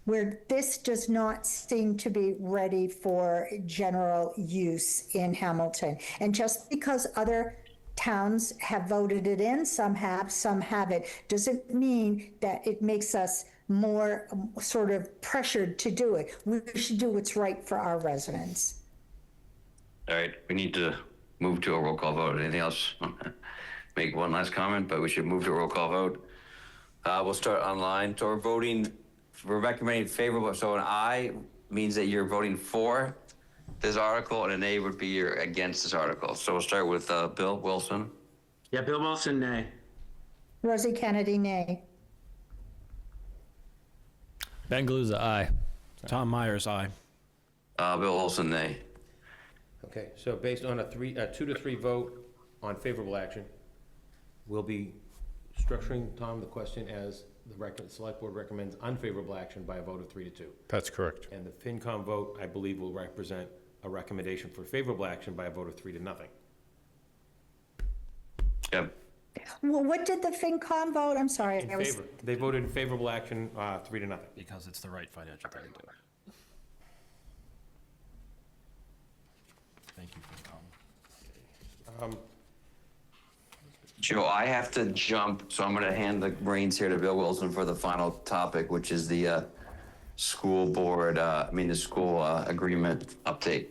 Where this does not seem to be ready for general use in Hamilton. And just because other towns have voted it in, some have, some haven't, doesn't mean that it makes us more sort of pressured to do it. We should do what's right for our residents. All right, we need to move to a roll call vote. Anything else? Make one last comment, but we should move to a roll call vote. We'll start online. So we're recommending favorable. So an aye means that you're voting for this article, and a nay would be you're against this article. So we'll start with Bill Wilson. Yeah, Bill Wilson, nay. Rosie Kennedy, nay. Ben Galuza, aye. Tom Myers, aye. Bill Wilson, nay. Okay, so based on a 2-3 vote on favorable action, we'll be structuring, Tom, the question as the select board recommends unfavorable action by a vote of 3-2. That's correct. And the FinCom vote, I believe, will represent a recommendation for favorable action by a vote of 3-0. Yep. Well, what did the FinCom vote? I'm sorry. In favor. They voted in favorable action, 3-0. Because it's the right financial thing to do. Thank you for the comment. Joe, I have to jump, so I'm going to hand the reins here to Bill Wilson for the final topic, which is the school agreement update.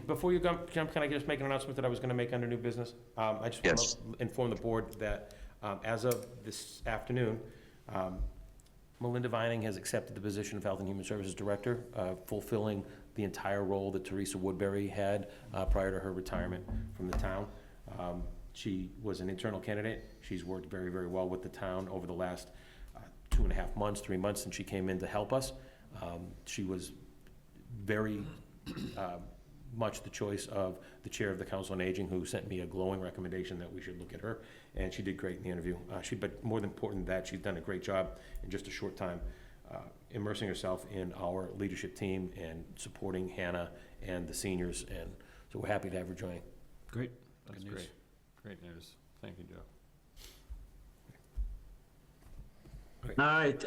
Before you jump, can I just make an announcement that I was going to make under new business? I just want to inform the board that as of this afternoon, Melinda Vining has accepted the position of Health and Human Services Director, fulfilling the entire role that Teresa Woodbury had prior to her retirement from the town. She was an internal candidate. She's worked very, very well with the town over the last 2.5 months, 3 months since she came in to help us. She was very much the choice of the chair of the Council on Aging, who sent me a glowing recommendation that we should look at her, and she did great in the interview. But more than important than that, she's done a great job in just a short time immersing herself in our leadership team and supporting Hannah and the seniors, and so we're happy to have her join. Great. That's great. Great news. Thank you, Joe. All right,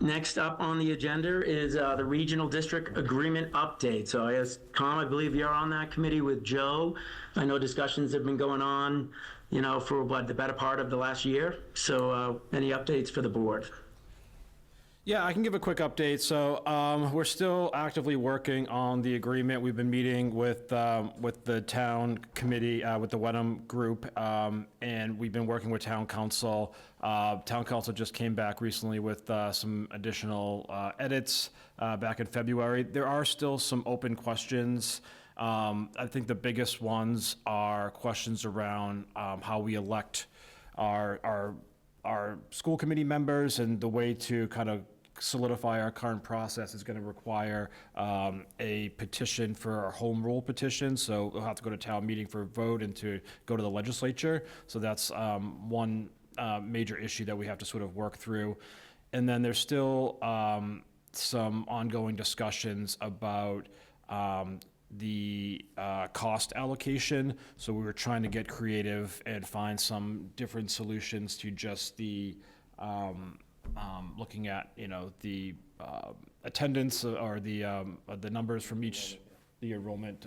next up on the agenda is the Regional District Agreement Update. So I guess, Tom, I believe you're on that committee with Joe. I know discussions have been going on, for the better part of the last year. So any updates for the board? Yeah, I can give a quick update. So we're still actively working on the agreement. We've been meeting with the town committee, with the Wenham Group, and we've been working with town council. Town council just came back recently with some additional edits back in February. There are still some open questions. I think the biggest ones are questions around how we elect our school committee members, and the way to kind of solidify our current process is going to require a petition for our home rule petition. So we'll have to go to town meeting for a vote and to go to the legislature. So that's one major issue that we have to sort of work through. And then there's still some ongoing discussions about the cost allocation. So we were trying to get creative and find some different solutions to just the looking at, the attendance or the numbers from the enrollment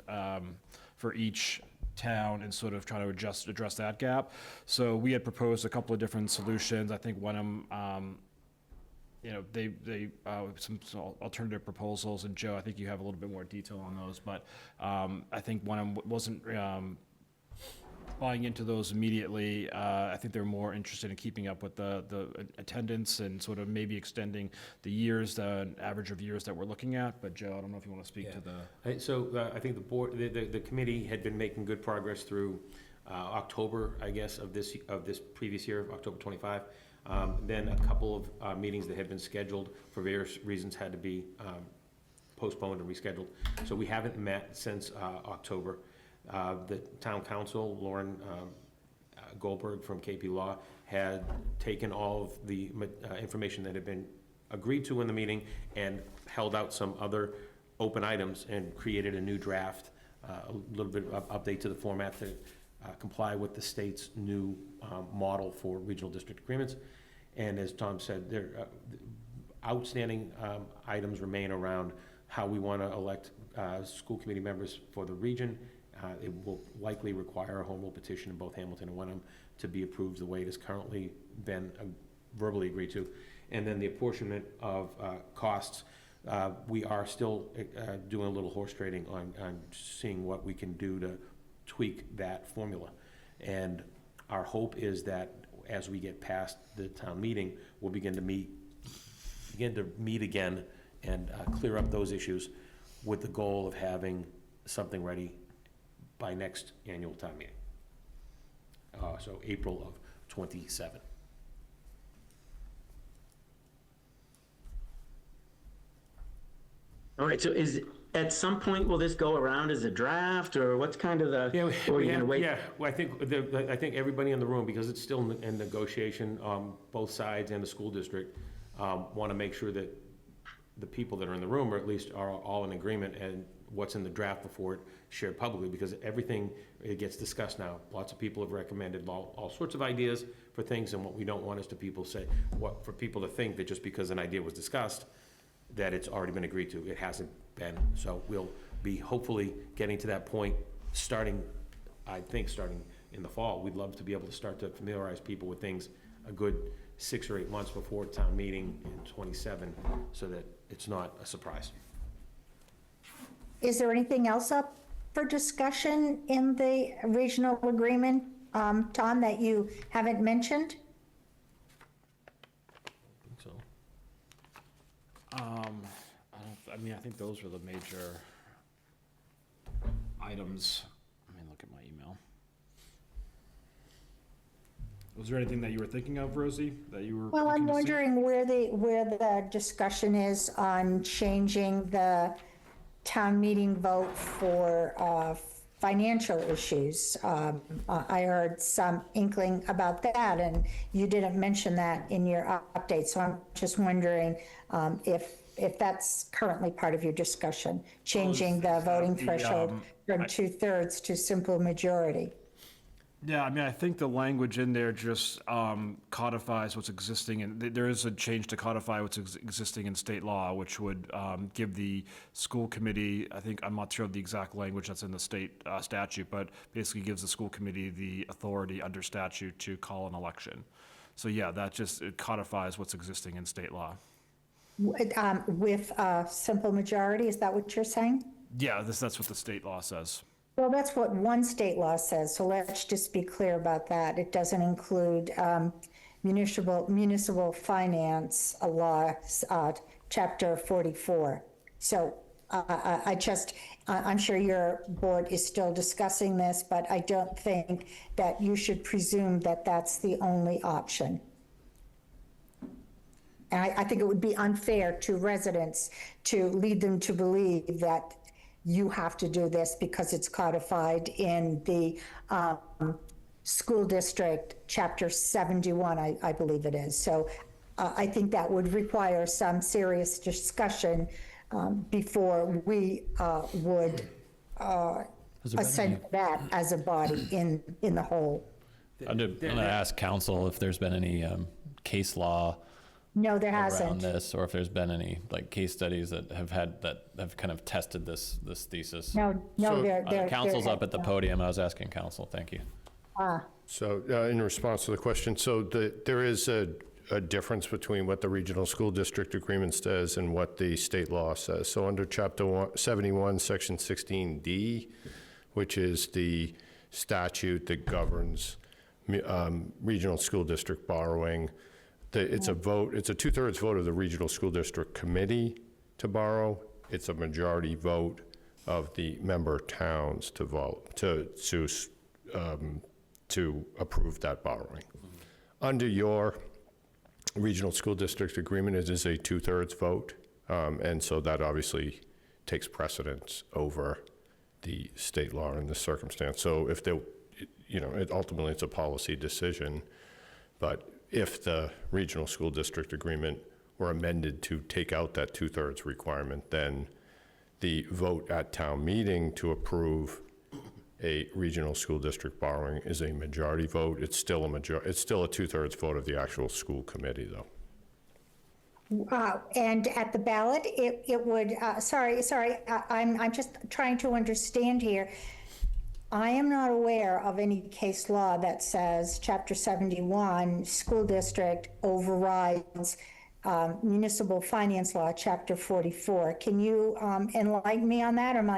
for each town, and sort of trying to address that gap. So we had proposed a couple of different solutions. I think one of them, they some alternative proposals, and Joe, I think you have a little bit more detail on those, but I think one of them wasn't buying into those immediately. I think they're more interested in keeping up with the attendance and sort of maybe extending the years, the average of years that we're looking at. But Joe, I don't know if you want to speak to the. So I think the board, the committee had been making good progress through October, I guess, of this previous year, October 25. Then a couple of meetings that had been scheduled for various reasons had to be postponed and rescheduled. So we haven't met since October. The town council, Lauren Goldberg from KP Law, had taken all of the information that had been agreed to in the meeting and held out some other open items and created a new draft, a little bit of update to the format to comply with the state's new model for regional district agreements. And as Tom said, there outstanding items remain around how we want to elect school committee members for the region. It will likely require a home rule petition in both Hamilton and Wenham to be approved the way it has currently been verbally agreed to. And then the apportionment of costs, we are still doing a little horse trading on seeing what we can do to tweak that formula. And our hope is that as we get past the town meeting, we'll begin to meet again and clear up those issues with the goal of having something ready by next annual town meeting. So April of 27. All right, so at some point, will this go around as a draft, or what's kind of the? Yeah, or are you gonna wait? Yeah, well, I think everybody in the room, because it's still in negotiation, both sides and the school district want to make sure that the people that are in the room, or at least are all in agreement, and what's in the draft before it shared publicly, because everything, it gets discussed now. Lots of people have recommended all sorts of ideas for things, and what we don't want is for people to think that just because an idea was discussed, that it's already been agreed to. It hasn't been. So we'll be hopefully getting to that point starting in the fall. We'd love to be able to start to familiarize people with things a good 6 or 8 months before town meeting in 27, so that it's not a surprise. Is there anything else up for discussion in the regional agreement, Tom, that you haven't mentioned? So I think those were the major items. Let me look at my email. Was there anything that you were thinking of, Rosie, that you were? Well, I'm looking to see? wondering where the discussion is on changing the town meeting vote for financial issues. I heard some inkling about that, and you didn't mention that in your update. So I'm just wondering if that's currently part of your discussion, changing the voting threshold from 2/3 to simple majority. Yeah, I think the language in there just codifies what's existing, and there is a change to codify what's existing in state law, which would give the school committee, I'm not sure of the exact language that's in the state statute, but basically gives the school committee the authority under statute to call an election. So yeah, that just it codifies what's existing in state law. With a simple majority, is that what you're saying? Yeah, that's what the state law says. Well, that's what one state law says, so let's just be clear about that. It doesn't include municipal finance law, chapter 44. So I'm sure your board is still discussing this, but I don't think that you should presume that that's the only option. And I think it would be unfair to residents to lead them to believe that you have to do this because it's codified in the school district, chapter 71, I believe it is. So I think that would require some serious discussion before we would assent to that as a body in the whole. I'm going to ask council if there's been any case law No, there around hasn't. this, or if there's been any like case studies that have kind of tested this thesis. No, Council's up at the podium. I was asking council. Thank you. So in response to the question, so there is a difference between what the regional school district agreement says and what the state law says. So under chapter 71, section 16D, which is the statute that governs regional school district borrowing, it's a 2/3 vote of the regional school district committee to borrow. It's a majority vote of the member towns to vote to approve that borrowing. Under your regional school district agreement, it is a 2/3 vote, and so that obviously takes precedence over the state law in this circumstance. So if ultimately it's a policy decision, but if the regional school district agreement were amended to take out that 2/3 requirement, then the vote at town meeting to approve a regional school district borrowing is a majority vote. It's still a 2/3 vote of the actual school committee, though. And at the ballot, it would, I'm just trying to understand here. I am not aware of any case law that says Chapter 71, school district overrides municipal finance law, Chapter 44. Can you enlighten me on that? Am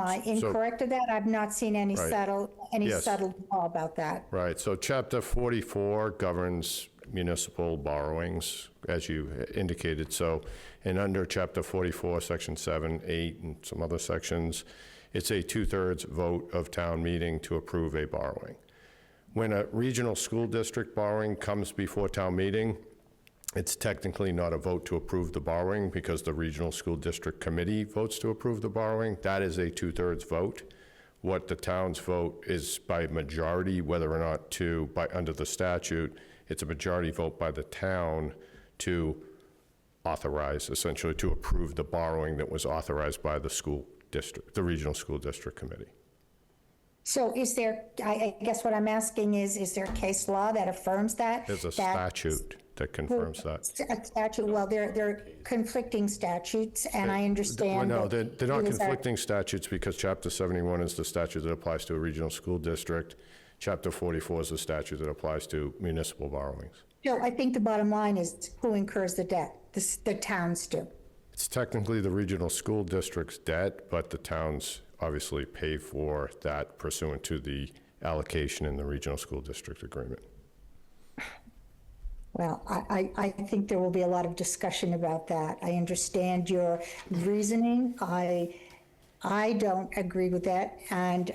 I incorrect of that? I've not seen any Right. settled law about that. Right, so Chapter 44 governs municipal borrowings, as you indicated. So, and under Chapter 44, Section 7, 8, and some other sections, it's a 2/3 vote of town meeting to approve a borrowing. When a regional school district borrowing comes before town meeting, it's technically not a vote to approve the borrowing because the regional school district committee votes to approve the borrowing. That is a 2/3 vote. What the town's vote is by majority, whether or not under the statute, it's a majority vote by the town to authorize, essentially to approve the borrowing that was authorized by the school district, the regional school district committee. So is there, I guess what I'm asking is there a case law that affirms that? There's a statute that confirms that. A statute, well, they're conflicting statutes, and I understand. Well, no, that they're not these are- conflicting statutes because Chapter 71 is the statute that applies to a regional school district. Chapter 44 is the statute that applies to municipal borrowings. So I think the bottom line is who incurs the debt? The towns do. It's technically the regional school district's debt, but the towns obviously pay for that pursuant to the allocation in the regional school district agreement. Well, I think there will be a lot of discussion about that. I understand your reasoning. I don't agree with that, and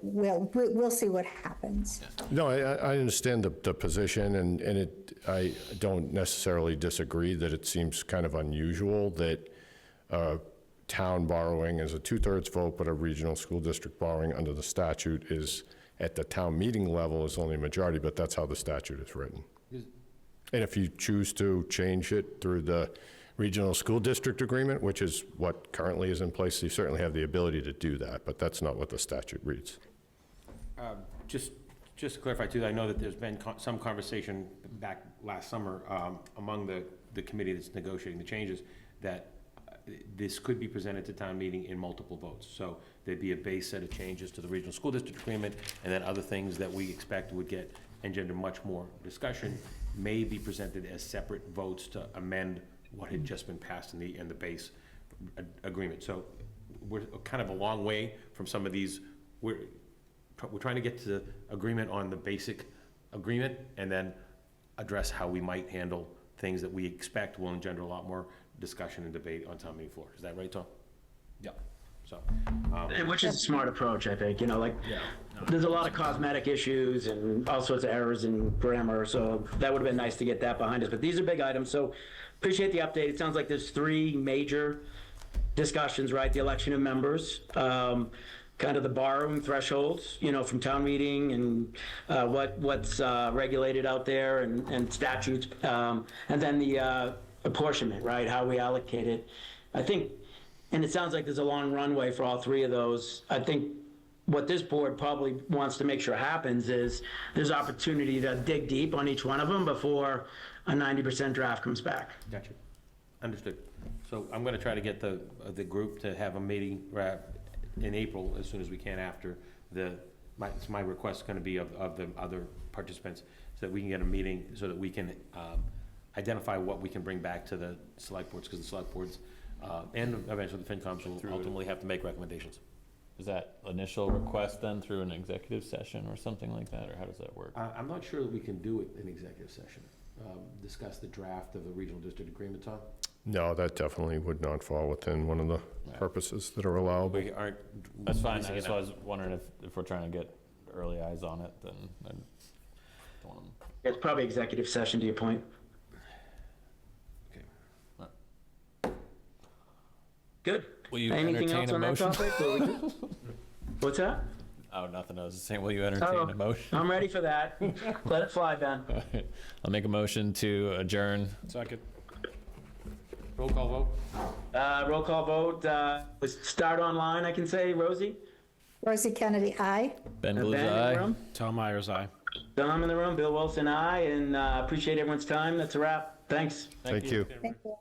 we'll see what happens. No, I understand the position, and I don't necessarily disagree that it seems kind of unusual that town borrowing is a 2/3 vote, but a regional school district borrowing under the statute is, at the town meeting level, is only a majority, but that's how the statute is written. And if you choose to change it through the regional school district agreement, which is what currently is in place, you certainly have the ability to do that, but that's not what the statute reads. Just to clarify too, I know that there's been some conversation back last summer among the committee that's negotiating the changes that this could be presented to town meeting in multiple votes. So there'd be a base set of changes to the regional school district agreement, and then other things that we expect would engender much more discussion may be presented as separate votes to amend what had just been passed in the base agreement. So we're kind of a long way from some of these. We're trying to get to the agreement on the basic agreement and then address how we might handle things that we expect will engender a lot more discussion and debate on town meeting floor. Is that right, Tom? Yeah. So, Which is a smart approach, I think, there's a lot of cosmetic issues and all sorts of errors in grammar, so that would have been nice to get that behind us, but these are big items, so appreciate the update. It sounds like there's 3 major discussions, right? The election of members, kind of the borrowing thresholds, from town meeting and what's regulated out there and statutes, and then the apportionment, right? How we allocate it. I think, and it sounds like there's a long runway for all 3 of those. I think what this board probably wants to make sure happens is there's opportunity to dig deep on each one of them before a 90% draft comes back. gotcha. Understood. So I'm gonna try to get the group to have a meeting in April as soon as we can after my request is gonna be of the other participants, so that we can get a meeting, so that we can identify what we can bring back to the select boards, because the select boards and eventually the FinComs will ultimately have to make recommendations. Is that initial request then through an executive session or something like that, or how does that work? I'm not sure that we can do it in executive session. Discuss the draft of the regional district agreement, Tom? No, that definitely would not fall within one of the purposes that are allowable. We aren't. That's fine, I just was wondering if we're trying to get early eyes on it, then I don't want them. It's probably executive session to your point. Good. Will you Anything else entertain a on that motion? topic? Or we good? What's that? Oh, nothing, I was just saying, will you entertain a motion? I'm ready for that. Let it fly, Ben. All right. I'll make a motion to adjourn. Second. Roll call vote? Roll call vote. Let's start online, I can say. Rosie? Rosie Kennedy, aye. Ben Ben Blues, in the aye. room? Tom Myers, aye. Tom in the room. Bill Wilson, aye. And appreciate everyone's time. That's a wrap. Thanks. Thank you. Thank you.